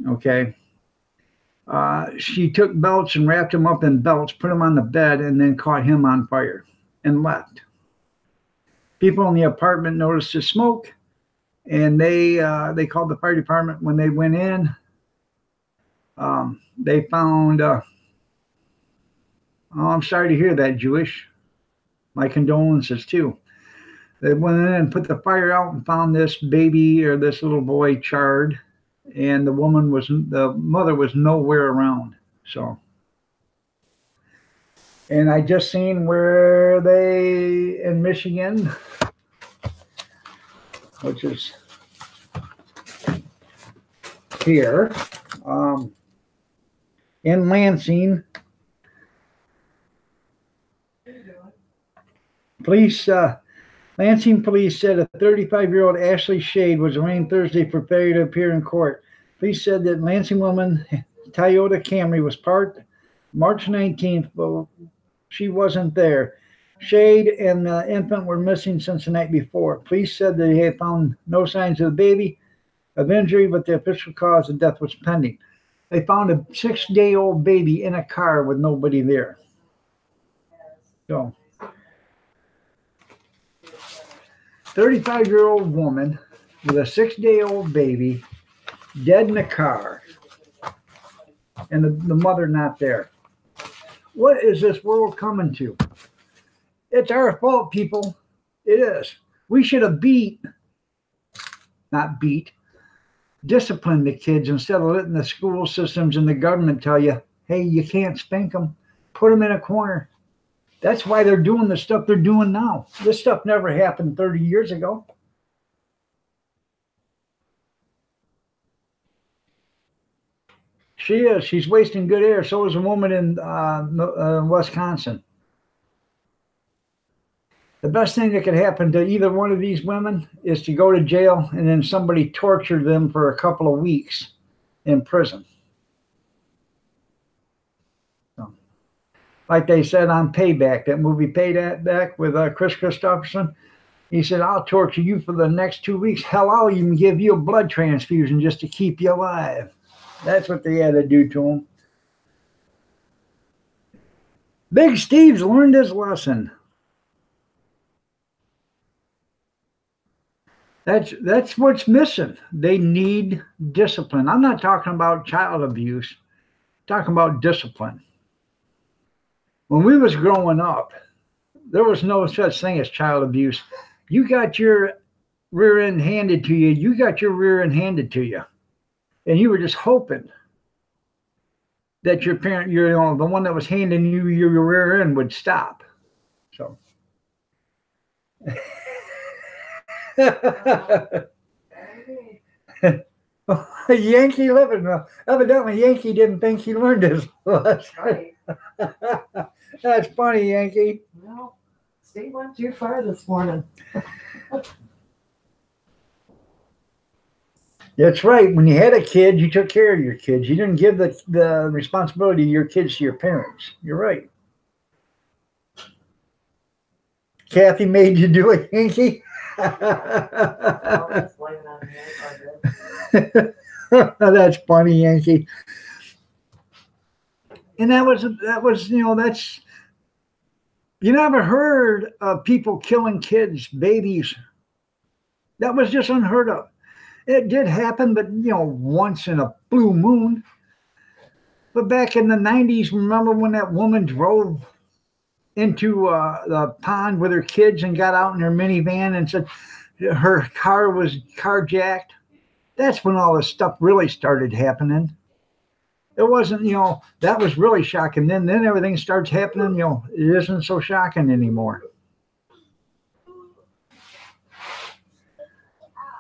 Okay. She took belts and wrapped him up in belts, put him on the bed, and then caught him on fire and left. People in the apartment noticed the smoke, and they called the fire department. When they went in, they found. I'm sorry to hear that, Jewish. My condolences too. They went in and put the fire out and found this baby or this little boy charred, and the mother was nowhere around. So, and I just seen where they in Michigan, which is here, in Lansing, Lansing police said a 35-year-old Ashley Shade was arraigned Thursday for failure to appear in court. Police said that Lansing woman Toyota Camry was parked March 19th, but she wasn't there. Shade and the infant were missing since the night before. Police said they had found no signs of the baby of injury, but the official cause of death was pending. They found a 6-day-old baby in a car with nobody there. So, 35-year-old woman with a 6-day-old baby dead in a car, and the mother not there. What is this world coming to? It's our fault, people. It is. We should have disciplined the kids instead of letting the school systems and the government tell you, hey, you can't spank them. Put them in a corner. That's why they're doing the stuff they're doing now. This stuff never happened 30 years ago. She is. She's wasting good air. So is a woman in Wisconsin. The best thing that could happen to either one of these women is to go to jail and then somebody torture them for a couple of weeks in prison. So, like they said on Payback, that movie Payback with Chris Christopherson, he said, I'll torture you for the next 2 weeks. Hell, I'll even give you a blood transfusion just to keep you alive. That's what they had to do to him. Big Steve's learned his lesson. That's what's missing. They need discipline. I'm not talking about child abuse. I'm talking about discipline. When we was growing up, there was no such thing as child abuse. You got your rear end handed to you. You got your rear end handed to you. And you were just hoping that your parent, the one that was handing you your rear end would stop. So. Yankee living. Evidently, Yankee didn't think he learned his lesson. That's funny, Yankee. No, Steve went too far this morning. That's right. When you had a kid, you took care of your kids. You didn't give the responsibility of your kids to your parents. You're right. Kathy made you do it, Yankee? That's funny, Yankee. And that was that's, you never heard of people killing kids, babies. That was just unheard of. It did happen, but once in a blue moon. But back in the 90s, remember when that woman drove into the pond with her kids and got out in her minivan and said, her car was carjacked. That's when all this stuff really started happening. It wasn't, that was really shocking. Then everything starts happening, it isn't so shocking anymore.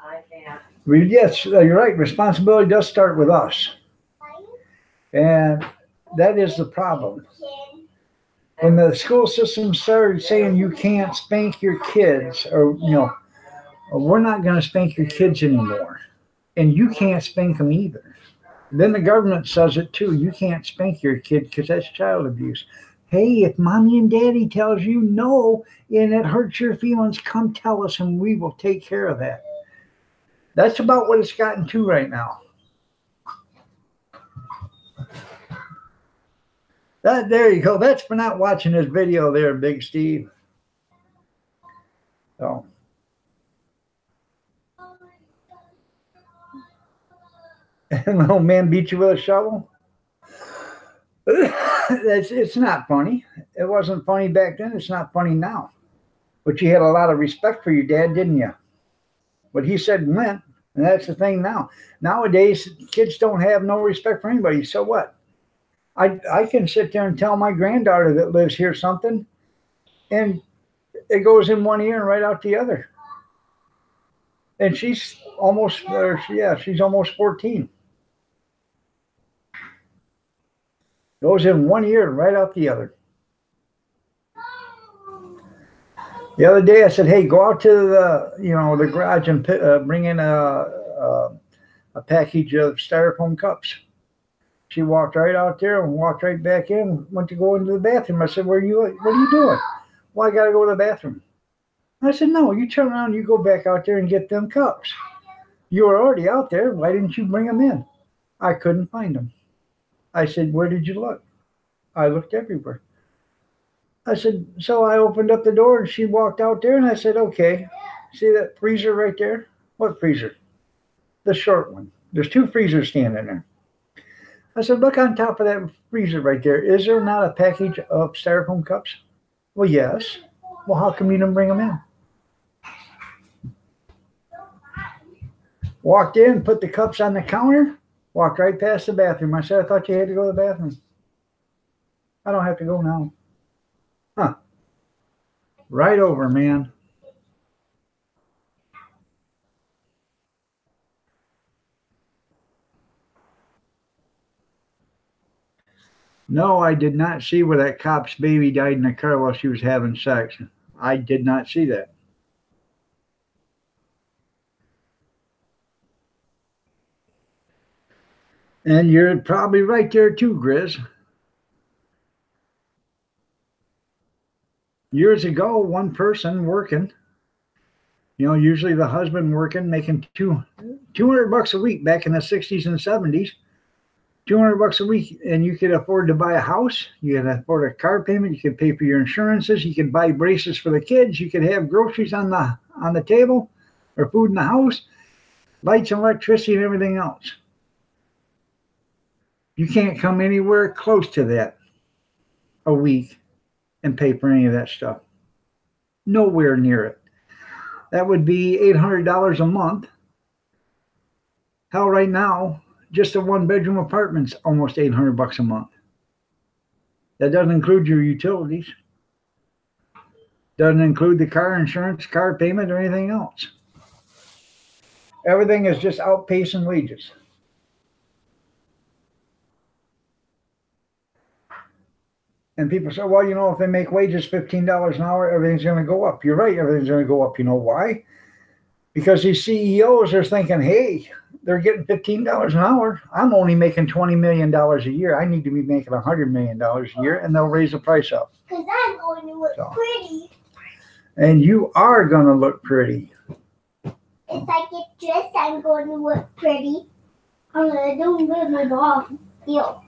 I can't. Yes, you're right. Responsibility does start with us. And that is the problem. When the school system started saying you can't spank your kids, or, we're not going to spank your kids anymore. And you can't spank them either. Then the government says it too. You can't spank your kid because that's child abuse. Hey, if mommy and daddy tells you no and it hurts your feelings, come tell us and we will take care of that. That's about what it's gotten to right now. There you go. That's for not watching this video there, Big Steve. So. And the old man beat you with a shovel. It's not funny. It wasn't funny back then. It's not funny now. But you had a lot of respect for your dad, didn't you? What he said went, and that's the thing now. Nowadays, kids don't have no respect for anybody. So what? I can sit there and tell my granddaughter that lives here something, and it goes in one ear and right out the other. And she's almost 14. Goes in one ear and right out the other. The other day I said, hey, go out to the garage and bring in a package of styrofoam cups. She walked right out there and walked right back in, went to go into the bathroom. I said, what are you doing? Well, I got to go to the bathroom. I said, no, you turn around and you go back out there and get them cups. You were already out there. Why didn't you bring them in? I couldn't find them. I said, where did you look? I looked everywhere. I said, so I opened up the door and she walked out there and I said, okay, see that freezer right there? What freezer? The short one. There's two freezers standing there. I said, look on top of that freezer right there. Is there not a package of styrofoam cups? Well, yes. Well, how come you didn't bring them in? Walked in, put the cups on the counter, walked right past the bathroom. I said, I thought you had to go to the bathroom. I don't have to go now. Huh. Right over, man. No, I did not see where that cop's baby died in the car while she was having sex. I did not see that. And you're probably right there too, Grizz. Years ago, one person working, usually the husband working, making $200 a week back in the 60s and 70s. $200 a week, and you could afford to buy a house. You could afford a car payment. You could pay for your insurances. You could buy braces for the kids. You could have groceries on the table, or food in the house, lights and electricity and everything else. You can't come anywhere close to that a week and pay for any of that stuff. Nowhere near it. That would be $800 a month. Hell, right now, just a one-bedroom apartment's almost $800 a month. That doesn't include your utilities. Doesn't include the car insurance, car payment, or anything else. Everything is just outpacing wages. And people say, well, if they make wages $15 an hour, everything's going to go up. You're right, everything's going to go up. You know why? Because these CEOs are thinking, hey, they're getting $15 an hour. I'm only making $20 million a year. I need to be making $100 million a year, and they'll raise the price up. Because I'm going to look pretty. And you are going to look pretty. If I get dressed, I'm going to look pretty. I'm going to do with my mom. Yo,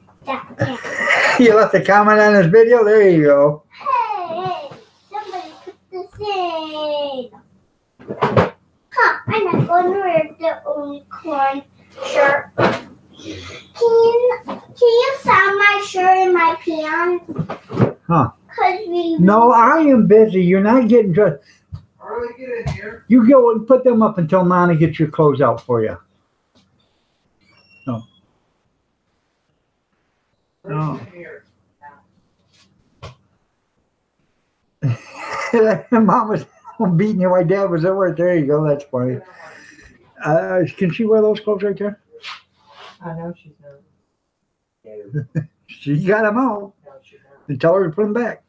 You left a comment on this video? There you go. Hey, somebody put this in. I'm not going to wear the unicorn shirt. Can you sign my shirt and my pants? Huh. No, I am busy. You're not getting dressed. Charlie, get in here. You go and put them up until Nana gets your clothes out for you. No. No. Mom was beating you while Dad was at work. There you go. That's funny. Can she wear those clothes right there? I know she's not. She got them out. No, she's not. And tell her to put them back.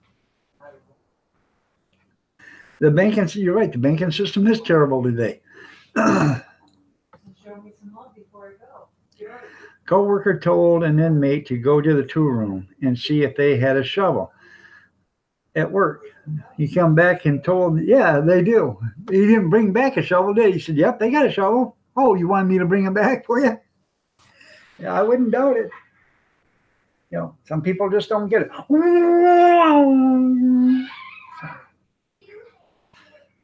I don't know. The banking, you're right. The banking system is terrible today. Show me some love before I go. Sure. Coworker told an inmate to go to the tool room and see if they had a shovel at work. He come back and told, yeah, they do. He didn't bring back a shovel, did he? He said, yep, they got a shovel. Oh, you wanted me to bring it back for you? Yeah, I wouldn't doubt it. You know, some people just don't get it.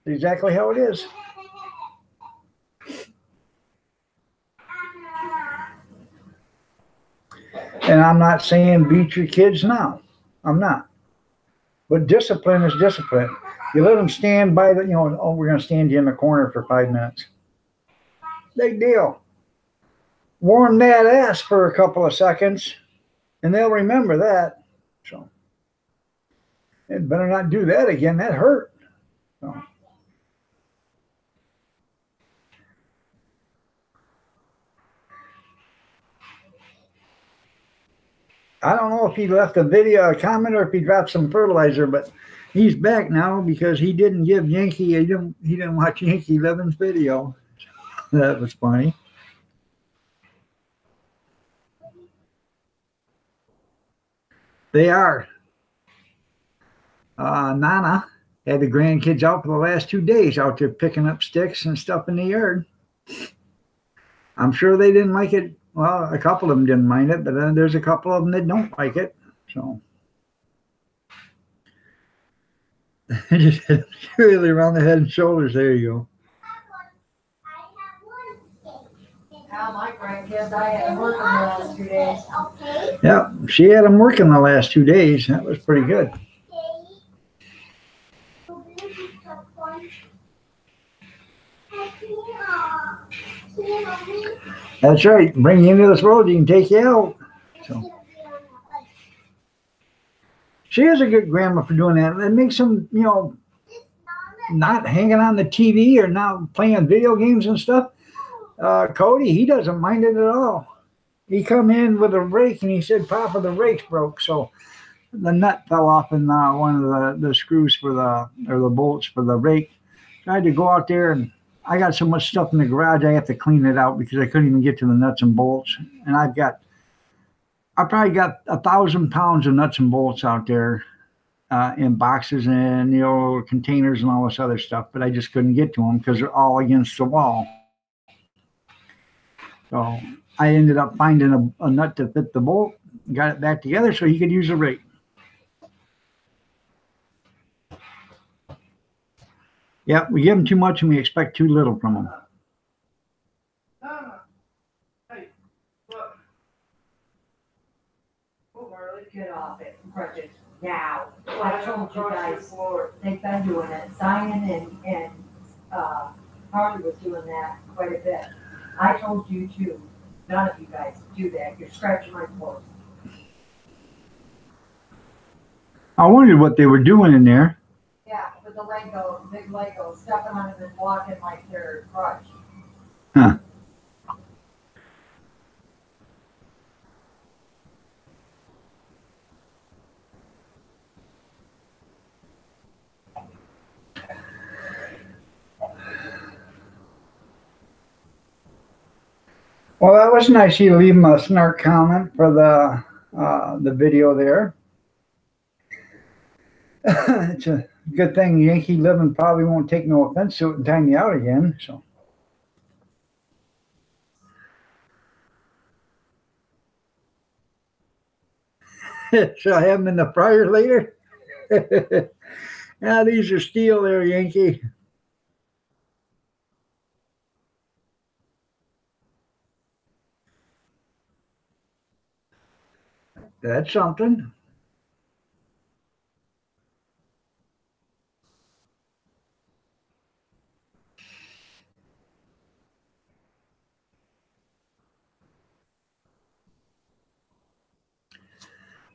Exactly how it is. And I'm not saying beat your kids now. I'm not. But discipline is discipline. You let them stand by the, oh, we're going to stand you in the corner for 5 minutes. Big deal. Warm that ass for a couple of seconds, and they'll remember that. So, it better not do that again. That hurt. So. I don't know if he left a video, a comment, or if he dropped some fertilizer, but he's back now because he didn't give Yankee. He didn't watch Yankee Levin's video. That was funny. They are. Nana had the grandkids out for the last 2 days out there picking up sticks and stuff in the yard. I'm sure they didn't like it. Well, a couple of them didn't mind it, but then there's a couple of them that don't like it. So just really around the head and shoulders. There you go. Now my grandkids, I had them working the last 2 days. Yeah, she had them working the last 2 days. That was pretty good. That's right. Bring you into this world, you can take you out. So. She is a good grandma for doing that. It makes them, not hanging on the TV or not playing video games and stuff. Cody, he doesn't mind it at all. He come in with a rake and he said, Papa, the rake's broke. So the nut fell off in one of the screws for the bolts for the rake. So I had to go out there, and I got so much stuff in the garage, I have to clean it out because I couldn't even get to the nuts and bolts. And I probably got 1,000 pounds of nuts and bolts out there in boxes and, containers and all this other stuff, but I just couldn't get to them because they're all against the wall. So I ended up finding a nut to fit the bolt, got it back together so he could use a rake. Yeah, we give them too much and we expect too little from them. Hey, look. Get off it, crutches, now. I told you guys, they've been doing it. Zion and Harley was doing that quite a bit. I told you too. None of you guys do that. You're scratching my clothes. I wondered what they were doing in there. Yeah, with the big Lego, stepping on them and walking like they're crutch. Huh. Well, that was nice. You leave him a snark comment for the video there. It's a good thing Yankee Living probably won't take no offense to it and time you out again. So. Should I have them in the fryer later? Yeah, these are steel there, Yankee. That's something.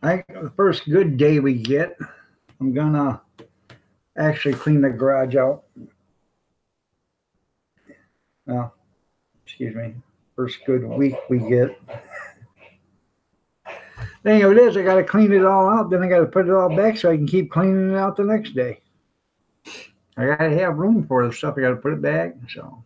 The first good day we get, I'm gonna actually clean the garage out. Well, excuse me, first good week we get. Thing of it is, I gotta clean it all out, then I gotta put it all back so I can keep cleaning it out the next day. I gotta have room for the stuff. I gotta put it back. So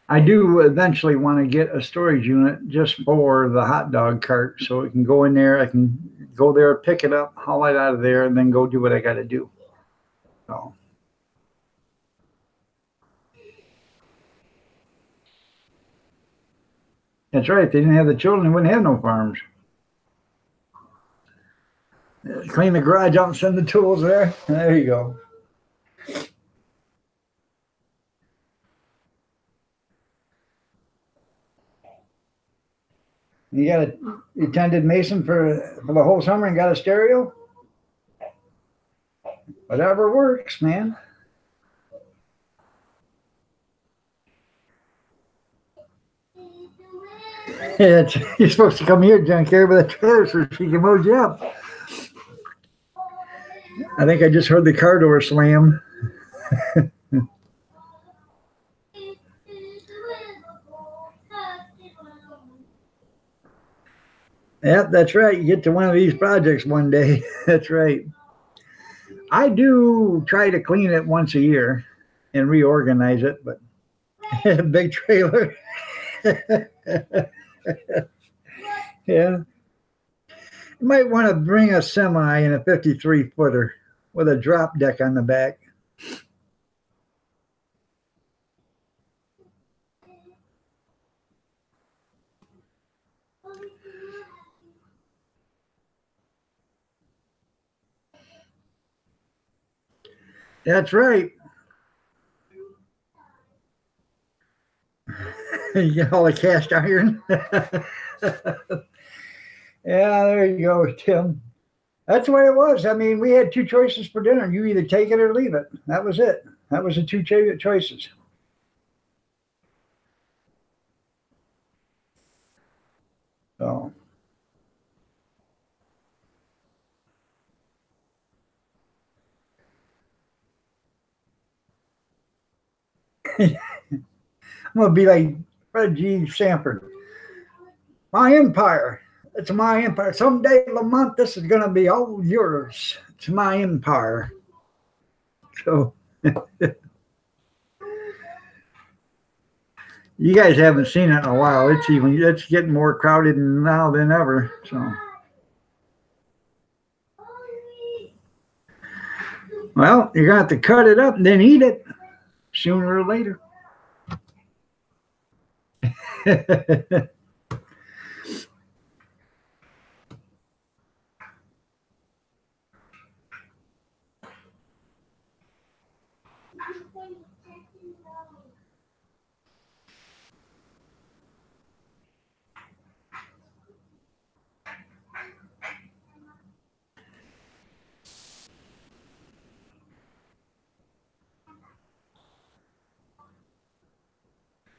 I do eventually want to get a storage unit just for the hot dog cart, so it can go in there. I can go there, pick it up, haul it out of there, and then go do what I gotta do. So. That's right. If they didn't have the children, they wouldn't have no farms. Clean the garage out and send the tools there. There you go. You attended Mason for the whole summer and got a stereo? Whatever works, man. Yeah, you're supposed to come here, John, carry with a trailer so she can load you up. I think I just heard the car door slam. Yep, that's right. You get to one of these projects one day. That's right. I do try to clean it once a year and reorganize it, but big trailer. Yeah. You might want to bring a semi and a 53-footer with a drop deck on the back. That's right. You get all the cast iron. Yeah, there you go, Tim. That's the way it was. I mean, we had two choices for dinner. You either take it or leave it. That was it. That was the two choices. So. I'm going to be like Fred G. Sanford. My empire. It's my empire. Someday, Lamont, this is going to be all yours. It's my empire. So, you guys haven't seen it in a while. It's getting more crowded now than ever. So, well, you're going to have to cut it up and then eat it sooner or later.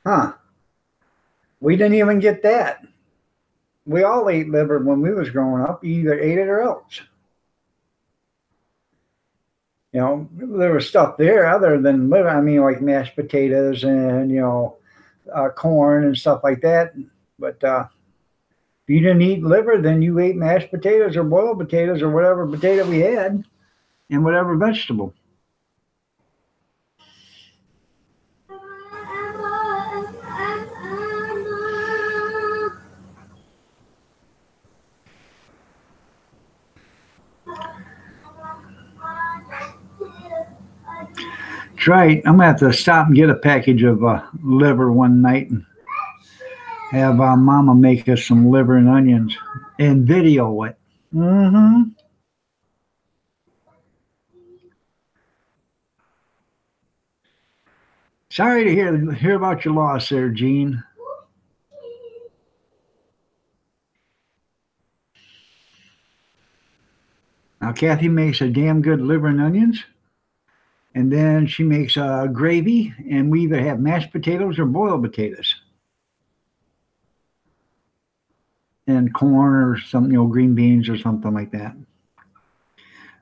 Huh. We didn't even get that. We all ate liver when we was growing up. You either ate it or else. You know, there was stuff there other than liver. I mean, like mashed potatoes and, corn and stuff like that. But if you didn't eat liver, then you ate mashed potatoes or boiled potatoes or whatever potato we had and whatever vegetable. That's right. I'm gonna have to stop and get a package of liver one night and have Mama make us some liver and onions and video it. Mm-hmm. Sorry to hear about your loss there, Gene. Now, Kathy makes a damn good liver and onions. And then she makes gravy, and we either have mashed potatoes or boiled potatoes. And corn or some, green beans or something like that.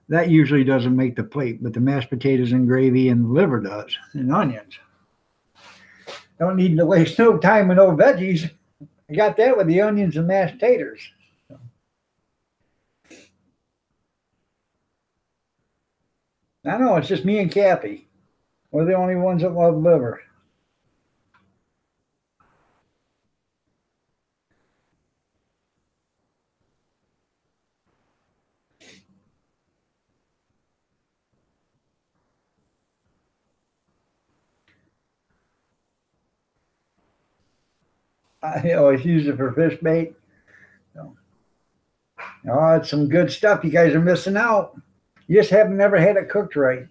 That usually doesn't make the plate, but the mashed potatoes and gravy and the liver does, and onions. Don't need to waste no time with no veggies. I got that with the onions and mashed taters. I know, it's just me and Kathy. We're the only ones that love liver. I always use it for fish bait. So. Oh, it's some good stuff. You guys are missing out. You just haven't never had it cooked right.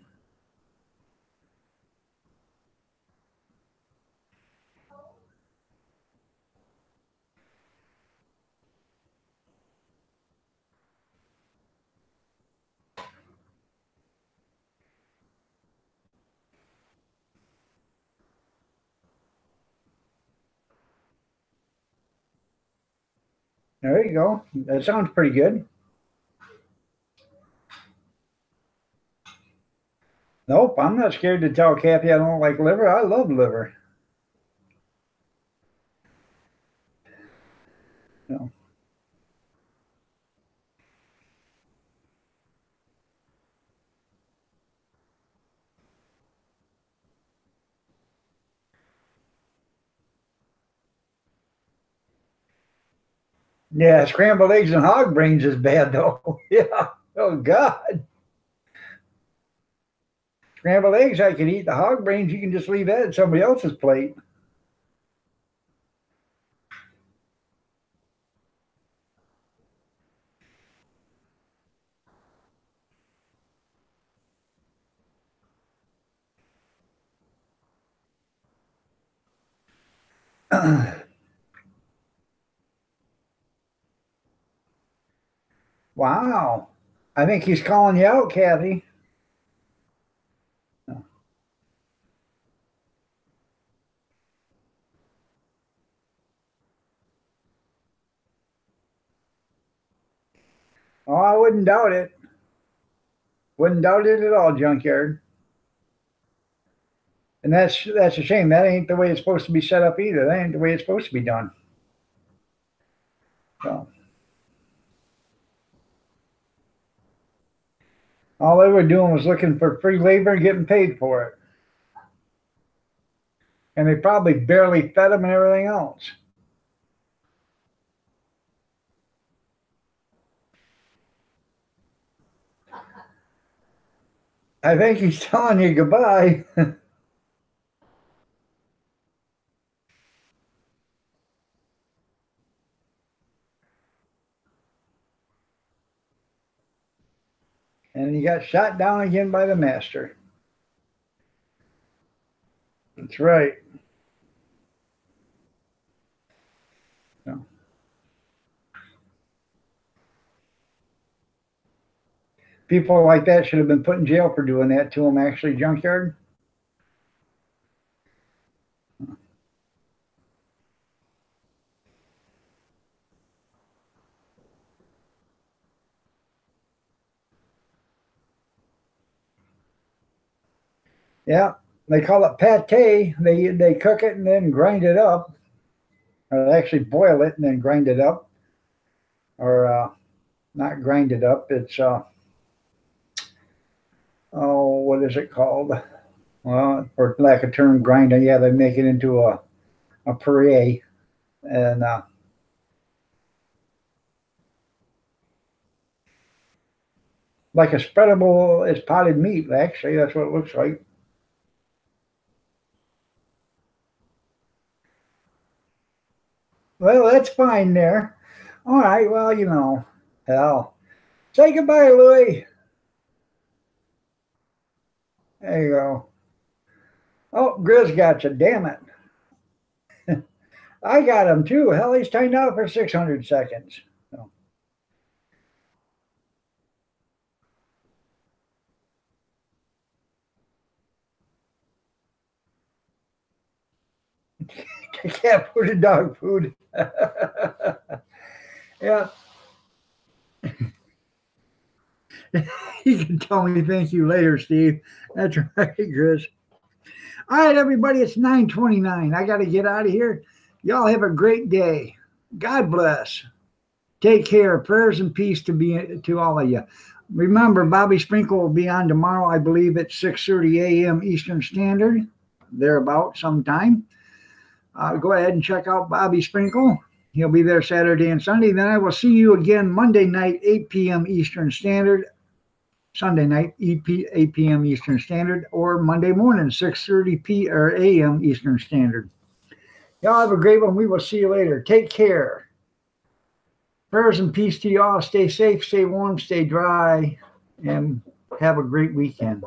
There you go. That sounds pretty good. Nope, I'm not scared to tell Kathy I don't like liver. I love liver. No. Yeah, scrambled eggs and hog brains is bad though. Yeah. Oh God. Scrambled eggs I can eat. The hog brains you can just leave that at somebody else's plate. Wow. I think he's calling you out, Kathy. Oh, I wouldn't doubt it. Wouldn't doubt it at all, Junkyard. And that's a shame. That ain't the way it's supposed to be set up either. That ain't the way it's supposed to be done. So all they were doing was looking for free labor and getting paid for it. And they probably barely fed them and everything else. I think he's telling you goodbye. And he got shot down again by the master. That's right. So. People like that should have been put in jail for doing that to him, actually, Junkyard. Yeah, they call it pate. They cook it and then grind it up. Or they actually boil it and then grind it up. Or not grind it up. It's, oh, what is it called? Well, for lack of term, grind it. Yeah, they make it into a puree. And like a spreadable, it's potted meat, actually. That's what it looks like. Well, that's fine there. All right, well, hell. Say goodbye, Louie. There you go. Oh, Grizz got you, damn it. I got him too. Hell, he's timed out for 600 seconds. So. cat food and dog food. Yeah. You can tell me thank you later, Steve. That's right, Chris. All right, everybody, it's 9:29. I got to get out of here. Y'all have a great day. God bless. Take care. Prayers and peace to all of you. Remember, Bobby Sprinkle will be on tomorrow, I believe, at 6:30 a.m. Eastern Standard, thereabout sometime. Go ahead and check out Bobby Sprinkle. He'll be there Saturday and Sunday. Then I will see you again Monday night, 8 p.m. Eastern Standard. Sunday night, 8 p.m. Eastern Standard, or Monday morning, 6:30 a.m. Eastern Standard. Y'all have a great one. We will see you later. Take care. Prayers and peace to y'all. Stay safe, stay warm, stay dry, and have a great weekend.